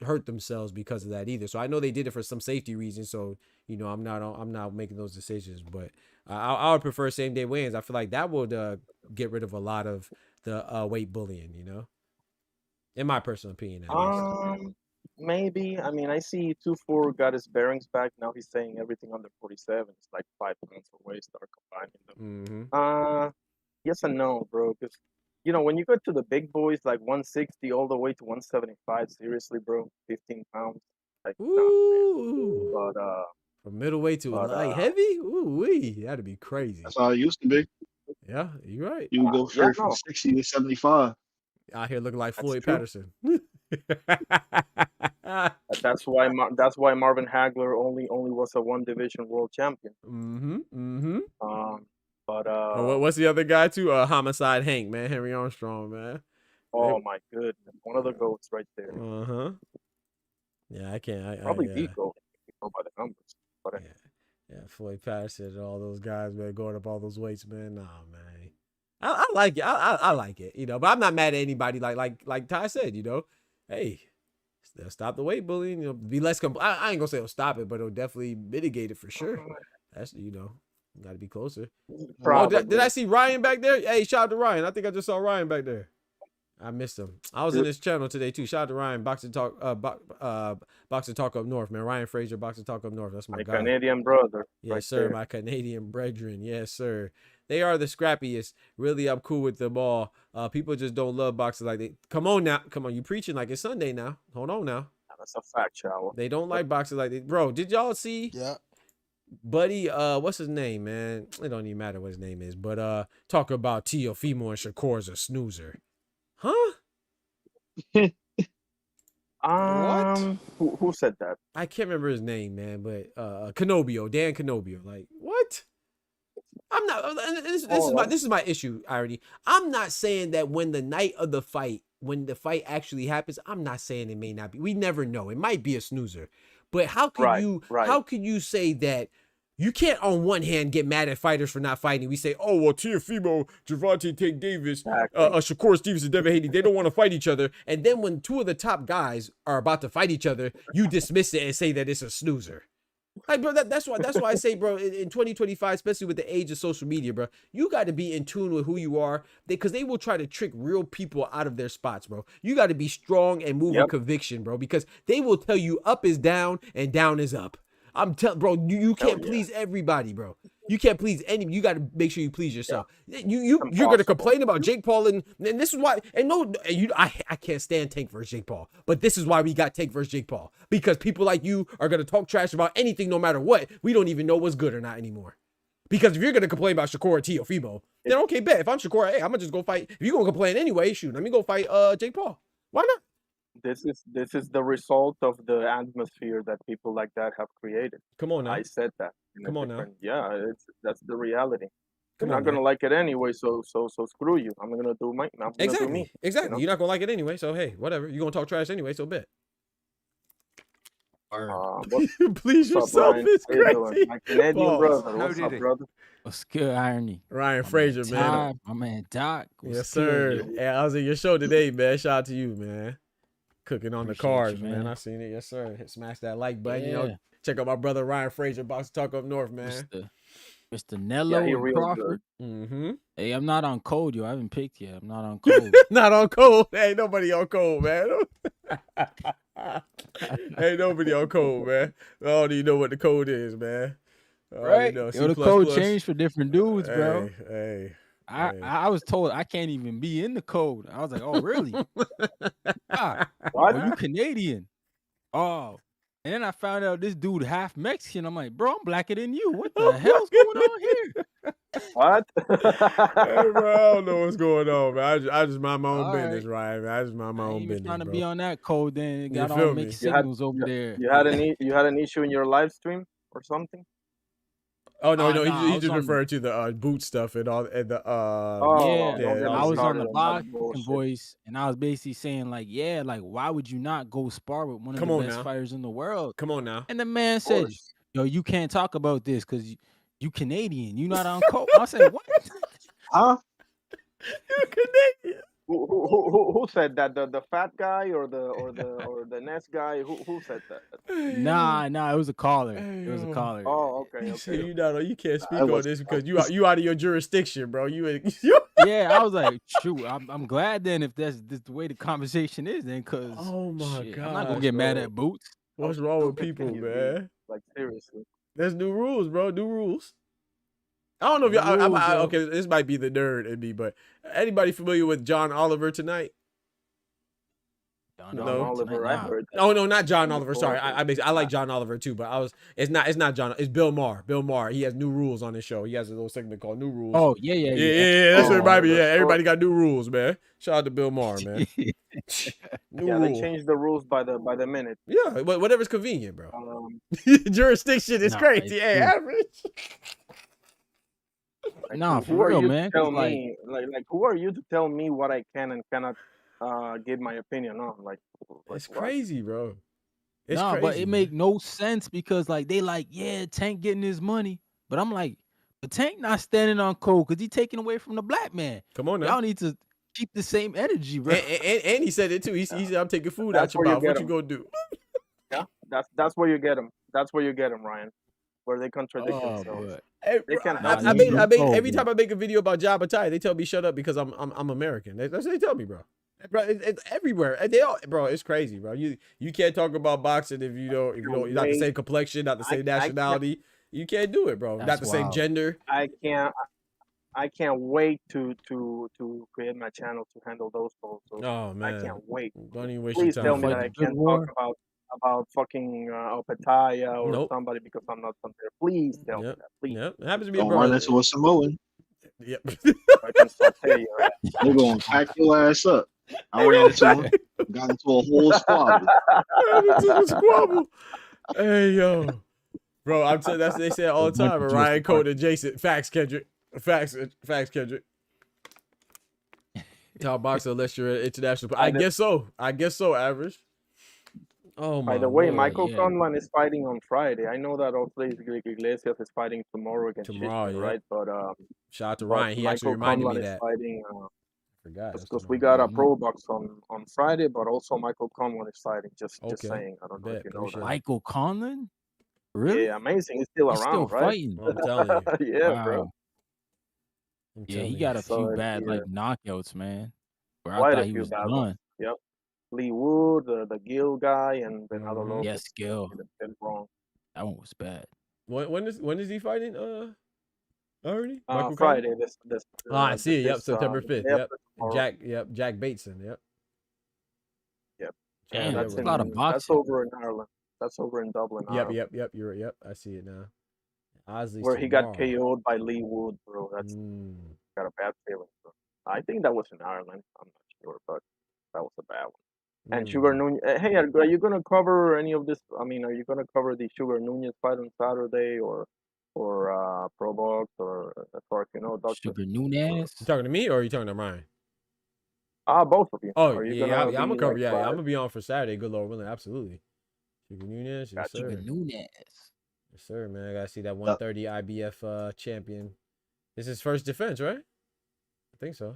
hurt themselves because of that either. So I know they did it for some safety reasons. So you know, I'm not making those decisions, but I would prefer same day weigh-ins. I feel like that would get rid of a lot of the weight bullying. You know, in my personal opinion. At least. Maybe. I mean, I see 2-4 got his bearings back. Now he's saying everything under 47 is like 5 pounds away. Start combining them. yes and no, bro. Because you know when you go to the big boys like 160 all the way to 175, seriously, bro, 15 pounds, like nah, Ooh. man. From middleweight to But light heavy? Ooh wee. That'd be crazy. That's how it used to be. Yeah, you're right. You would go yeah, straight from no, 60 to 75. Out here looking like that's Floyd true. Patterson. That's why Marvin Hagler only was a one division world champion. Mm-hmm. But What's the other guy too? Homicide Hank, man. Henry Armstrong, man. oh my goodness, one of the goats right there. Uh-huh. Yeah, I can't. Probably yeah. the goat if you go by the numbers. But Yeah, Floyd Patterson and all those guys, man, going up all those weights, man. Nah, man. I like it. I like it, you know. But I'm not mad at anybody. Like Ty said, you know. Hey, they'll stop the weight bullying. You know, be less. I ain't gonna say it'll stop it, but it'll definitely mitigate it for sure. That's got to be closer. Oh, did I see Ryan back there? Hey, shout out to Ryan. I think I just saw Ryan back there. I missed him. I was in his channel today too. Shout out to Ryan, Boxing Talk, Boxing Talk Up North, man. Ryan Frazier, Boxing Talk Up North. That's my guy. Canadian brother. Yes, right sir. there. My Canadian brethren. Yes, sir. They are the scrappiest. Really, I'm cool with them all. People just don't love boxing like they. Come on now. Come on. You preaching like it's Sunday now. Hold on now. That's a fact, shower. They don't like boxing like they. Bro, did y'all see? Yeah. Buddy, what's his name, man? It don't even matter what his name is. But talk about Teofimo and Shakur's a snoozer. Huh? Who said that? I can't remember his name, man, but Canobio, Dan Canobio. Like, what? I'm not this is my issue, Irony. I'm not saying that when the night of the fight, when the fight actually happens, I'm not saying it may not be. We never know. It might be a snoozer. But how can how can you say that? You can't on one hand get mad at fighters for not fighting. We say, oh, well, Teofimo, Gervonta Tank Davis, Shakur Stevenson, and Devin Haney, they don't want to fight each other. And then when two of the top guys are about to fight each other, you dismiss it and say that it's a snoozer. Like, bro, that's why I say, bro, in 2025, especially with the age of social media, bro, you got to be in tune with who you are, because they will try to trick real people out of their spots, bro. You got to be strong and move with conviction, bro, because they will tell you up is down and down is up. I'm telling, bro, you can't please everybody, bro. You can't please any. You got to make sure you please yourself. You're gonna complain about Jake Paul, and this is why. And no, I can't stand Tank versus Jake Paul, but this is why we got Tank versus Jake Paul, because people like you are gonna talk trash about anything, no matter what. We don't even know what's good or not anymore. Because if you're gonna complain about Shakur or Teofimo, then okay, bet. If I'm Shakur, hey, I'm gonna just go fight. If you're gonna complain anyway, shoot, let me go fight Jake Paul. Why not? This is the result of the atmosphere that people like that have created. Come on now. I said that. Come on now. Yeah, that's the reality. Come You're on not gonna now. like it anyway, so screw you. I'm gonna do my. I'm gonna do me. Exactly. You know? You're not gonna like it anyway, so hey, whatever. You're gonna talk trash anyway, so bet. Please yourself is crazy. My Canadian brother. What's up, brother? What's good, Irony? Ryan Frazier, man. My man Doc. Yes, sir. Hey, I was in your show today, man. Shout out to you, man. Cooking on the cars, man. I seen it. Yes, sir. Smash that like button. Yeah. You know, check out my brother Ryan Frazier, Box Talk Up North, man. Mr. Nello and Crawford. Mm-hmm. Hey, I'm not on code, yo. I haven't picked yet. I'm not on code. Not on code. Ain't nobody on code, man. Ain't nobody on code, man. I don't even know what the code is, man. Right? Yo, the code changed for different dudes, bro. Hey. I was told I can't even be in the code. I was like, oh, really? What? Oh, you Canadian? Oh. And then I found out this dude half Mexican. I'm like, bro, I'm blacker than you. What the hell's going on here? What? Hey, bro, I don't know what's going on, man. I just mind my own business, Ryan. Man. I just mind my own business. Trying to bro. be on that code, then it got You feel all me? mixed signals over there. You had an issue in your live stream or something? Oh no, nah, he just referred to the boot stuff and all, and the I was on the boxing voice, and I was basically saying like, yeah, like why would you not go spar with one of the best fighters in the world? Come on now. And the man said, yo, you can't talk about this because you Canadian. You not on code. I said, what? Huh? You're Canadian. Who said that? The fat guy or the next guy? Who said that? Nah, it was a caller. It was a caller. Oh, okay. You can't speak on this because you out of your jurisdiction, bro. Yeah, I was like, shoot, I'm glad then if that's the way the conversation is then, because oh my god, I'm not gonna get mad at Boots. What's wrong with people, man? Like seriously, there's new rules, bro. New rules. I don't know if y'all. Rules, Okay, this might be the nerd in me, but anybody familiar with John Oliver tonight? John Oliver, I heard that. Oh no, not John on the Oliver. Sorry, I like John Oliver too, but it's not John. It's Bill Maher. Bill Maher. He has new rules on his show. He has a little segment called New Rules. Oh yeah. That's what it might be. Yeah, everybody got new rules, man. Shout out to Bill Maher, man. New rules. They change the rules by the minute. Yeah, whatever's convenient, bro. Jurisdiction is crazy. Hey, average. Nah, for real, man. Tell me, like, who are you to tell me what I can and cannot give my opinion on? Like it's crazy, bro. It's crazy, but it make no sense because like they like, yeah, Tank getting his money, but I'm like, but Tank not standing on code because he taking away from the black man. Come on now, y'all need to keep the same energy, bro. And he said it too. He said, "I'm taking food out your mouth. What you gonna do?" Yeah, that's where you get him. That's where you get him, Ryan. Where they contradict themselves. Hey, I make every time I make a video about Jabba Ty, they tell me shut up because I'm American. That's what they tell me, bro. Bro, it's everywhere. They all, bro, it's crazy, bro. You can't talk about boxing if you're not the same complexion, not the same nationality. You can't do it, bro. Not the same gender. I can't wait to create my channel to handle those calls. So oh man, I can't wait. Don't even waste Please your time. tell me that I can't talk about fucking Opataya or somebody because I'm not from there. Please tell me that. Please. Yep. It happens to be Don't run into a Samoan. Yep. I can saute your ass. They're gonna pack your ass up. I ran into him, got into a whole squabble. Hey yo, bro, I'm telling that's what they say all the time. Ryan Code adjacent. Facts, Kendrick. Facts, Kendrick. Top boxer unless you're an international. I guess so. Average. Oh my. By the way, Michael Conlan is fighting on Friday. I know that Osles Iglesias is fighting tomorrow against Chisholm, right? But shout out to Ryan. He actually reminded me that. Fighting, I forgot. Because we got a pro box on Friday, but also Michael Conlan is fighting. Just saying. I don't know if you know that. Michael Conlan? Really? Yeah, amazing. He's still around, still right? Fighting. I'm telling you. Yeah, bro. Yeah, he got a few bad like knockouts, man. Where Quite I thought a he few was bad done. ones. Yep. Lee Wood, the Gill guy, and then I don't know. Yes, Gill. Wrong. That one was bad. When is he fighting? Already? Friday. This I see it. Yep, September 5th. Yep. Jack Bateson. Yep. Damn, that's a lot of boxing. That's over in Ireland. That's over in Dublin. Yep. You're right. Yep. I see it now. Where he got KO'd by Lee Wood, bro. That's got a bad feeling. Bro. I think that was in Ireland. I'm not sure, but that was a bad one. And Sugar Nunez. Hey, are you gonna cover any of this? I mean, are you gonna cover the Sugar Nunez fight on Saturday or Pro Box or as far as you know, Dr. Sugar Nunez? You talking to me or are you talking to Ryan? Both of you. Oh, I'm gonna cover. Yeah, I'm gonna be on for Saturday. Good Lord willing, absolutely. Sugar Nunez, yes, sir. Sugar Nunez. Yes, sir, man. I gotta see that 130 IBF champion. This is his first defense, right? I think so.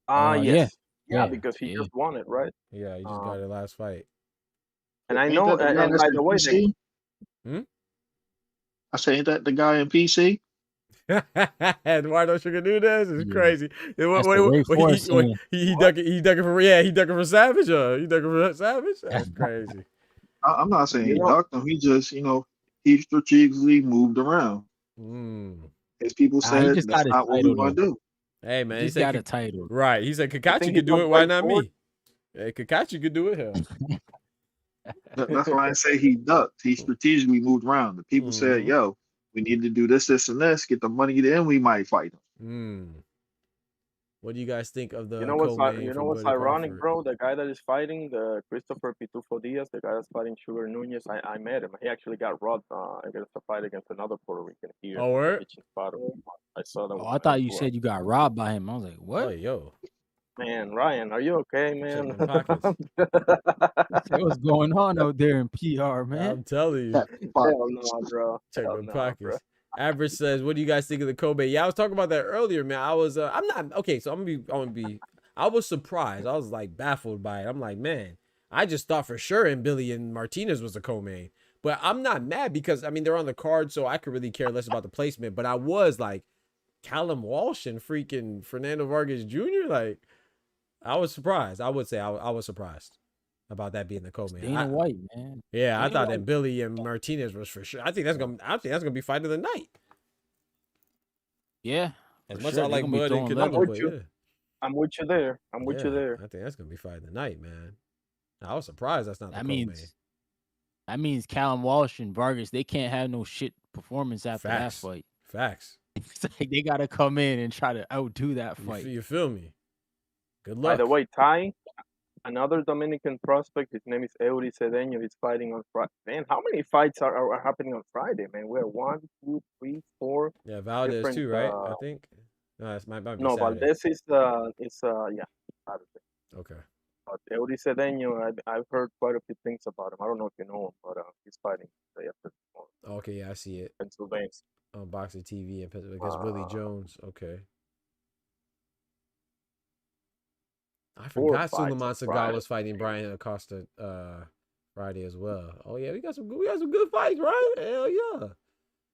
Yes. Yeah, because he just won it, right? Yeah, he just got it last fight. And I know, and by the way, I say, ain't that the guy in PC? Eduardo Sugar Nunez is crazy. He ducking for Savage. He ducking for Savage. That's crazy. I'm not saying he ducked him. He just, he strategically moved around. As people said, that's not what we want to do. Hey man, he got a title. Right. He said Kakachi could do it. Why not me? Hey, Kakachi could do it here. That's why I say he ducked. He strategically moved around. The people said, yo, we need to do this, and this, get the money, then we might fight him. What do you guys think of the? You know what's ironic, bro? The guy that is fighting, the Christopher Pitufo Diaz, the guy that's fighting Sugar Nunez, I met him. He actually got robbed against a fight against another Puerto Rican here. Oh, word? I saw that. Oh, I thought you said you got robbed by him. I was like, what? Oh, yo. Man, Ryan, are you okay, man? What's going on out there in PR, man? I'm telling you. Hell no, bro. Check my pockets. Bro. Average says, "What do you guys think of the Kobe?" Yeah, I was talking about that earlier, man. I was, I'm not okay. So I'm gonna be. I was surprised. I was like baffled by it. I'm like, man, I just thought for sure and Billy and Martinez was a co-main, but I'm not mad because I mean they're on the card, so I could really care less about the placement. But I was like, Callum Walsh and freaking Fernando Vargas Jr. Like, I was surprised. I would say I was surprised about that being the co-main. Dana White, man. Yeah, Dana I thought White. that Billy and Martinez was for sure. I think that's gonna be fight of the night. Yeah. As For much as sure. I They're like gonna be Bud and throwing I'm Canelo, leather. with but you. yeah. I'm with you there. I'm with you Yeah, there. I think that's gonna be fight of the night, man. I was surprised that's not the That co-main. means Callum Walsh and Vargas, they can't have no shit performance after that Facts. fight. Facts. It's like they gotta come in and try to outdo that fight. You feel me? Good By luck. the way, Ty, another Dominican prospect, his name is Eury Cedeño. He's fighting on Friday. Man, how many fights are happening on Friday, man? We're 1, 2, 3, 4 Yeah, Valdez different. too, right? I think. No, it might be No, Saturday. Valdez is yeah, Saturday. Okay. But Eury Cedeño, I've heard quite a few things about him. I don't know if you know him, but he's fighting the day after tomorrow. Okay, yeah, I see it Pennsylvania. on Boxing TV against Willie Jones. Okay. I forgot Suleiman Segal was fighting Brian Acosta Friday as well. Oh yeah, we got some good fights, right? Hell yeah.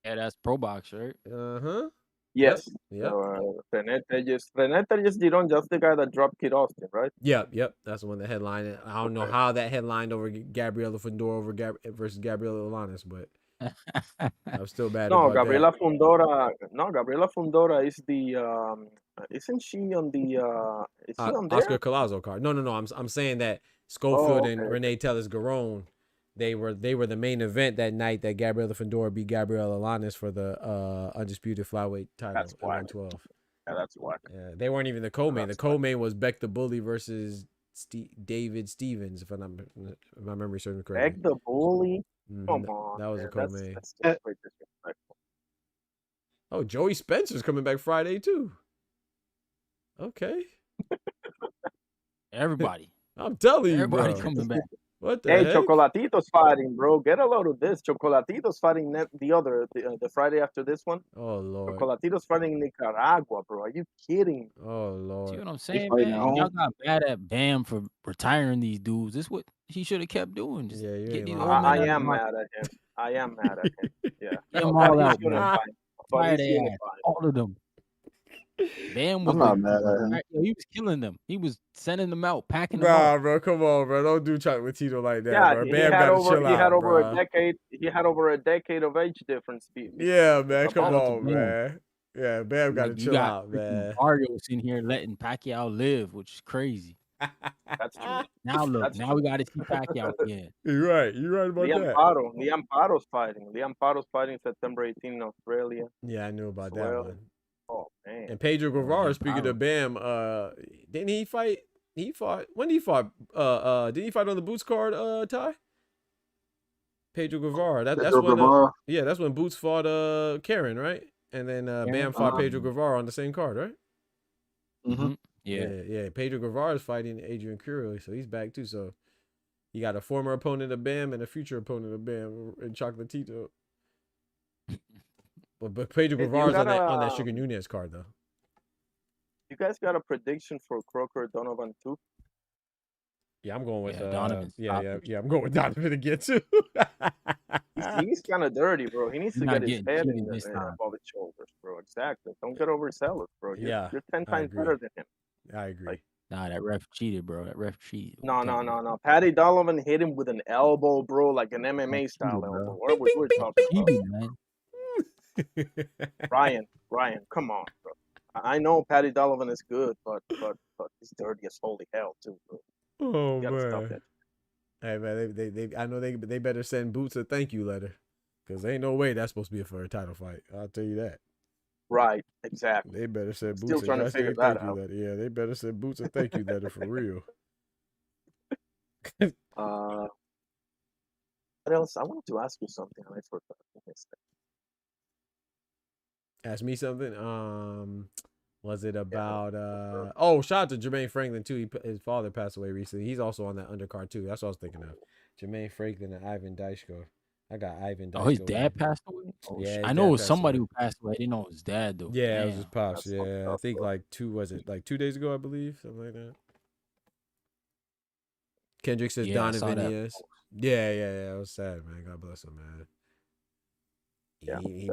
Yeah, that's Pro Box, right? Uh-huh. Yes. Yep. René Telles Giron, just the guy that dropped Kid Austin, right? Yep. That's the one that headlined it. I don't know how that headlined over Gabriela Fundora versus Gabriela Alanis, but I'm still mad No, about Gabriela that. Fundora. No, Gabriela Fundora is the. Isn't she on the? Is she on there? Oscar Collazo card. No. I'm saying that Schofield and Renee Tellez Garon, they were the main event that night that Gabriela Fundora beat Gabriela Alanis for the undisputed flyweight title That's at whack. 112. Yeah, that's whack. Yeah, they weren't even the co-main. The co-main was Beck the Bully versus David Stevens, if my memory serves me correctly. Beck the Bully. Mhm, Come on, that was a co-main. That's disrespectful. Oh, Joey Spencer's coming back Friday too. Okay. Everybody. I'm telling you, Everybody bro. coming back. What the Hey, heck? Chocolatito's fighting, bro. Get a load of this. Chocolatito's fighting the Friday after this one. Oh Lord. Chocolatito's fighting Nicaragua, bro. Are you kidding? Oh Lord. See what I'm saying, fighting man? at home? Y'all got mad at Bam for retiring these dudes. This is what he should have kept doing. Just Yeah, you get ain't these lying. old men I out am the mad at him. I am mad at him. Yeah. Get them But all he's out, man. unifying. But Fire he's their ass. unifying. All of them. Bam was I'm not mad at him. he was killing them. He was sending them out, packing them Nah, up. bro, come on, bro. Don't do Chocolate Tito like that, Yeah, bro. he Bam had gotta over chill he had out, over bro. a decade. He had over a decade of age difference. Yeah, man. Come Shout out to on, Bam. man. Yeah, Bam gotta Like, you chill got out, freaking man. Barrios in here letting Pacquiao live, which is crazy. That's true. Now look, That's now we got to see Pacquiao again. You're right. You're right about that. Liam Paro's fighting. Liam Paro's fighting September 18 in Australia. Yeah, I knew about as that well. one. Oh man. And Pedro Guevara, Liam speaking Paro. of Bam, didn't he fight? He fought. When did he fight? Did he fight on the Boots card, Ty? Pedro Guevara. That's Pedro when Guevara. yeah, that's when Boots fought Karen, right? And then Bam fought Pedro Guevara on the same card, right? Mm-hmm. Yeah. Pedro Guevara is fighting Adrian Curry, so he's back too. So you got a former opponent of Bam and a future opponent of Bam in Chocolatito. But Pedro Guevara's on that Sugar Nunez card though. You guys got a prediction for Croker Donovan too? Yeah, I'm going with Donovan. yeah. I'm going with Donovan again too. He's kind of dirty, bro. He needs He's to not get his getting head cheated this time. above his shoulders, bro. Exactly. Don't get overzealous, bro. You're 10 I times agree. better than him. I agree. Like, Nah, that ref cheated, bro. That ref cheated. No. Patty Donovan hit him with an elbow, bro, like an MMA style bro. elbow. What we're talking about? Cheated, man. Ryan, come on, bro. I know Patty Donovan is good, but he's dirty as holy hell too, bro. Oh You gotta stop man. that. Hey man, they I know they better send Boots a thank you letter, cause ain't no way that's supposed to be for a title fight. I'll tell you that. Right, exactly. They better send Still Boots a trying to goddamn figure thank that you out. letter. Yeah, they better send Boots a thank you letter for real. What else? I wanted to ask you something. I forgot. I missed it. Ask me something. Was it about oh, shout out to Jermaine Franklin too. His father passed away recently. He's also on that undercard too. That's what I was thinking of. Jermaine Franklin and Ivan Daisko. I got Ivan Daisko. Oh, his dad passed away? Oh, Yeah, I his know dad it was passed somebody away. who passed away. I didn't know it was his dad, though. Yeah, it was Damn. his pops. That's Yeah, fucked I up, think bro. like 2 days ago, I believe, something like that. Kendrick says Yeah, I saw Donovan that. is. Yeah. It was sad, man. God bless him, man. Yeah, He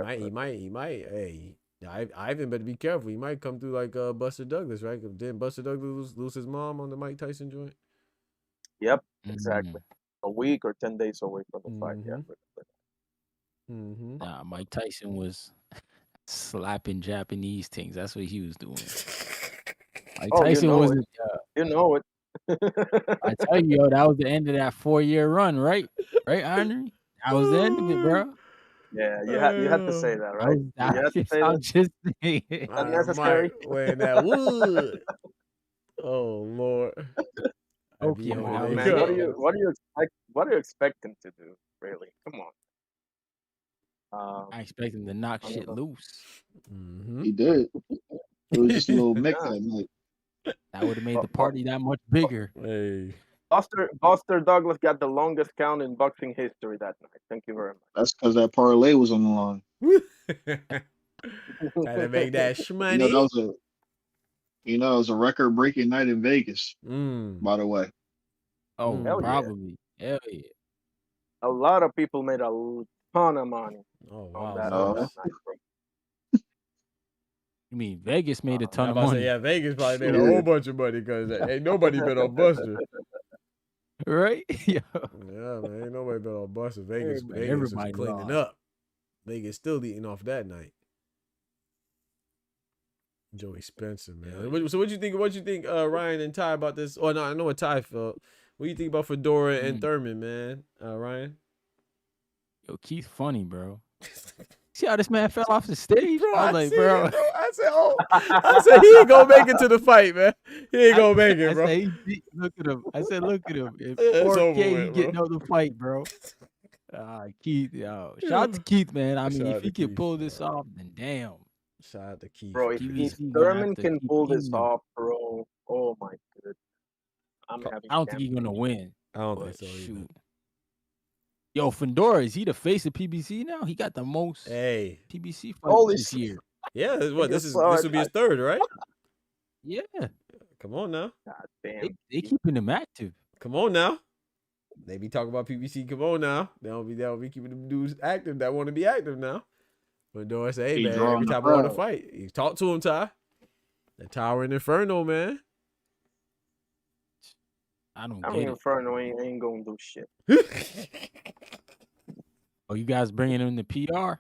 might. Hey, Ivan better be careful. He might come through like Buster Douglas, right? Didn't Buster Douglas lose his mom on the Mike Tyson joint? Yep, Mm. exactly. A week or 10 days away from the fight. Yeah. Mm-hmm. Nah, Mike Tyson was slapping Japanese things. That's what he was doing. Like Oh, you Tyson know it. wasn't. You know it. I tell you, yo, that was the end of that 4-year run, right? Right, Henry? That was the end of it, bro. Yeah, you had to say that, right? You had to say I'm that. just saying. Unnecessary. Mike weighing that wood. Oh Lord. I Okay, be yo, on that Oh was it. man, it. what do you expect him to do? Really? Come on. I expect him to knock I don't shit know. loose. He did. It was just a little mix Yeah. that night. That would have made But, the party that much bigger. Hey. Buster Douglas got the longest count in boxing history that night. Thank you very That's because that parlay was on the line. Had to make that You know, shmoney. that was a record-breaking night in Vegas, Mm. by the way. Oh, Hell yeah. probably. Hell yeah. A lot of people made a ton of money Oh on wow. that Uh, night, bro. You mean Vegas made a I'm ton of about to say, money, yeah, Vegas probably made a Yeah. whole bunch of money because ain't nobody bet on Buster. right? Yeah. Yeah, man, ain't nobody bet on Buster. Vegas is Everybody cleaning lost. up. Vegas still eating off that night. Joey Spencer, man. So what you think? What you think, Ryan and Ty about this? Oh no, I know what Ty felt. What do you think about Fundora and Thurman, man? Ryan. Yo, Keith funny, bro. See how this man fell off the stage? Bro, I was like, bro. I said he ain't gonna make it to the fight, man. He ain't gonna make it, bro. Look at him. I said, look at him. If It's 4K, over he with, getting bro. out the fight, bro. Keith, yo. Shout out to Keith, man. I mean, Shout if out he to can Keith, pull this off, then damn. Shout out to Keith. Bro, if PBC gonna have Thurman to can keep pull this eating him. off, bro, oh my goodness. I'm having I don't think he's gonna win. I don't But think so either. shoot. Yo, Fundora, is he the face of PBC now? He got the most Hey. PBC fights Holy this year. Yeah, what this saw will it. be his third, right? Yeah. Come on now. God damn. They keeping him active. Come on now. They be talking about PBC. Come on now. They'll be keeping them dudes active that want to be active now. But Fundora say, hey He man, drawing every the time I want to crowd. fight, you talk to him, Ty. The Tower and Inferno, man. I don't I get mean, it. Inferno ain't gonna do shit. Oh, you guys bringing him to PR?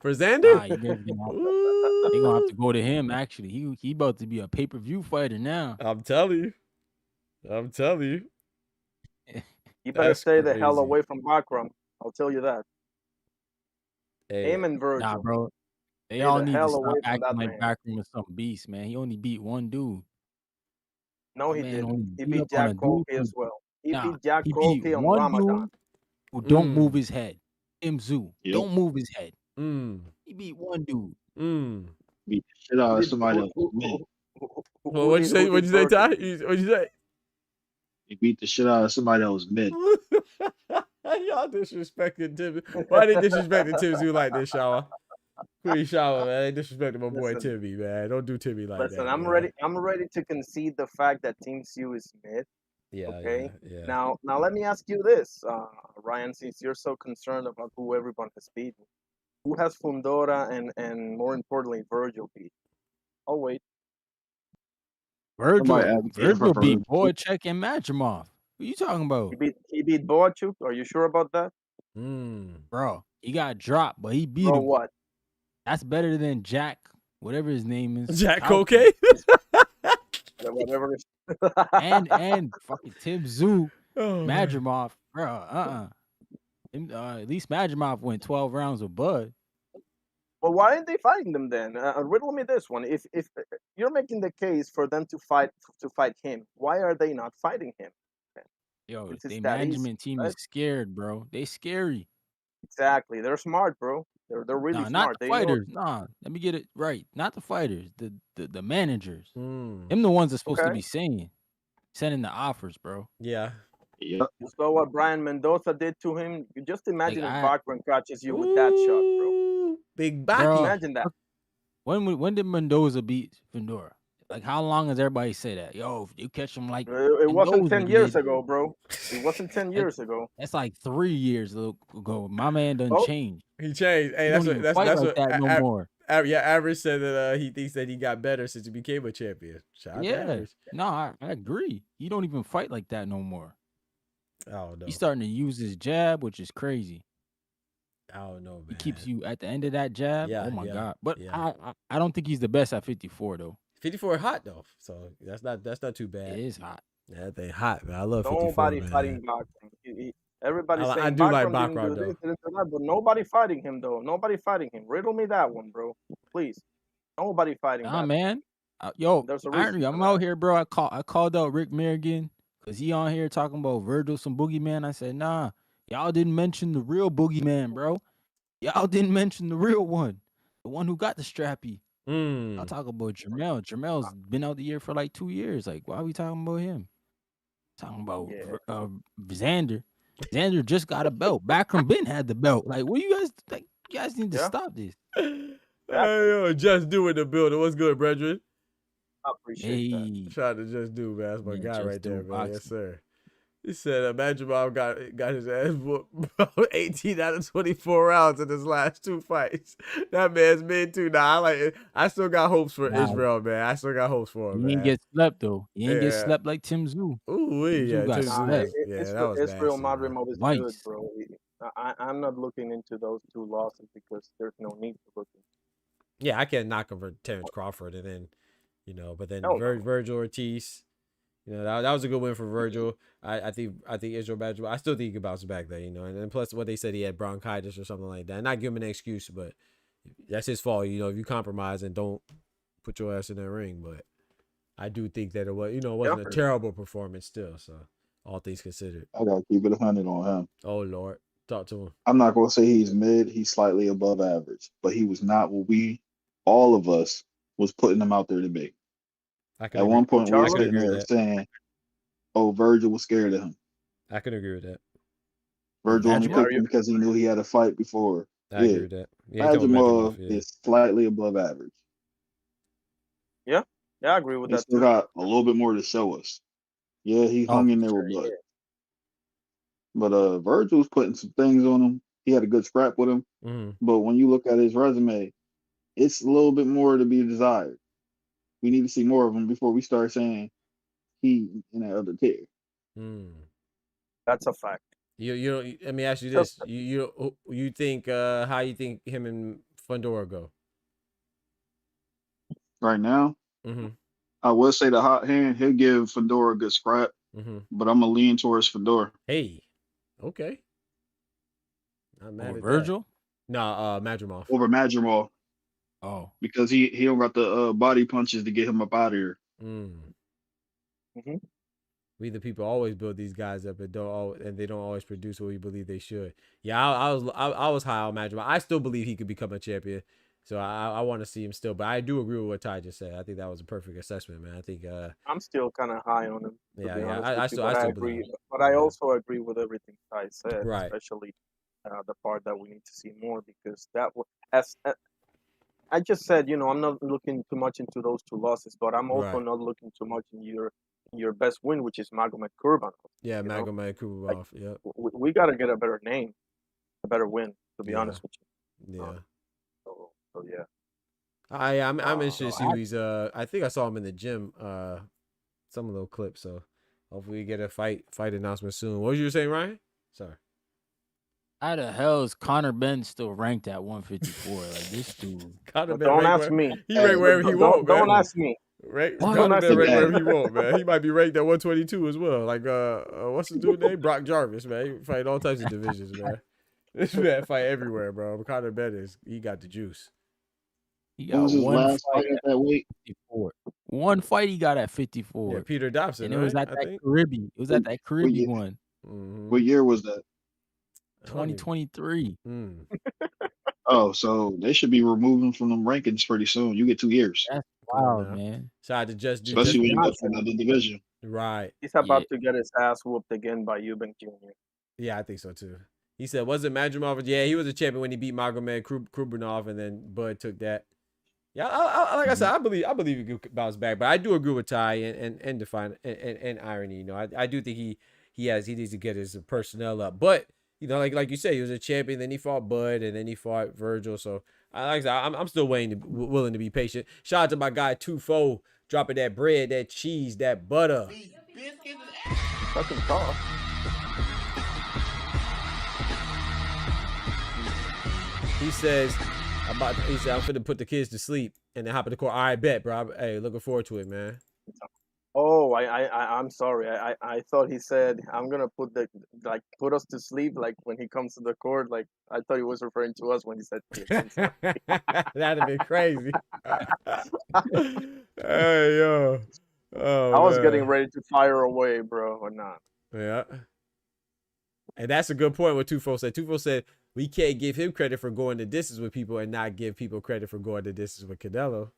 For Xander? Nah, you guys they gonna have to go to him. Actually, he about to be a pay-per-view fighter now. I'm telling you. You better That's stay the hell crazy. away from Bakram. I'll tell you that. Hey, Him and Virgil. Nah, bro. They Stay all the need to hell stop away from acting that like man. Backroom is some beast, man. He only beat one dude. No, That he man didn't. only He beat beat up on a Jack dude Colby who- as well. He Nah, beat Jack he beat Colby on one Ramadan. dude who don't move his head. Imzu. Yep. Don't move his head. Mm. He beat one dude. Mm. Beat the shit out of somebody else. Well, what'd you say? What'd you say, Ty? What'd you say? He beat the shit out of somebody that was mid. Y'all disrespecting Timmy. Why they disrespecting Timmy like this, Shower? Please, Shower, man. They disrespecting my boy Listen. Timmy, man. Don't do Timmy like Listen, that. I'm man. ready. I'm ready to concede the fact that Team Sue is mid. Yeah, Okay. yeah. Now let me ask you this, Ryan. Since you're so concerned about who everyone has beaten, who has Fundora and more importantly Virgil beat? Oh wait, Somebody advocated for Virgil beat Virgil. Boychuk and Madrimov. What you talking about? he beat Boachuk. Are you sure about that? Bro, he got dropped, but he beat Bro, him. what? That's better than Jack, whatever his name is. Jack Cocaine. Whatever. and fucking Tim Zoo, Oh, man. Madrimov, bro. At least Madrimov went 12 rounds with Bud. Well, why aren't they fighting them then? Riddle me this one. If you're making the case for them to fight him, why are they not fighting him? Yo, It's just the that easy, management team right? is scared, bro. They scary. Exactly. They're smart, bro. They're really Nah, not smart. the They know. fighters. Nah, let me get it right. Not the fighters. The managers. Mm. Them the ones that's supposed to Okay. be sending the offers, bro. Yeah. Yep. You saw what Brian Mendoza did to him. You just imagine Like, if Bachman catches you with that shot, bro. Ooh, Big Bro, Baki. Imagine that. When did Mendoza beat Fundora? Like, how long has everybody say that? Yo, if you catch him like It wasn't Mendoza 10 years did, ago, bro. It wasn't 10 years ago. that's like 3 years ago. My man done Oh. changed. He changed. Hey, He that's don't what even that's fight that's like what that no more. Yeah, Average said that he thinks that he got better since he became a champion. Shout out to Yeah, Average. no, I agree. He don't even fight like that no more. Oh no. He's starting to use his jab, which is crazy. I don't know, man. He keeps you at the end of that jab. Yeah, Oh my yeah, god! But yeah. I don't think he's the best at 54 though. 54 hot though, so that's not too bad. It is hot. Yeah, that thing hot, man. I love 54, Nobody man. fighting Bachram. Everybody's I saying do like Bachram didn't Bachram, do though. this, didn't do that, but nobody fighting him though. Nobody fighting him. Riddle me that one, bro. Please. Nobody fighting. Nah, Bachram. man. Yo, There's a reason I'm for out that. here, bro. I called out Rick Merrigan because he on here talking about Virgil, some boogeyman. I said, nah, y'all didn't mention the real boogeyman, bro. Y'all didn't mention the real one, the one who got the strappy. I'll talk about Jermell. Jermell's been out the year for like 2 years. Like, why are we talking about him? Talking about Xander. Xander just got a belt. Bachram Ben had the belt. Like, what you guys like? You guys need to stop this. Hey, yo, Just Do in the building. What's good, brethren? I appreciate that. Shout out to Just Do, man. That's my guy Just right Do there, man. boxing. Yes, sir. He said, Imagine Bob got his ass whooped 18 out of 24 rounds in his last 2 fights. That man's mid too. Nah, I still got hopes for Israel, man. I still got hopes for him, He man. ain't get slept though. He ain't get slept like Tim Zoo. Ooh, yeah, got Tim Zoo. slept. Yeah, that was Israel nasty, man. Madrimov is Vice. good, bro. I'm not looking into those 2 losses because there's no need to look into. Yeah, I can't knock him for Terrence Crawford, and then, but then Virgil Ortiz. That was a good win for Virgil. I think Israel Madrimov. I still think he can bounce back there, and then plus what they said he had bronchitis or something like that. Not give him an excuse, but that's his fault. If you compromise and don't put your ass in that ring, but I do think that it was, it wasn't a terrible performance still. So all things considered, I gotta keep it 100 on him. Oh Lord, talk to him. I'm not gonna say he's mid. He's slightly above average, but he was not what all of us, was putting him out there to be. At one point, we were sitting there saying, "Oh, Virgil was scared of him." I can agree with that. Virgil only picked him because he knew he had a fight before. I agree with that. Madrimov is slightly above average. Yeah, I agree with He that. still got a little bit more to show us. Yeah, he hung in there with blood. But Virgil's putting some things on him. He had a good scrap with him. But when you look at his resume, it's a little bit more to be desired. We need to see more of him before we start saying he in that other tier. That's a fact. Let me ask you this: you think how you think him and Fundora go right now? I will say the hot hand, he'll give Fundora a good scrap, but I'm gonna lean towards Fundora. Hey, okay. Not mad Over at Virgil? Nah, Madrimov. Over Madrimov. Oh, because he don't got the body punches to get him up out of here. We the people always build these guys up and they don't always produce what we believe they should. Yeah, I was high on Madrimov. I still believe he could become a champion, so I want to see him still. But I do agree with what Ty just said. I think that was a perfect assessment, man. I think I'm still kind of high on him. I still agree, but I also agree with everything Ty said, right. Especially the part that we need to see more because that as I just said, I'm not looking too much into those 2 losses, but I'm also not looking too much in your best win, which is Magomed Kurbanov. Yeah, Magomed Kurbanov. Yeah, we got to get a better name, a better win. To be honest with you. Yeah. So yeah. I'm interested to see who he's. I think I saw him in the gym. Some little clips. So hopefully we get a fight announcement soon. What was you saying, Ryan? Sorry. How the hell is Conor Ben still ranked at 154? Like this dude. Conor Ben don't ask me. He ranked wherever he wants, man. Don't ask me. Conor Ben ranked wherever he wants, man. He might be ranked at 122 as well. Like what's the dude name? Brock Jarvis, man. He fight all types of divisions, man. This man fight everywhere, bro. Conor Ben he got the juice. He got one fight at that weight. 54. One fight he got at 54. Yeah, Peter Dobson. And it was at that Caribbean. It was at that Caribbean one. What year was that? 2023. Oh, so they should be removing from them rankings pretty soon. You get 2 years. That's wild, man. Shout out to Just Do. Especially when you go to another division. Right. He's about to get his ass whooped again by Eubank Jr. Yeah, I think so too. He said, was it Madrimov? Yeah, he was a champion when he beat Magomed Kurbanov, and then Bud took that. Yeah, like I said, I believe he could bounce back, but I do agree with Ty and define and irony. I do think he needs to get his personnel up, but like you say, he was a champion. Then he fought Bud, and then he fought Virgil. So I'm still willing to be patient. Shout out to my guy 2-4 dropping that bread, that cheese, that butter. Fucking tough. He says, I'm finna put the kids to sleep and then hop in the court. All right, bet, bro. Hey, looking forward to it, man. Oh, I'm sorry. I thought he said I'm gonna put us to sleep. Like when he comes to the court. Like I thought he was referring to us when he said kids. That'd have been crazy. Hey yo. Oh, I was man. getting ready to fire away, bro, or not. Yeah. And that's a good point what Tufo said. Tufo said we can't give him credit for going the distance with people and not give people credit for going the distance with Canelo.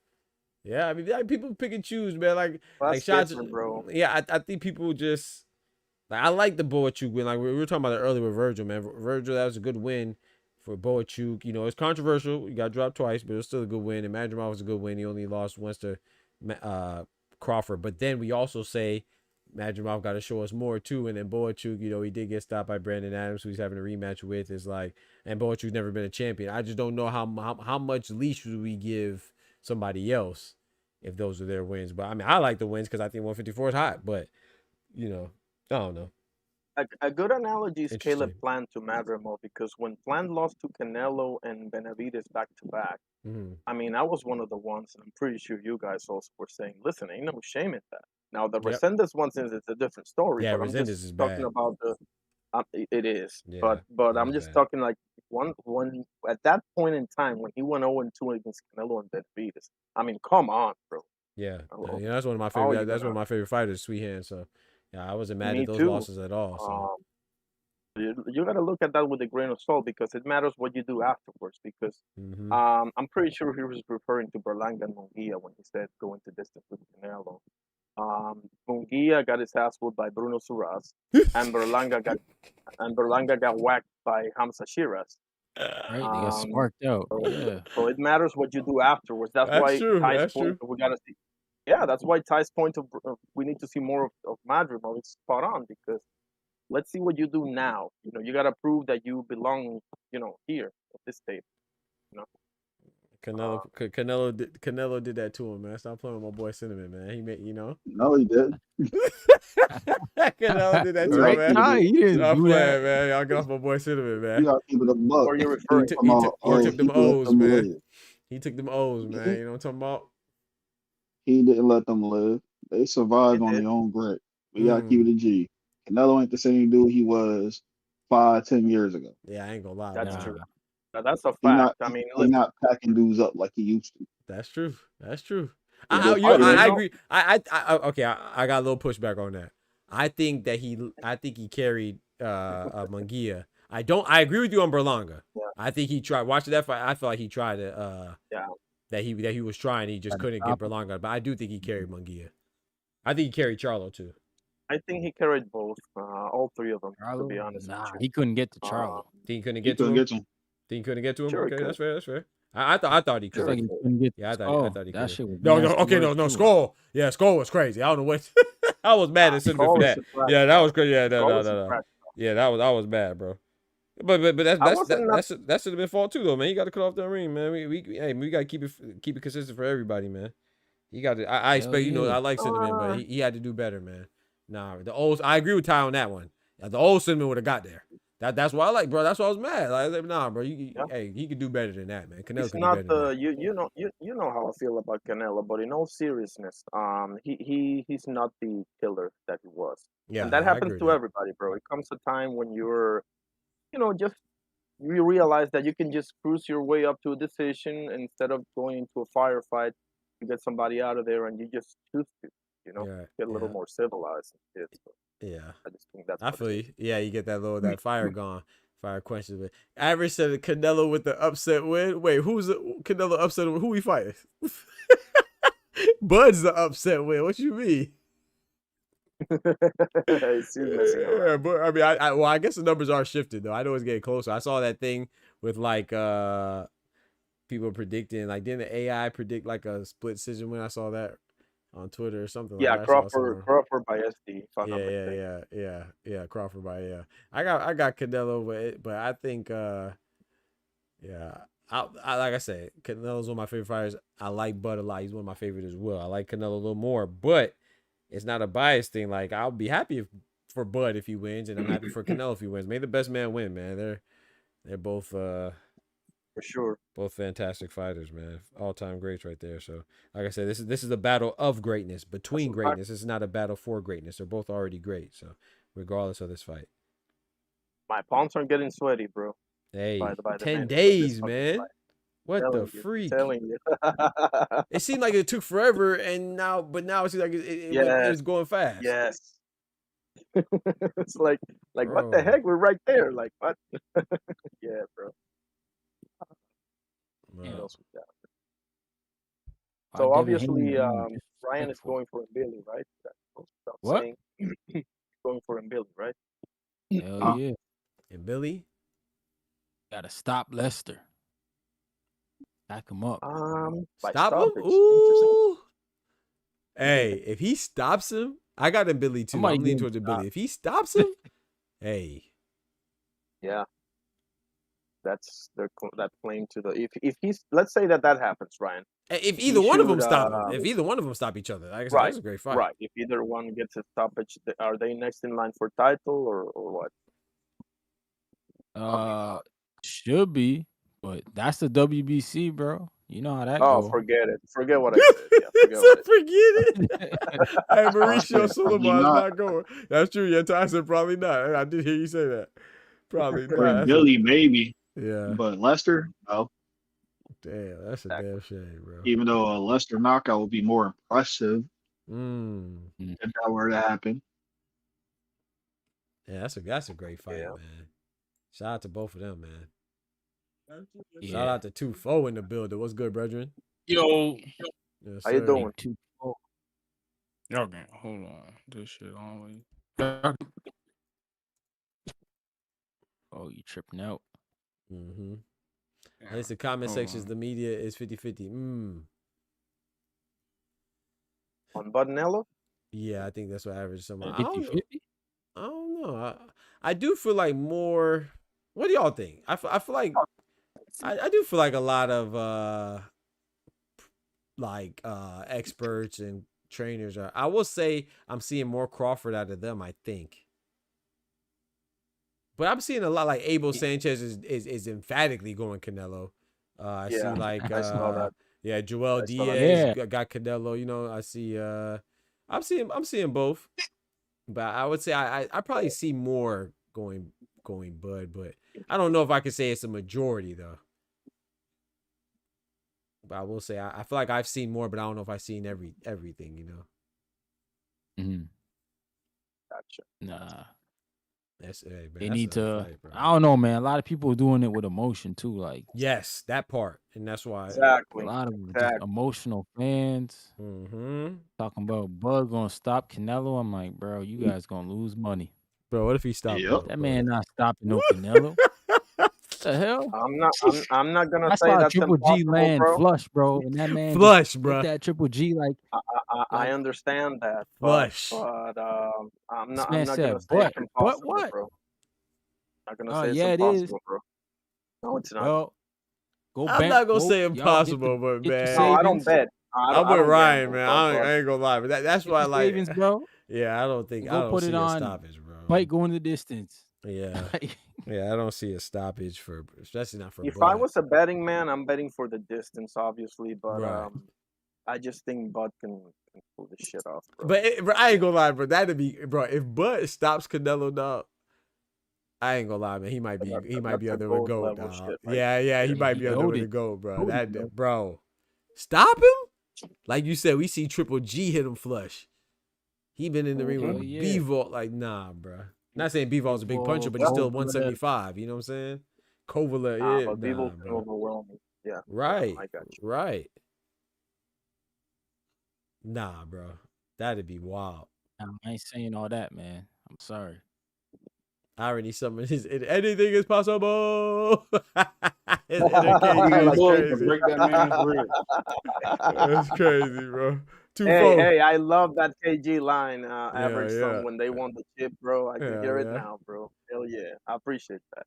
Yeah, I mean, people pick and choose, man. Like shots, bro. Yeah, I think people just like I like the Boachuk win. Like we were talking about it earlier with Virgil, man. Virgil, that was a good win for Boachuk. You know, it's controversial. You got dropped twice, but it was still a good win. And Madrimov was a good win. He only lost once to Crawford. But then we also say Madrimov got to show us more too. And then Boachuk, you know, he did get stopped by Brandon Adams, who he's having a rematch with. Is like, and Boachuk's never been a champion. I just don't know how much leash would we give somebody else if those are their wins. But I mean, I like the wins because I think 154 is hot. But you know, I don't know. A good analogy is Caleb Plant to Madrimov, because when Plant lost to Canelo and Benavidez back to back, I mean, I was one of the ones, and I'm pretty sure you guys also were saying, "Listen, ain't no shame in that." Now the Resendez one, since it's a different story, Yeah, but I'm Resendez just is talking bad. about the. It is, Yeah, but I'm just talking like one at that point in time when he went 0-2 against Canelo and Benavidez. I mean, come on, bro. Yeah, yeah, that's one of my favorite. That's one of my favorite fighters, Sweet Hand. So, yeah, I wasn't mad at those losses at all. So. You got to look at that with a grain of salt, because it matters what you do afterwards. Because I'm pretty sure he was referring to Berlanga and Munguia when he said going to distance with Canelo. Munguia got his ass whooped by Bruno Suras, and Berlanga got whacked by Hamza Shiraz. Right, they got sparked out. So it matters what you do afterwards. That's why true. Ty's point. We gotta see. Yeah, that's why Ty's point of we need to see more of Madrimov is spot on, because let's see what you do now. You know, you gotta prove that you belong. You know, here at this table. You know. Canelo did that to him, man. Stop playing with my boy Cinnamon, man. He made, you know. No, he did. Canelo did that to him, man. Nah, he didn't Stop do playing, that. man. Y'all get off my boy Cinnamon, man. You gotta keep it a buck. Or you're referring He took them O's, man. He took them O's, man. You know what I'm talking about? He didn't let them live. They survived on their own grit. We gotta keep it a G. Canelo ain't the same dude he was 5-10 years ago. Yeah, I ain't gonna lie. That's true. Now, that's a fact. I mean, he's not packing dudes up like he used to. That's true. That's true. Yeah, I agree. I got a little pushback on that. I think he carried Munguia. I agree with you on Berlanga. Yeah. I think he tried watching that fight. I feel like he tried to that he was trying, he just couldn't get Berlanga. But I do think he carried Munguia. I think he carried Charlo too. I think he carried both, all three of them. To be honest, he couldn't get to Charlo. Think he couldn't get to him? Think he couldn't get to him? Sure, okay, that's fair. That's fair. I thought he could. Like he couldn't get I Skull. thought he that could. shit was No, Skull. Yeah, Skull was crazy. I don't know what. I was mad at Cinnamon for that. Yeah, that was crazy. Yeah, no. Yeah, that was bad, bro. But that should have been fault too, though, man. You got to cut off that ring, man. We got to keep it consistent for everybody, man. You got to. I expect, you know, I like Cinnamon, but he had to do better, man. Nah, the old. I agree with Ty on that one. The old Cinnamon would have got there. That's why I like, bro. That's why I was mad. Like, nah, bro. Hey, he could do better than that, man. Canelo could do better than that. You know how I feel about Canelo, but in all seriousness, he's not the killer that he was. Yeah, and that happens to everybody, bro. It comes a time when you're, you know, just you realize that you can just cruise your way up to a decision instead of going into a firefight. You get somebody out of there, and you just choose to, you know, get a little more civilized. Yeah, I just think that's. I feel you. Yeah, you get that fire gone, fire quenches. But Average said Canelo with the upset win. Wait, who's the Canelo upset? Who he fighting? Bud's the upset win. What you mean? Yeah, but I mean, I guess the numbers are shifted though. I know it's getting closer. I saw that thing with like people predicting, like, didn't the AI predict like a split decision when I saw that on Twitter or something? Yeah, like that. Crawford by SD. Yeah, Crawford by I got Canelo, but I think I like I said, Canelo's one of my favorite fighters. I like Bud a lot. He's one of my favorites as well. I like Canelo a little more, but it's not a bias thing. Like, I'll be happy for Bud if he wins, and I'm happy for Canelo if he wins. May the best man win, man. They're both for sure. Both fantastic fighters, man. All-time greats right there. So, like I said, this is a battle of greatness, between greatness. It's not a battle for greatness. They're both already great. So, regardless of this fight. My palms are getting sweaty, bro. Hey, by the 10 minute, days, but man. What the you, freak? telling you. It seemed like it took forever, and now it seems like it was going fast. Yes. It's like what the heck? We're right there. Like what? Yeah, bro. What else we got? So obviously, Ryan is going for Billy, right? What? Going for Billy, right? Hell yeah. And Billy? Gotta stop Lester. Back him up. Stop him? Ooh. Hey, if he stops him, I got him Billy too. I'm leaning towards the Billy. If he stops him, hey. Yeah. That's that claim to the if he's, let's say that happens, Ryan. If either one of them stop him, if either one of them stop each other, like I said, that's a great fight. Right. If either one gets a stoppage, are they next in line for title or what? Should be, but that's the WBC, bro. You know how that goes. Oh, forget it. Forget what I said. Yeah, forget it. Hey, Mauricio Sulaiman's not going. That's true. Yeah, Tyson probably not. I did hear you say that. Probably not. Billy, maybe. Yeah. But Lester, no. Damn, that's a damn shame, bro. Even though a Lester knockout would be more impressive if that were to happen. Yeah, that's a great fight, man. Shout out to both of them, man. Yeah. Shout out to 2-4 in the building. What's good, brethren? Yo. Yes, how you doing? Y'all can hold on. This shit always. Oh, you tripping out. Mm-hmm. Yeah. It's the comment sections. The media is 50-50. On Budinello? Yeah, I think that's what average somewhere. 50-50? I don't know. I do feel like more. What do y'all think? I feel like I do feel like a lot of experts and trainers are. I will say I'm seeing more Crawford out of them, I think. But I'm seeing a lot like Abel Sanchez is emphatically going Canelo. I see like I saw that. Yeah, Joel Diaz got Canelo. You know, I see I'm seeing both. But I would say I probably see more going Bud, but I don't know if I could say it's a majority though. But I will say I feel like I've seen more, but I don't know if I've seen everything, you know. Mm-hmm. Gotcha. Nah. That's man, they need to. Fight, I don't know, man. A lot of people are doing it with emotion too. Like yes, that part, and that's why exactly a lot of just emotional fans talking about Bud gonna stop Canelo. I'm like, bro, you guys gonna lose money, bro. What if he stopped? That man not stopping no Canelo. What the hell? I'm not gonna that's say why that's Triple G land bro. flush, bro. And that man flush, bro. That Triple G like. I understand that, flush. But I'm not gonna say it's impossible, what? bro. I'm not gonna say it's impossible, bro. No, it's not. Well, I'm not gonna say impossible, but man, no, I don't bet. I'm with Ryan, man. I ain't gonna lie, but that's why I like savings, bro. Yeah, I don't think I don't see a stoppage, bro. Fight going the distance. Yeah, yeah, I don't see a stoppage for, especially not for. If I was a betting man, I'm betting for the distance, obviously, but I just think Bud can pull this shit off, bro. But I ain't gonna lie, bro. That'd be, bro. If Bud stops Canelo, dog, I ain't gonna lie, man. He might be under the GOAT, dog. Shit, yeah, he might be under the GOAT, bro. Bro, stop him. Like you said, we see Triple G hit him flush. He been in the ring with B-Vault, like nah, bro. Not saying B-Vault's a big puncher, but he's still 175. You know what I'm saying? Kovalev, but B-Vault's overwhelming. Yeah. Right. I got you. Right. Nah, bro. That'd be wild. I ain't saying all that, man. I'm sorry. I already summoned his anything is possible. His break that man's rib. That's crazy, bro. Hey, I love that KG line, average from when they won the chip, bro. I can hear it now, bro. Hell yeah. I appreciate that.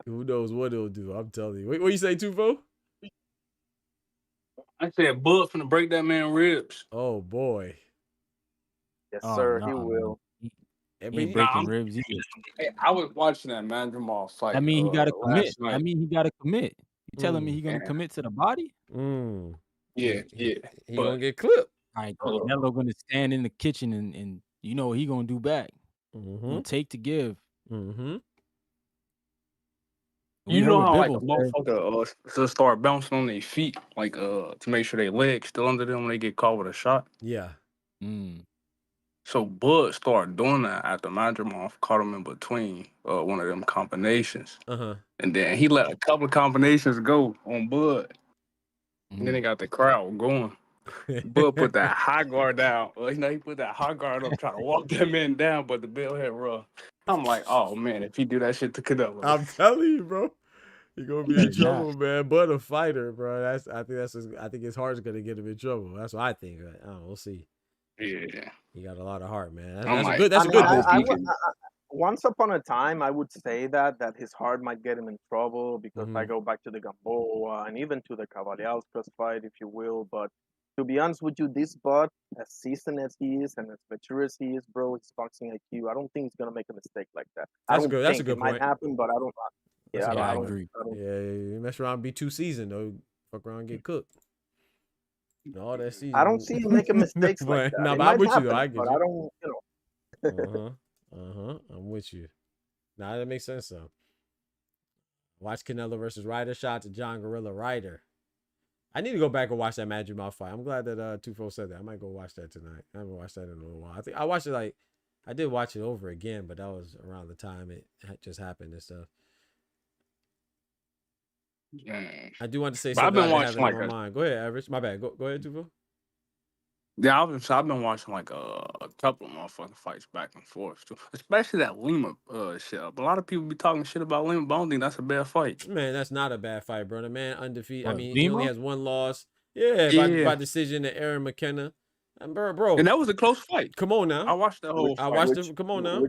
Who knows what it'll do? I'm telling you. What you say, 2-4? I said Bud finna break that man's ribs. Oh boy. Yes, sir. He will. He ain't breaking ribs either. Hey, I was watching that man Jamal fight. I mean, he gotta commit. You You telling me he gonna commit to the body? Yeah. He But gonna get clipped. All right, Canelo gonna stand in the kitchen and you know what he gonna do back. Gonna take to give. you know how like a motherfucker to start bouncing on their feet, like to make sure their legs still under them when they get caught with a shot. Yeah. So Bud started doing that after Madrimov caught him in between one of them combinations. And then he let a couple of combinations go on Bud. And then he got the crowd going. Bud put that high guard down. He put that high guard up trying to walk that man down, but the bell had rough. I'm like, oh man, if he do that shit to Canelo. I'm telling you, bro. You're gonna be in trouble, man. But a fighter, bro. I think his heart's gonna get him in trouble. That's what I think. I don't know, we'll see. Yeah. He got a lot of heart, man. That's a good once upon a time, I would say that his heart might get him in trouble because I go back to the Gamboa and even to the Cavaliauskas fight, if you will. But to be honest with you, this Bud, as seasoned as he is and as mature as he is, bro, his boxing IQ, I don't think he's gonna make a mistake like that. That's a good point. It might happen, but I don't. Yeah, I agree. Yeah, you mess around and be too seasoned though. Fuck around and get cooked. All that season. I don't see him making mistakes like that. No, but I'm with you though. I get but you. I don't, you know. I'm with you. Nah, that makes sense though. Watch Canelo versus Ryder. Shout out to John Gorilla Ryder. I need to go back and watch that Madrimov fight. I'm glad that Tufo said that. I might go watch that tonight. I haven't watched that in a little while. I think I watched it I did watch it over again, but that was around the time it just happened and stuff. I do want to say something. I've been watching my mind. Go ahead, Average. My bad. Go ahead, Tufo. Yeah, I've been watching like a couple of motherfucking fights back and forth too. Especially that Lima shit. A lot of people be talking shit about Lima, but I don't think that's a bad fight. Man, that's not a bad fight, bro. The man undefeated. What, I mean, Lima? he only has one loss. Yeah, by decision to Aaron McKenna. And bro. And that was a close fight. Come on now. I watched that whole fight. I watched it. Come on now.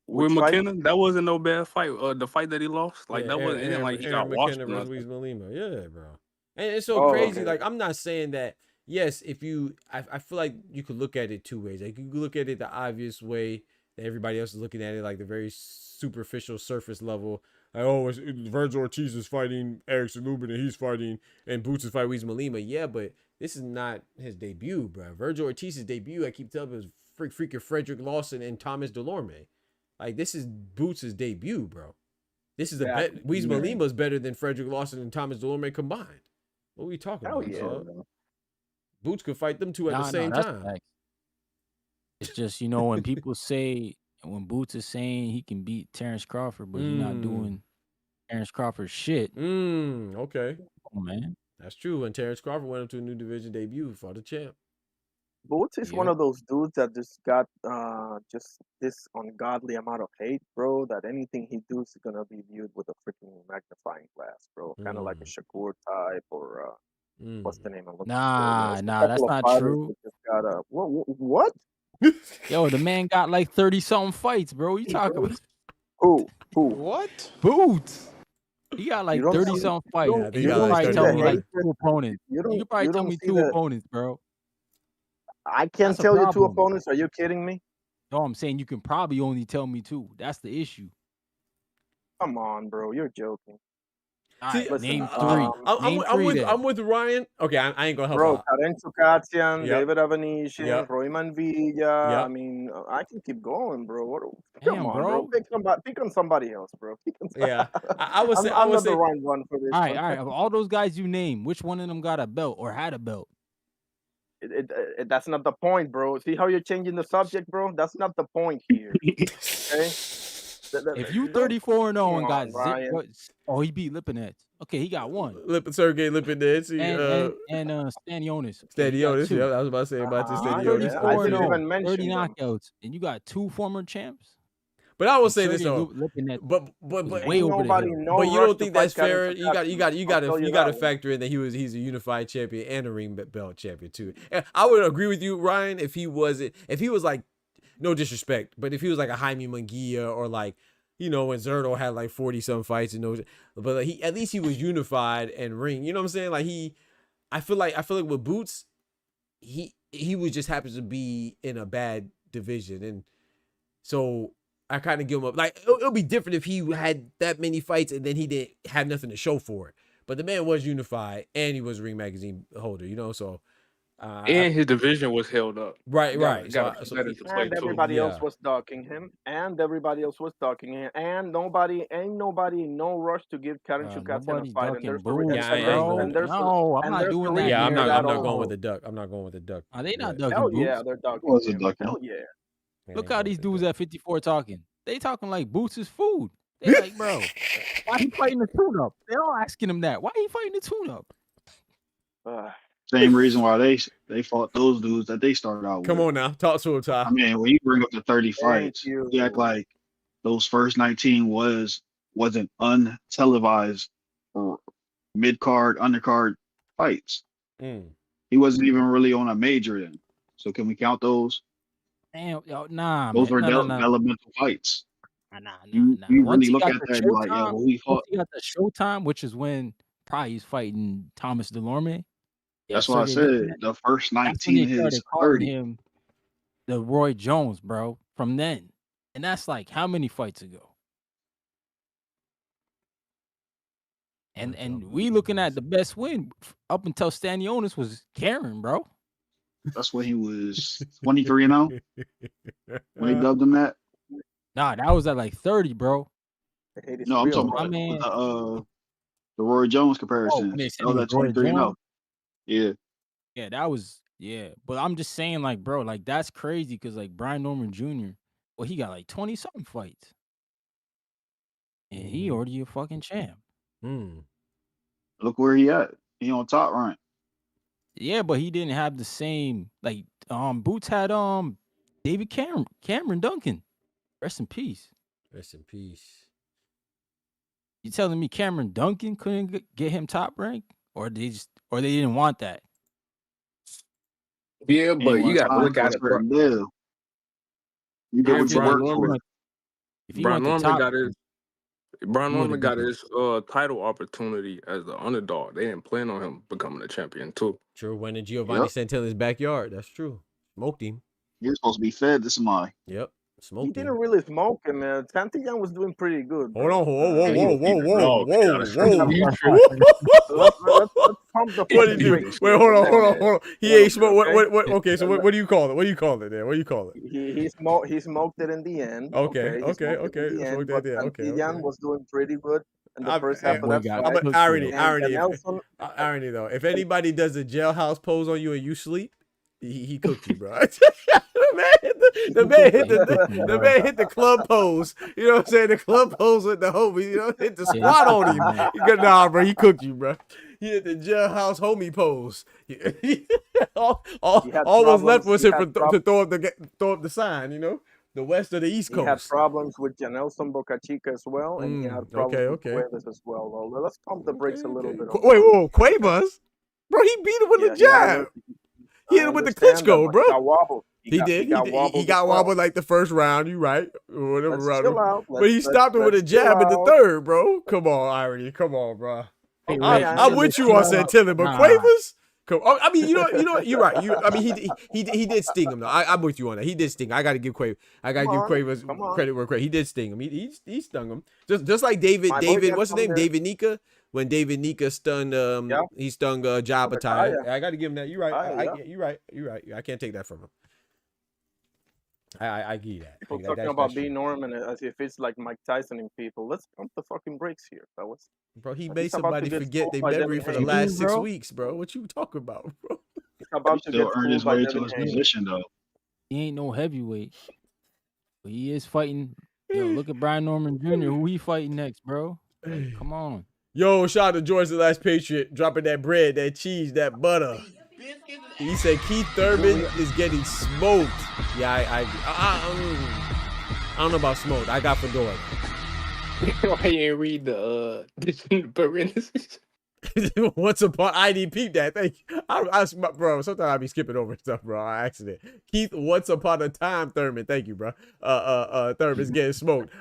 With McKenna, that wasn't no bad fight. The fight that he lost, like that wasn't Aaron, like he Aaron got washed. McKenna versus Luis Lima. Yeah, bro. And it's so crazy. Okay. Like, I'm not saying that. Yes, I feel like you could look at it two ways. Like, you could look at it the obvious way that everybody else is looking at it, like the very superficial surface level. Like, oh, Virgil Ortiz is fighting Erickson Lubin and he's fighting, and Boots is fighting Luis Lima. Yeah, but this is not his debut, bro. Virgil Ortiz's debut, I keep telling you, was freaking Frederick Lawson and Thomas Delorme. Like, this is Boots' debut, bro. This is Luis Lima is better than Frederick Lawson and Thomas Delorme combined. What are we talking about? Yeah, Boots could fight them two at the same time. Nice. It's just, when people say, when Boots is saying he can beat Terrence Crawford, but he's not doing Terrence Crawford shit. Okay. Oh, man. That's true. When Terrence Crawford went up to a new division debut for the champ. Boots is one of those dudes that just got just this ungodly amount of hate, bro, that anything he does is going to be viewed with a freaking magnifying glass, bro. Kind of like a Shakur type or what's the name? Nah, that's not true. Just got what? Yo, the man got like 30-something fights, bro. What you talking about? Who? What? Boots. He got like 30-something fights. You can probably tell me like two opponents. You can probably tell me two opponents, bro. I can't tell you two opponents. Are you kidding me? No, I'm saying you can probably only tell me two. That's the issue. Come on, bro. You're joking. See, name three. I'm with Ryan. Okay, I ain't gonna help bro, out. Karen Tsukatian, David Avanesyan, Royman Villa. I mean, I can keep going, bro. Come on, bro. Pick on somebody else, bro. Yeah, I would say I'm not the right one for this. All right. Of all those guys you name, which one of them got a belt or had a belt? That's not the point, bro. See how you're changing the subject, bro? That's not the point here. Okay. If you 34-0 and got he beat Lipinets. Okay, he got one. Sergey Lipinets and Stanionis. Stanionis, yeah, I was about to say about this Stanionis. 34-0, 30 knockouts, and you got two former champs. But I will say this though, but way over but you don't think that's fair? You got to factor in that he's a unified champion and a ring belt champion too. And I would agree with you, Ryan, if he was like, no disrespect, but if he was like a Jaime Munguia or like, when Zerto had like 40-some fights and but at least he was unified and ring. You know what I'm saying? Like I feel like with Boots, he was just happens to be in a bad division, and so I kind of give him up. Like it'll be different if he had that many fights and then he didn't have nothing to show for it. But the man was unified and he was a Ring Magazine holder, you know. So and his division was held up. Right. And everybody else yeah. was docking him, and everybody else was docking him, and nobody in no rush to give Karen Chukatyan a fight. And there's I'm not doing that. Yeah, I'm not going with the duck. I'm not going with the duck. Are they not ducking Hell Boots? yeah, they're ducking him. Hell yeah. Look how these dudes at 54 talking. They talking like Boots is food. They like, bro, why he fighting the tune-up? They're all asking him that. Why he fighting the tune-up? Same reason why they fought those dudes that they started out with. Come on now, talk to him, Ty. I mean, when you bring up the 30 fights, you act like those first 19 wasn't untelevised or mid-card, undercard fights. He wasn't even really on a major then. So can we count those? Damn, nah. Those were developmental fights. You really look at that and like, yeah, well, we fought. He got the Showtime, which is when probably he's fighting Thomas DeLorme. That's why I said the first 19 his 30. Him the Roy Jones, bro, from then. And that's like how many fights ago? And we looking at the best win up until Stanionis was Karen, bro. That's when he was 23-0. When they dubbed him that. Nah, that was at like 30, bro. No, I'm talking about the Roy Jones comparison. That was at 23-0. Yeah. Yeah, that was But I'm just saying, like, bro, like that's crazy because like Brian Norman Jr., well, he got like 20-something fights. And he already a fucking champ. Look where he at. He on top rank. Yeah, but he didn't have the same like Boots had David Cameron Duncan. Rest in peace. Rest in peace. You telling me Cameron Duncan couldn't get him top rank? Or they didn't want that? Yeah, but you got to look at it. You get what you work for. Brian Norman got his title opportunity as the underdog. They didn't plan on him becoming a champion too. True, when in Giovanni Santella's backyard. That's true. Smoked him. You're supposed to be fed to somebody. Yep. He didn't really smoke him, man. Santillán was doing pretty good. Hold on, whoa. What did he do? Wait, hold on. He ain't smoke. What? Okay, so what do you call it? What do you call it there? What do you call it? He smoked it in the end. Okay. Santillán was doing pretty good in the first half of that fight. Irony though. If anybody does a jailhouse pose on you and you sleep, he cooked you, bro. The man hit the club pose. You know what I'm saying? The club pose with the homie. You know, hit the squat on him. Nah, bro, he cooked you, bro. He hit the jailhouse homie pose. all was left was him to throw up the sign. You know, the west or the east coast. He had problems with Janelson Bocachica as well, and he had problems with Cuevas as well. Well, let's pump the brakes a little bit. Wait, whoa, Cuevas, bro, he beat him with a jab. He hit him with the Klitschko, bro. He got wobbled like the first round. You right? Or whatever round. But he stopped him with a jab in the third, bro. Come on, Irony. Come on, bro. I'm with you on Santillan, but Cuevas. I mean, you know, you're right. I mean, he did sting him though. I'm with you on that. He did sting. I got to give Cuevas credit where credit. He did sting him. He stung him. Just like David. What's his name? David Nika. When David Nika stunned, he stung Jabatai. I got to give him that. You're right. You're right. I can't take that from him. I give you that. People talking about B. Norman as if it's like Mike Tyson and people. Let's pump the fucking brakes here, fellas. Bro, he made somebody forget their memory for the last 6 weeks, bro. What you talking about, bro? He's about to still earn his way to his position, though. He ain't no heavyweight. But he is fighting. Yo, look at Brian Norman Jr. Who he fighting next, bro? Like, come on. Yo, shout out to George the Last Patriot, dropping that bread, that cheese, that butter. He said Keith Thurman is getting smoked. Yeah, I don't know about smoked. I got Fundora. Why you ain't read the parentheses? Once upon I didn't peep that. Thank you. Bro, sometimes I be skipping over stuff, bro. I accident. Keith, once upon a time, Thurman. Thank you, bro. Thurman's getting smoked.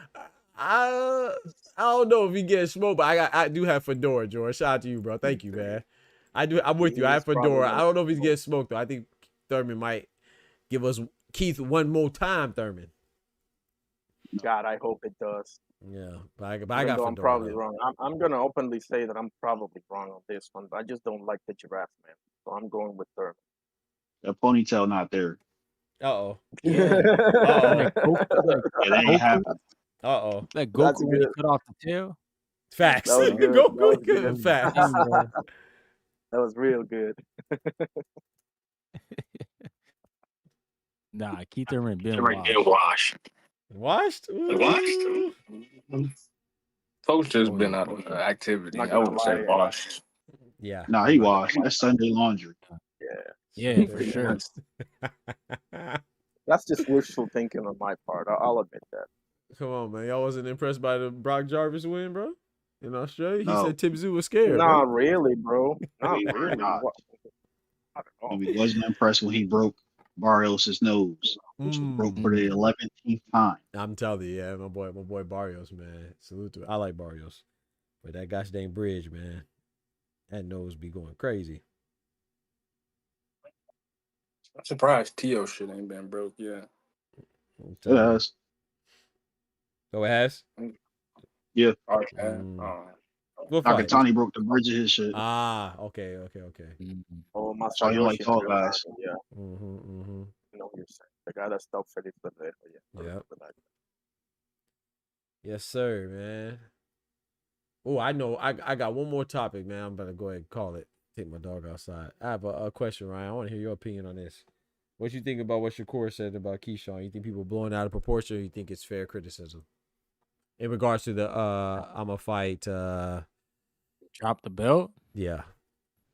I don't know if he getting smoked, but I do have Fundora, George. Shout out to you, bro. Thank you, man. I'm with you. I have Fundora. I don't know if he's getting smoked though. I think Thurman might give us Keith one more time, Thurman. God, I hope it does. Yeah, but I Even got though I'm Fundora, probably though. wrong. I'm gonna openly say that I'm probably wrong on this one. I just don't like the giraffe, man. So I'm going with Thurman. That ponytail not there. Uh-oh. Yeah. Uh-oh. Like Goku, It ain't happening. Uh-oh. like That's Goku when he good. cut off the tail. Facts. That was good. Go That was good. good. Facts. That was real good. Nah, Keith Thurman been Washed. Washed? Washed. Ooh. Coach just Oh, been yeah. out of activity. Not I gonna would say lie. washed. Yeah. Nah, he washed. That's Sunday laundry. Yeah, for sure. That's just wishful thinking on my part. I'll admit that. Come on, man. Y'all wasn't impressed by the Brock Jarvis win, bro? In Australia? He No. said Tim Tszyu was scared, Not bro. really, bro. Not We were really. not. What? I don't know. We wasn't impressed when he broke Barrios' nose, which was broke for the 11th time. I'm telling you, yeah, my boy Barrios, man. Salute to I like Barrios. But that gosh dang bridge, man. That nose be going crazy. I'm surprised Tio shit ain't been broke yet. It has. Oh, it has? Yeah. Oh, yeah. What fight? Nakatani broke the bridge of his shit. Ah, okay. Oh, my So you like tall guys. Yeah. Mm-hmm. I know what you're saying. The guy that stopped Felix Lefebvre. Yeah. Yes, sir, man. Oh, I know. I got one more topic, man. I'm about to go ahead and call it. Take my dog outside. I have a question, Ryan. I want to hear your opinion on this. What you think about what Shakur said about Keyshawn? You think people blowing out of proportion, or you think it's fair criticism? In regards to the I'm a fight drop the belt? Yeah.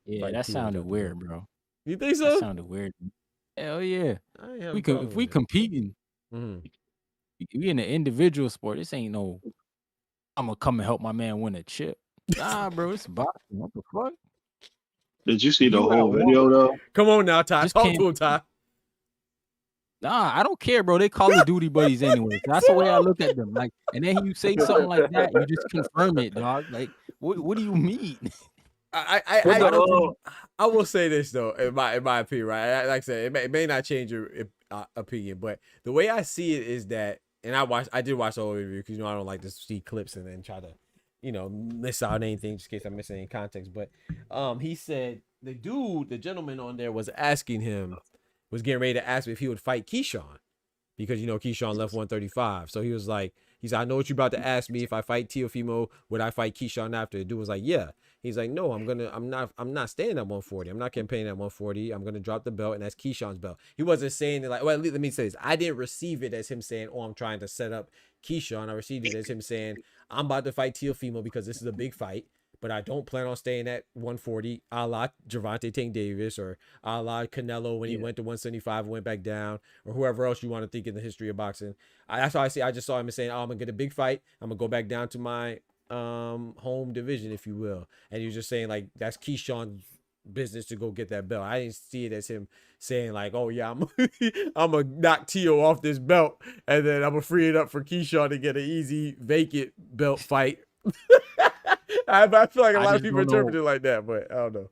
Yeah, Fight that Tio, sounded drop the weird, belt. bro. You think so? That sounded weird. Hell yeah. I ain't have a If problem we with it. competing, we in an individual sport. This ain't no I'm gonna come and help my man win a chip. Nah, bro, it's boxing. What the fuck? Did you see the You whole got video one. though? Come on now, Ty. Just Talk can't- to him, Ty. Nah, I don't care, bro. They Call of Duty buddies anyway. That's the way I look at them. Like, and then you say something like that, you just confirm it, dog. Like, what do you mean? I will say this though, in my opinion, right? Like I said, it may not change your opinion, but the way I see it is that, and I did watch the whole interview because I don't like to see clips and then try to, miss out anything just in case I'm missing any context. But he said the gentleman on there was asking him, was getting ready to ask him if he would fight Keyshawn because Keyshawn left 135. So he said, I know what you're about to ask me. If I fight Teofimo, would I fight Keyshawn after? The dude was like, yeah. He's like, no, I'm not staying at 140. I'm not campaigning at 140. I'm gonna drop the belt, and that's Keyshawn's belt. He wasn't saying it like, well, let me say this. I didn't receive it as him saying, oh, I'm trying to set up Keyshawn. I received it as him saying, I'm about to fight Teofimo because this is a big fight, but I don't plan on staying at 140, a la Gervonta Tank Davis or a la Canelo when he went to 175 and went back down, or whoever else you want to think in the history of boxing. That's how I see. I just saw him saying, oh, I'm gonna get a big fight. I'm gonna go back down to my home division, if you will. And you're just saying like that's Keyshawn's business to go get that belt. I didn't see it as him saying like, oh yeah, I'm gonna knock Tio off this belt and then I'm gonna free it up for Keyshawn to get an easy vacant belt fight. I feel like a lot of people interpret it like that, but I don't know.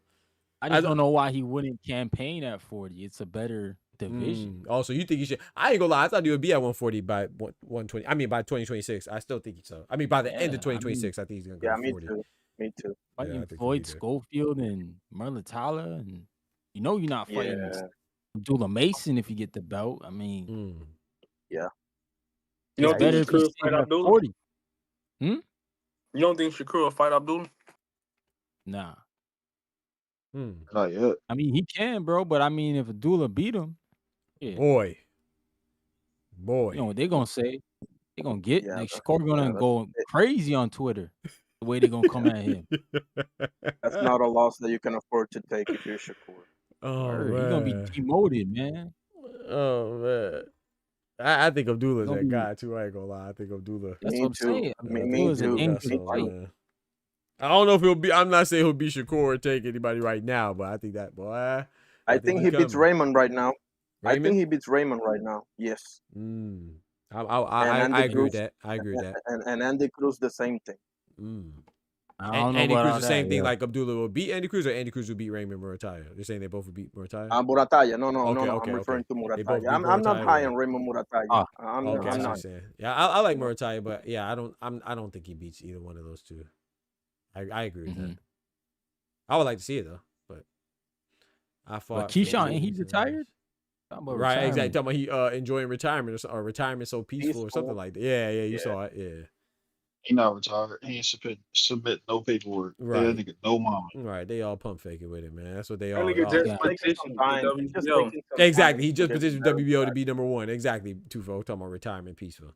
I just don't know why he wouldn't campaign at 40. It's a better division. Also, you think he should? I ain't gonna lie. I thought he would be at 140 by 120. I mean, by 2026. I still think so. I mean, by the end of 2026, I think he's gonna go 40. Me too. Fighting Floyd Schofield and Merlin Tyler, and you're not fighting Abdullah Mason if you get the belt. I mean, yeah. You don't think Shakur will fight Abdullah? 40. You don't think Shakur will fight Abdullah? Nah. Not yet. I mean, he can, bro. But I mean, if Abdullah beat him, boy, you know what they're gonna say? They're gonna get like Shakur gonna go crazy on Twitter. The way they're gonna come at him. That's not a loss that you can afford to take if you're Shakur. Oh man, you're gonna be demoted, man. Oh man. I think Abdullah's that guy too. I ain't gonna lie. I think Abdullah. That's what I'm saying. Me too. I don't know if he'll be. I'm not saying he'll be Shakur or take anybody right now, but I think that boy. I think he beats Raymond right now. I think he beats Raymond right now. Yes. I agree with that. I agree with that. And Andy Cruz the same thing. I don't know Andy about Cruz, all the same that. thing. Yeah. Like Abdullah will beat Andy Cruz, or Andy Cruz will beat Raymond Murataya. They're saying they both would beat Murataya. Murataya. No. Okay. I'm referring to They both Murataya. beat I'm not Murataya, high yeah. on Raymond Murataya. Ah, I'm Okay, I'm that's what not. you're saying. Yeah, I like Murataya, but yeah, I don't think he beats either one of those two. I agree with that. I would like to see it though, but I fought. But Keyshawn, ain't he retired? Right, exactly. Talking about he enjoying retirement or retirement so peaceful or something like that. Yeah, you saw it. Yeah. He not retired. He ain't submit no paperwork. Right. That nigga no mama. Right. They all pump faking with it, man. That's what they That all. nigga just Taking petitioned some the time. It's just WBO. taking some Exactly. time He to just get petitioned better WBO to back. be #1. Exactly. Tufo talking about retirement peaceful.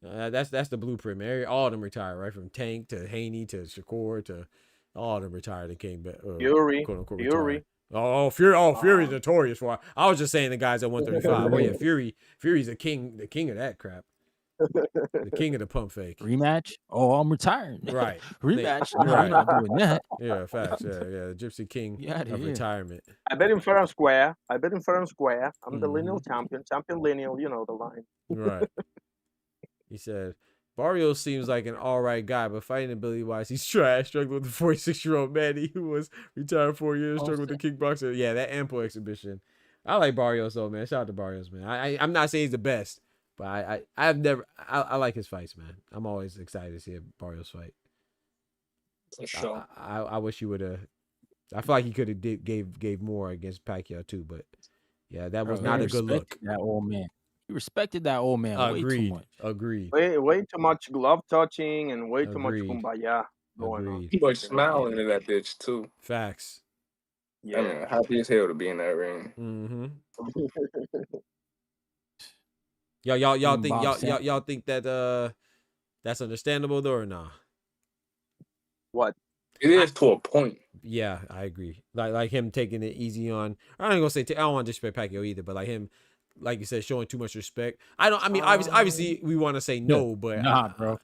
That's the blueprint, man. All of them retired, right? From Tank to Haney to Shakur to all of them retired and came back. Fury. Quote unquote Fury. retired. Oh, Fury! Oh, Fury's notorious for. I was just saying the guys at 135. Oh yeah, Fury's the king of that crap. The king of the pump fake. Rematch? Oh, I'm retiring. Right. Rematch? Right. I'm not doing that. Yeah, facts. Yeah. The Gypsy King of retirement. I bet him fair and square. I'm the lineal Mm-hmm. champion lineal. You know the line. Right. He said, Barrios seems like an all right guy, but fighting ability wise, he's trash. Struggling with the 46-year-old Manny who was retired 4 years, struggling with the kickboxer. Yeah, that ample exhibition. I like Barrios though, man. Shout out to Barrios, man. I'm not saying he's the best, but I like his fights, man. I'm always excited to see a Barrios fight. For sure. I wish he would have. I feel like he could have gave more against Pacquiao too, but yeah, that was not a good look. That old man. He respected that old man way too much. Agreed. Way too much glove touching and way too much kumbaya going on. He was smiling at that bitch too. Facts. Yeah. I mean, happy as hell to be in that ring. Mm-hmm. Y'all think that that's understandable though or nah? What? It is to a point. Yeah, I agree. Like him taking it easy on. I ain't gonna say I don't want to disrespect Pacquiao either, but like him, like you said, showing too much respect. I mean, obviously we want to say no, but nah, bro.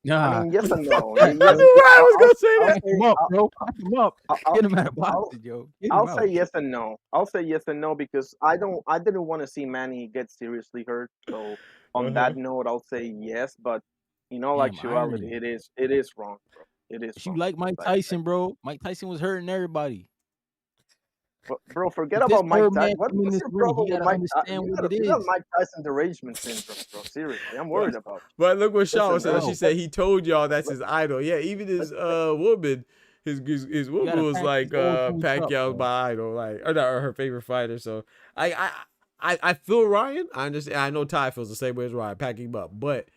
Nah. I mean, yes and no. I knew Ryan was gonna say that. Pick him up, bro. Pick him up. Get him at boxing, yo. I'll say yes and no. I'll say yes and no because I didn't want to see Manny get seriously hurt. So on that note, I'll say yes. But in all actuality, it is wrong, bro. It is. You like Mike Tyson, bro? Mike Tyson was hurting everybody. Bro, forget about Mike Tyson. What's your problem with Mike Tyson? You got Mike Tyson derangement syndrome, bro. Seriously, I'm worried about you. But look what Shaw said. She said he told y'all that's his idol. Yeah, even his woman, his woman was like Pacquiao's my idol, like or her favorite fighter. So I feel Ryan. I understand. I know Ty feels the same way as Ryan, packing him up, but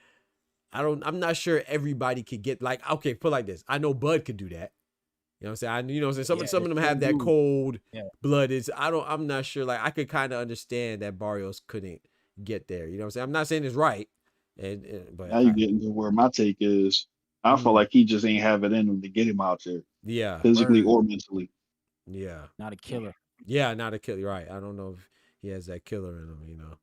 I'm not sure everybody could get like okay, put like this. I know Bud could do that. You know what I'm saying? Some of them have that cold blood. I'm not sure. Like I could kind of understand that Barrios couldn't get there. You know what I'm saying? I'm not saying it's right. But now you're getting to where my take is. I feel like he just ain't have it in him to get him out there. Yeah. Physically or mentally. Yeah. Not a killer. Yeah, not a killer. Right. I don't know if he has that killer in him, you know.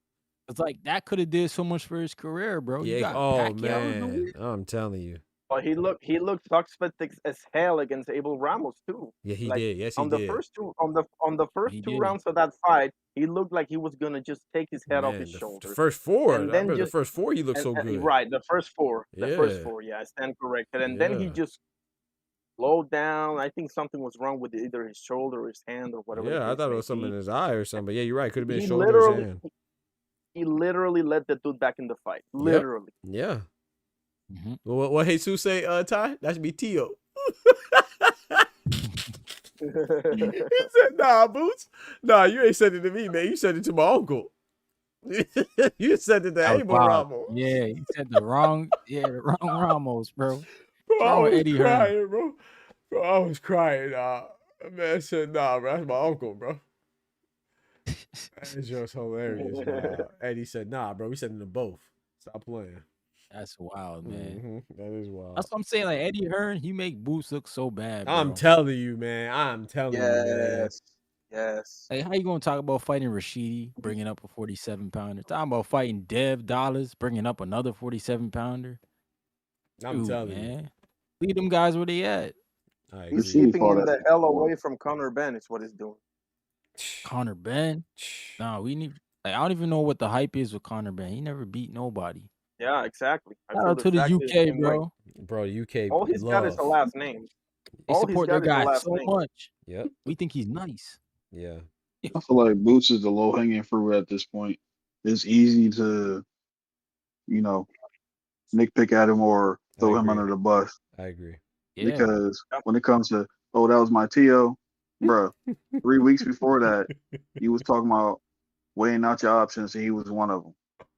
It's like that could have did so much for his career, bro. Yeah. Oh man. I'm telling you. But he looked suspect as hell against Abel Ramos too. Yeah, he did. Yes, he did. On the first two did. rounds of that fight, he looked like he was gonna just take his head off his shoulders. The first four, the first four, he looked so good. Right, the first four. Yeah, I stand corrected. And then he just slowed down. I think something was wrong with either his shoulder or his hand or whatever. Yeah, I thought it was something in his eye or something. But yeah, you're right. Could have been shoulder or hand. He literally let the dude back in the fight. Literally. Yep. Yeah. Mm-hmm. Well, what Jesus say, Ty? That should be Tio. He said, nah, Boots. Nah, you ain't said it to me, man. You said it to my uncle. You said it to Abel Ramos. Yeah, he said the wrong Ramos, bro. I was crying, bro. I was crying. Man said, nah, bro, that's my uncle, bro. That's just hilarious, man. Eddie said, nah, bro, we said it to both. Stop playing. That's wild, man. Mm-hmm. That is wild. That's what I'm saying. Like Eddie Hearn, he make Boots look so bad, bro. I'm telling you, man. You, man. Yes. Like, how you gonna talk about fighting Rashidi, bringing up a 47-pounder? Talking about fighting Dev Dollars, bringing up another 47-pounder. I'm telling you, leave them guys where they at. He's keeping him the hell away from Conor Benn. Is what he's doing. Conor Benn? No, we need. Like, I don't even know what the hype is with Conor Benn. He never beat nobody. Yeah, exactly. Shout out to the UK, bro. Bro, UK. All he's got is the last name. They All he's support their got is the guy last so name. much. Yep. We think he's nice. Yeah. I feel like Boots is the low hanging fruit at this point. It's easy to, you know, nitpick at him or throw him under the bus. I agree. Yeah. Because when it comes to, oh, that was my Tio, bro. 3 weeks before that, you was talking about weighing out your options, and he was one of them.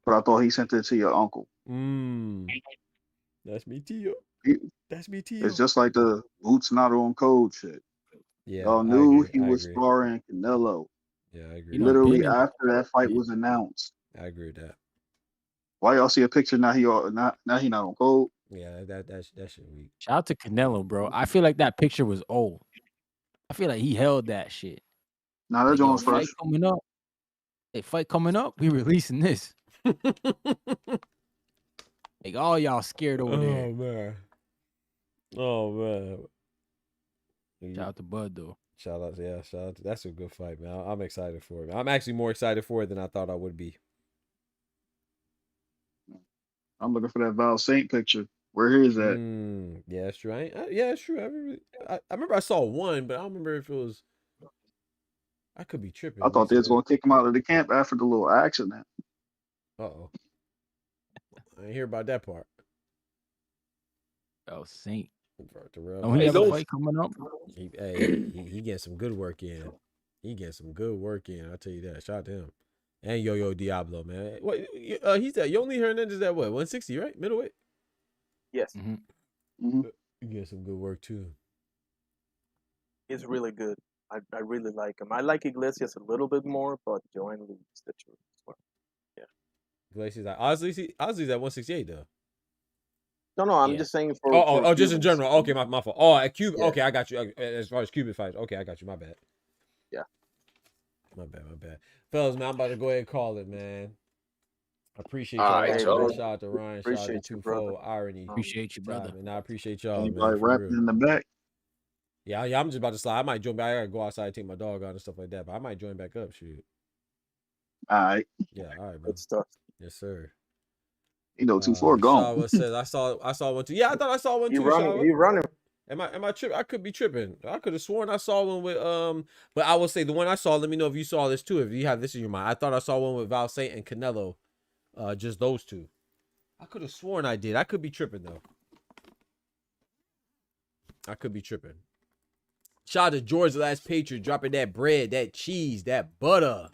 But I thought he sent it to your uncle. That's me, Tio. That's me, Tio. It's just like the Boots not on code shit. Yeah, Y'all knew he was sparring Canelo. Yeah, I agree. Literally after that fight was announced. I agree with that. Why y'all see a picture now? He not on code. Yeah, that shit weak. Shout out to Canelo, bro. I feel like that picture was old. I feel like he held that shit. Nah, that Jones fresh. Fight coming up. Hey, fight coming up. We releasing this. Like all y'all scared over there. Oh man. Shout out to Bud though. Shout out. That's a good fight, man. I'm excited for it. I'm actually more excited for it than I thought I would be. I'm looking for that Val Saint picture. Where is that? Yeah, that's true. Yeah, it's true. I remember I saw one, but I don't remember if it was. I could be tripping. I thought they was gonna kick him out of the camp after the little accident. Uh-oh. I didn't hear about that part. Oh, Saint. Oh, he have a fight coming up. He getting some good work in. I'll tell you that. Shout out to him. And Yo Diablo, man. What he's at Yoli Hernandez at what? 160, right? Middleweight? Yes. He get some good work too. He's really good. I really like him. I like Iglesias a little bit more, but Joanne leads the truth as well. Yeah. Iglesias like Osley's at 168 though. No, I'm just saying for just in general. Okay, my fault. Oh, at Cuba. Yeah. Okay, I got you. As far as Cuban fights, okay, I got you. My bad. Yeah. My bad. Fellas, man, I'm about to go ahead and call it, man. I appreciate y'all. All right, Shout out to Ryan. Appreciate shout out to you, brother. Twofold Irony. Appreciate you, brother. And I appreciate y'all, Anybody man. For rapping real. in the back? Yeah, I'm just about to slide. I might join back. I gotta go outside and take my dog out and stuff like that. But I might join back up. Shoot. All right. Yeah, all right, bro. Good stuff. Yes, sir. You know, 2-4 gone. What says I saw one too. Yeah, I thought I saw one too. He running. Am I tripping? I could be tripping. I could have sworn I saw one with but I will say the one I saw. Let me know if you saw this too. If you have this in your mind, I thought I saw one with Val Saint and Canelo, just those two. I could have sworn I did. I could be tripping though. I could be tripping. Shout out to George the Last Patriot dropping that bread, that cheese, that butter.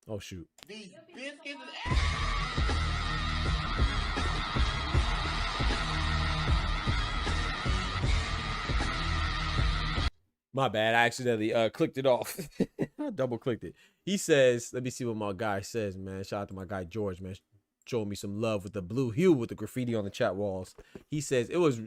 Oh shoot. My bad. I accidentally clicked it off. I double clicked it. He says, let me see what my guy says, man. Shout out to my guy George, man. Showing me some love with the blue hue with the graffiti on the chat walls. He says it was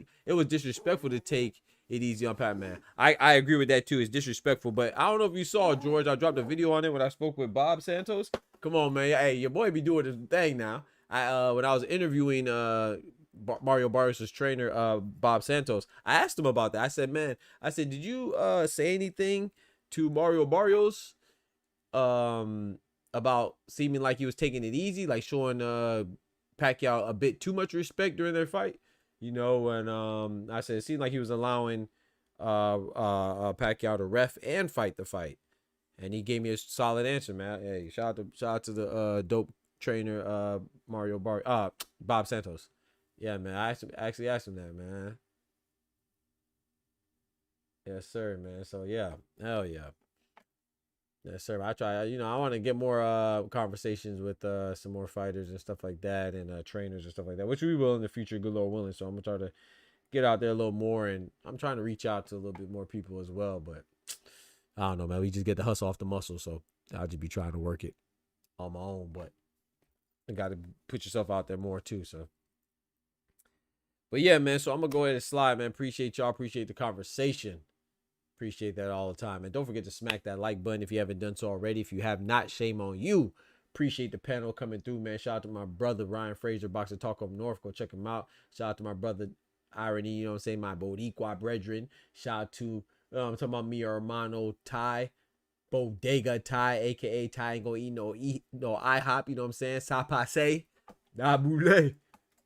disrespectful to take it easy on Pat, man. I agree with that too. It's disrespectful, but I don't know if you saw, George. I dropped a video on it when I spoke with Bob Santos. Come on, man. Hey, your boy be doing his thing now. When I was interviewing Mario Barrios' trainer, Bob Santos, I asked him about that. I said, man, did you say anything to Mario Barrios about seeming like he was taking it easy, like showing Pacquiao a bit too much respect during their fight? You know, and I said it seemed like he was allowing Pacquiao to ref and fight the fight. And he gave me a solid answer, man. Hey, shout out to the dope trainer Bob Santos. Yeah, man. I actually asked him that, man. Yes, sir, man. So yeah, hell yeah. Yes, sir. I try. I want to get more conversations with some more fighters and stuff like that, and trainers and stuff like that, which we will in the future, good Lord willing. So I'm gonna try to get out there a little more, and I'm trying to reach out to a little bit more people as well. But I don't know, man. We just get the hustle off the muscle, so I'll just be trying to work it on my own. But you got to put yourself out there more too. So, but yeah, man. So I'm gonna go ahead and slide, man. Appreciate y'all. Appreciate the conversation. Appreciate that all the time. And don't forget to smack that like button if you haven't done so already. If you have not, shame on you. Appreciate the panel coming through, man. Shout out to my brother, Ryan Fraser, Boxer Talk Up North. Go check him out. Shout out to my brother, Irony, you know what I'm saying? My Boricua brethren. Shout out to, I'm talking about mi hermano Ty, Bodega Ty, a.k.a. Ty ain't gonna eat no IHOP, you know what I'm saying? Sapase, Nabule.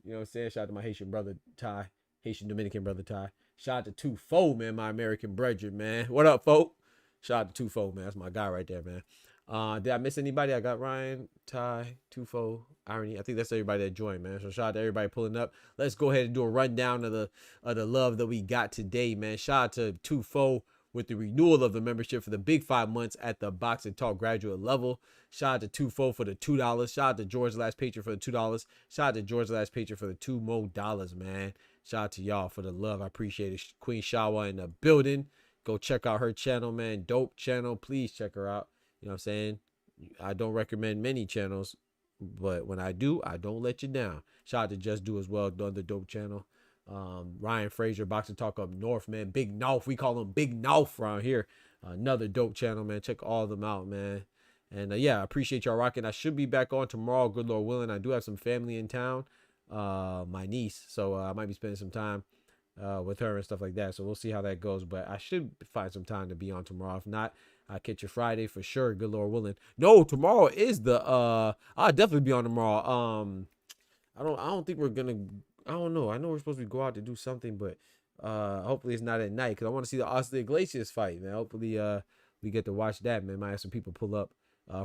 You know what I'm saying? Shout out to my Haitian brother Ty, Haitian Dominican brother Ty. Shout out to Tufo, man, my American brethren, man. What up, folk? Shout out to Tufo, man. That's my guy right there, man. Did I miss anybody? I got Ryan, Ty, Tufo, Irony. I think that's everybody that joined, man. So shout out to everybody pulling up. Let's go ahead and do a rundown of the love that we got today, man. Shout out to Tufo with the renewal of the membership for the big 5 months at the Boxing Talk graduate level. Shout out to Tufo for the $2. Shout out to George Last Patron for the $2. Shout out to George Last Patron for the $2 more, man. Shout out to y'all for the love. I appreciate it. Queen Shawa in the building. Go check out her channel, man. Dope channel. Please check her out. You know what I'm saying? I don't recommend many channels, but when I do, I don't let you down. Shout out to Just Do as well, done the dope channel. Ryan Frazier, Boxing Talk up north, man. Big North. We call him Big North around here. Another dope channel, man. Check all of them out, man. And yeah, I appreciate y'all rocking. I should be back on tomorrow, good Lord willing. I do have some family in town, my niece, so I might be spending some time with her and stuff like that. So we'll see how that goes. But I should find some time to be on tomorrow. If not, I'll catch you Friday for sure, good Lord willing. No, tomorrow is the I'll definitely be on tomorrow. I don't think we're gonna, I don't know. I know we're supposed to go out to do something, but hopefully it's not at night because I want to see the Austin Iglesias fight, man. Hopefully we get to watch that, man. Might have some people pull up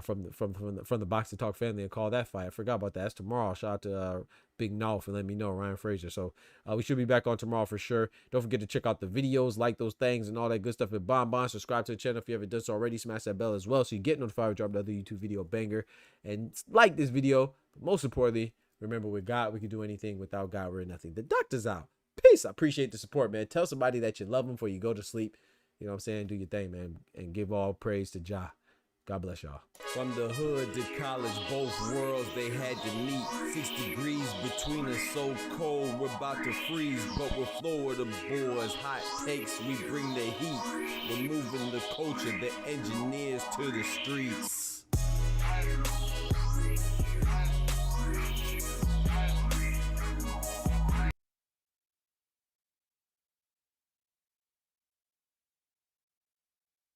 from the Boxing Talk family and call that fight. I forgot about that. That's tomorrow. Shout out to Big North and let me know, Ryan Frazier. So we should be back on tomorrow for sure. Don't forget to check out the videos, like those things and all that good stuff at Bon. Subscribe to the channel if you haven't done so already. Smash that bell as well so you get notified when we drop another YouTube video banger. And like this video, but most importantly, remember, with God, we can do anything. Without God, we're nothing. The doctor's out. Peace. I appreciate the support, man. Tell somebody that you love them before you go to sleep. You know what I'm saying? Do your thing, man. And give all praise to Jah. God bless y'all. From the hood to college, both worlds they had to meet. 6 degrees between us, so cold, we're about to freeze. But we're Florida boys, hot takes, we bring the heat. We're moving the culture, the engineers to the streets.